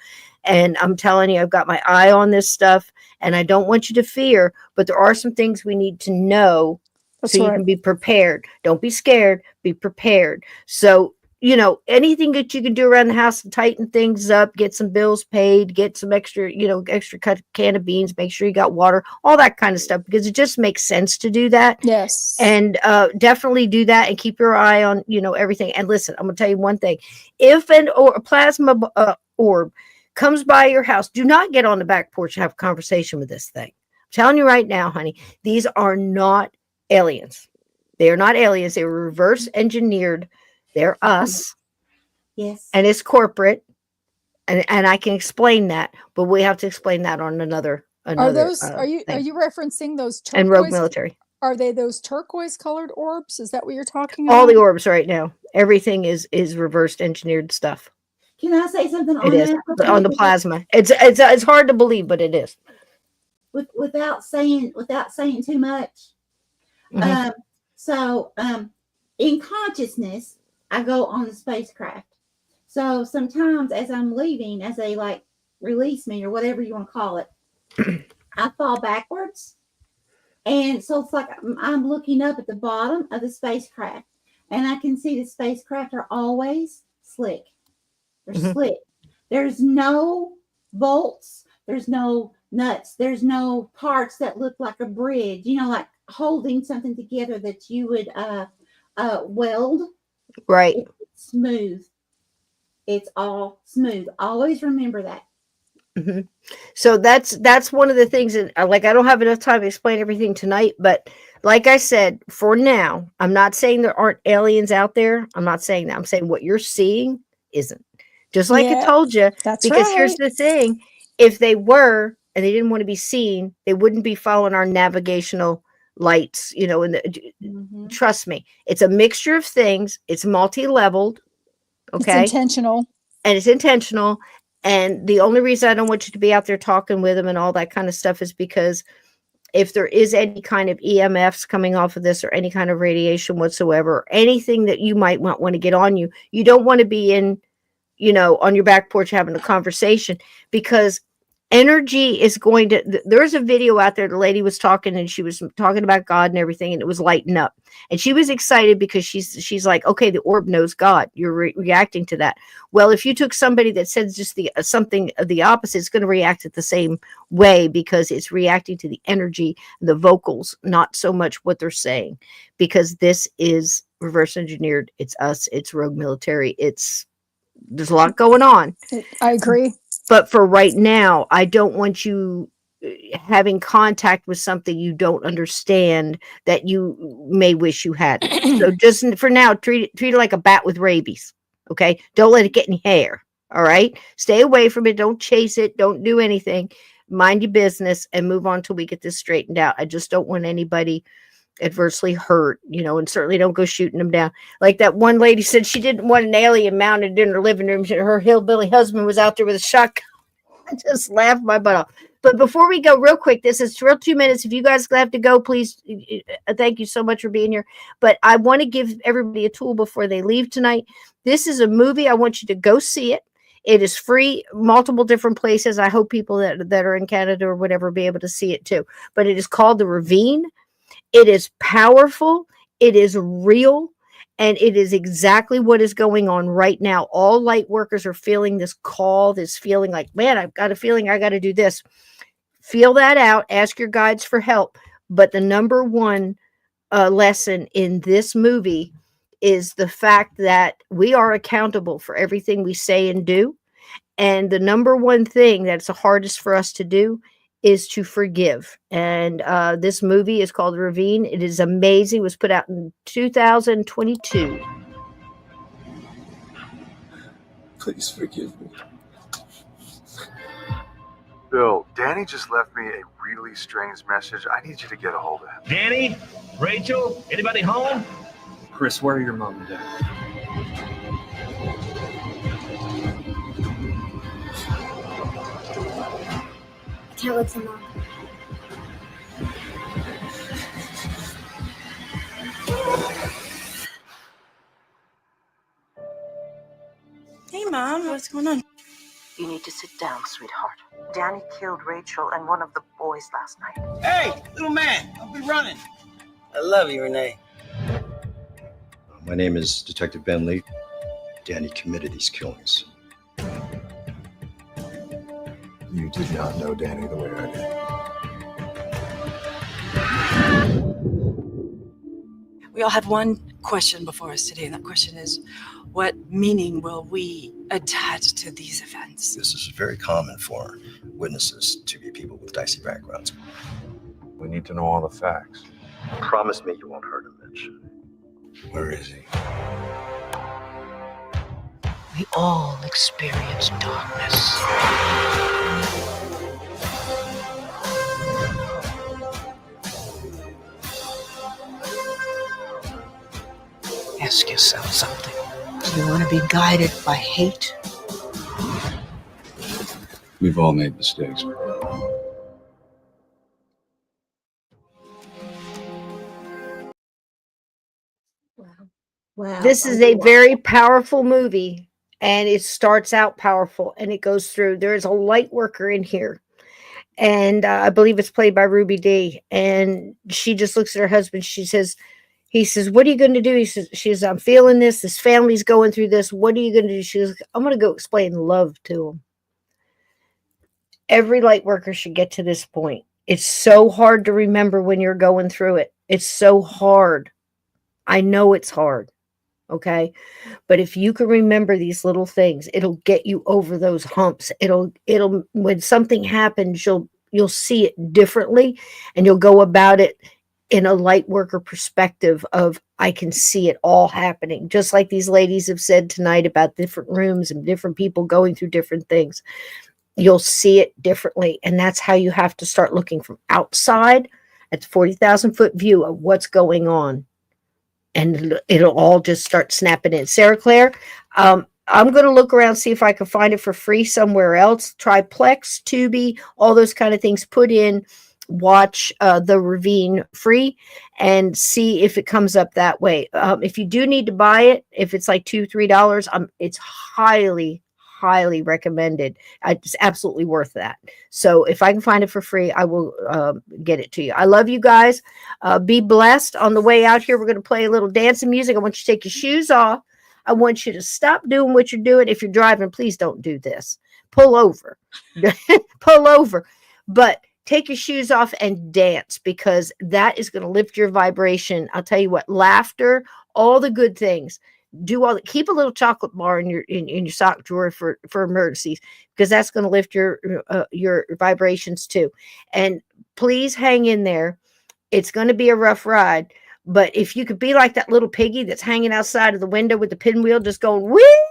And I'm telling you, I've got my eye on this stuff, and I don't want you to fear, but there are some things we need to know. So you can be prepared. Don't be scared. Be prepared. So, anything that you can do around the house to tighten things up, get some bills paid, get some extra, extra cut can of beans, make sure you got water, all that kind of stuff, because it just makes sense to do that. Yes. And definitely do that, and keep your eye on, everything. And listen, I'm going to tell you one thing. If a plasma orb comes by your house, do not get on the back porch and have a conversation with this thing. I'm telling you right now, honey, these are not aliens. They are not aliens. They were reverse engineered. They're us. Yes. And it's corporate. And I can explain that, but we have to explain that on another Are you referencing those turquoise and rogue military? Are they those turquoise colored orbs? Is that what you're talking about? All the orbs right now. Everything is reverse engineered stuff. Can I say something on that? But on the plasma. It's hard to believe, but it is. Without saying too much. Mm-hmm. So in consciousness, I go on the spacecraft. So sometimes as I'm leaving, as they release me or whatever you want to call it, I fall backwards. And so it's like I'm looking up at the bottom of the spacecraft, and I can see the spacecraft are always slick. They're slick. There's no bolts. There's no nuts. There's no parts that look like a bridge, like holding something together that you would weld. Right. It's smooth. It's all smooth. Always remember that. Mm-hmm. So that's one of the things that I don't have enough time to explain everything tonight, but like I said, for now, I'm not saying there aren't aliens out there. I'm not saying that. I'm saying what you're seeing isn't. Just like I told you, because here's the thing. If they were, and they didn't want to be seen, they wouldn't be following our navigational lights, trust me, it's a mixture of things. It's multi-leveled. Okay. It's intentional. And it's intentional. And the only reason I don't want you to be out there talking with them and all that kind of stuff is because if there is any kind of EMFs coming off of this, or any kind of radiation whatsoever, or anything that you might want to get on you, you don't want to be in, on your back porch having a conversation, because energy is going to, there's a video out there, the lady was talking and she was talking about God and everything, and it was lighting up, and she was excited because she's like, okay, the orb knows God, you're reacting to that. Well, if you took somebody that said just the something of the opposite, it's going to react the same way, because it's reacting to the energy, the vocals, not so much what they're saying, because this is reverse engineered. It's us, it's rogue military, there's a lot going on. I agree. But for right now, I don't want you having contact with something you don't understand that you may wish you had. So just for now, treat it like a bat with rabies. Okay. Don't let it get in your hair. All right. Stay away from it. Don't chase it. Don't do anything. Mind your business and move on till we get this straightened out. I just don't want anybody adversely hurt, and certainly don't go shooting them down. Like that one lady said, she didn't want an alien mounted in her living room. Her hillbilly husband was out there with a shotgun. I just laughed my butt off. But before we go, real quick, this is real 2 minutes. If you guys have to go, please, thank you so much for being here. But I want to give everybody a tool before they leave tonight. This is a movie. I want you to go see it. It is free, multiple different places. I hope people that are in Canada or whatever be able to see it too. But it is called The Ravine. It is powerful, it is real, and it is exactly what is going on right now. All light workers are feeling this call, this feeling like, man, I've got a feeling I got to do this. Feel that out, ask your guides for help. But the number one lesson in this movie is the fact that we are accountable for everything we say and do. And the number one thing that's the hardest for us to do is to forgive. And this movie is called Ravine. It is amazing. It was put out in 2022. Please forgive me. Bill, Danny just left me a really strange message. I need you to get a hold of him. Danny? Rachel? Anybody home? Chris, where are your mom and dad? I can't look for Mom. Hey, Mom, what's going on? You need to sit down, sweetheart. Danny killed Rachel and one of the boys last night. Hey, little man, I'll be running. I love you, Renee. My name is Detective Ben Lee. Danny committed these killings. You did not know Danny the way I did. We all have one question before us today, and that question is, what meaning will we attach to these events? This is very common for witnesses to be people with dicey backgrounds. We need to know all the facts. Promise me you won't hurt him, Mitch. Where is he? We all experience darkness. Ask yourself something. Do you want to be guided by hate? We've all made mistakes. Wow. This is a very powerful movie, and it starts out powerful and it goes through. There is a light worker in here, and I believe it's played by Ruby Dee, and she just looks at her husband. He says, what are you going to do? She says, I'm feeling this. This family's going through this. What are you going to do? She goes, I'm going to go explain love to them. Every light worker should get to this point. It's so hard to remember when you're going through it. It's so hard. I know it's hard. Okay. But if you can remember these little things, it'll get you over those humps. It'll, when something happens, you'll see it differently, and you'll go about it in a light worker perspective of, I can see it all happening. Just like these ladies have said tonight about different rooms and different people going through different things. You'll see it differently. And that's how you have to start looking from outside at the 40,000 foot view of what's going on. And it'll all just start snapping in. Sarah Claire, I'm going to look around, see if I can find it for free somewhere else. Triplex, Tubi, all those kind of things. Put in, watch The Ravine free, and see if it comes up that way. If you do need to buy it, if it's like $2-3, it's highly highly recommended. It's absolutely worth that. So if I can find it for free, I will get it to you. I love you guys. Be blessed. On the way out here, we're going to play a little dancing music. I want you to take your shoes off. I want you to stop doing what you're doing. If you're driving, please don't do this. Pull over. Pull over. But take your shoes off and dance, because that is going to lift your vibration. I'll tell you what, laughter, all the good things. Keep a little chocolate bar in your sock drawer for emergencies, because that's going to lift your vibrations too. And please hang in there. It's going to be a rough ride, but if you could be like that little piggy that's hanging outside of the window with the pinwheel just going whee,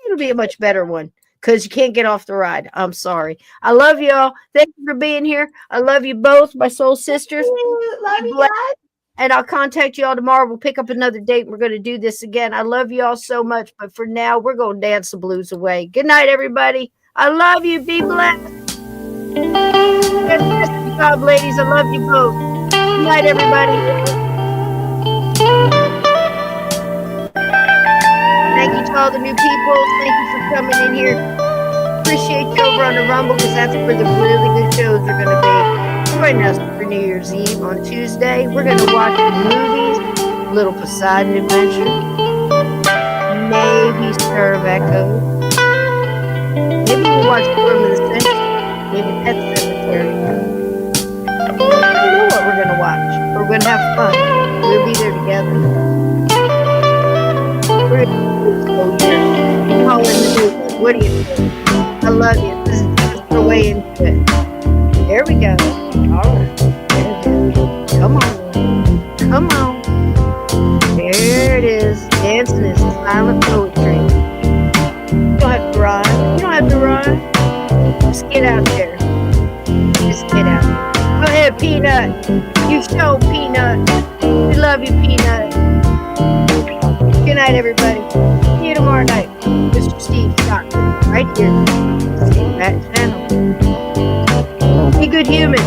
it'll be a much better one, because you can't get off the ride. I'm sorry. I love y'all. Thank you for being here. I love you both, my soul sisters. Love you guys. And I'll contact you all tomorrow. We'll pick up another date, and we're going to do this again. I love you all so much, but for now, we're going to dance the blues away. Good night, everybody. I love you. Be blessed. Good job, ladies. I love you both. Good night, everybody. Thank you to all the new people. Thank you for coming in here. Appreciate you over on the Rumble, because that's where the really good shows are going to be. Join us for New Year's Eve on Tuesday. We're going to watch movies, Little Poseidon Adventure, maybe Stir of Echoes. Maybe we'll watch Room of the Century, maybe Pet Cemetery. I don't know what we're going to watch. We're going to have fun. We'll be there together. We're going to call in the movement. What do you think? I love you. This is the way into it. There we go. All right. Come on. Come on. There it is. Dancing is silent poetry. You don't have to rhyme. You don't have to rhyme. Just get out there. Just get out. Go ahead, Peanut. You show, Peanut. We love you, Peanut. Good night, everybody. See you tomorrow night. Mr. Steve Stockton. Right here. Same back channel. Be good humans.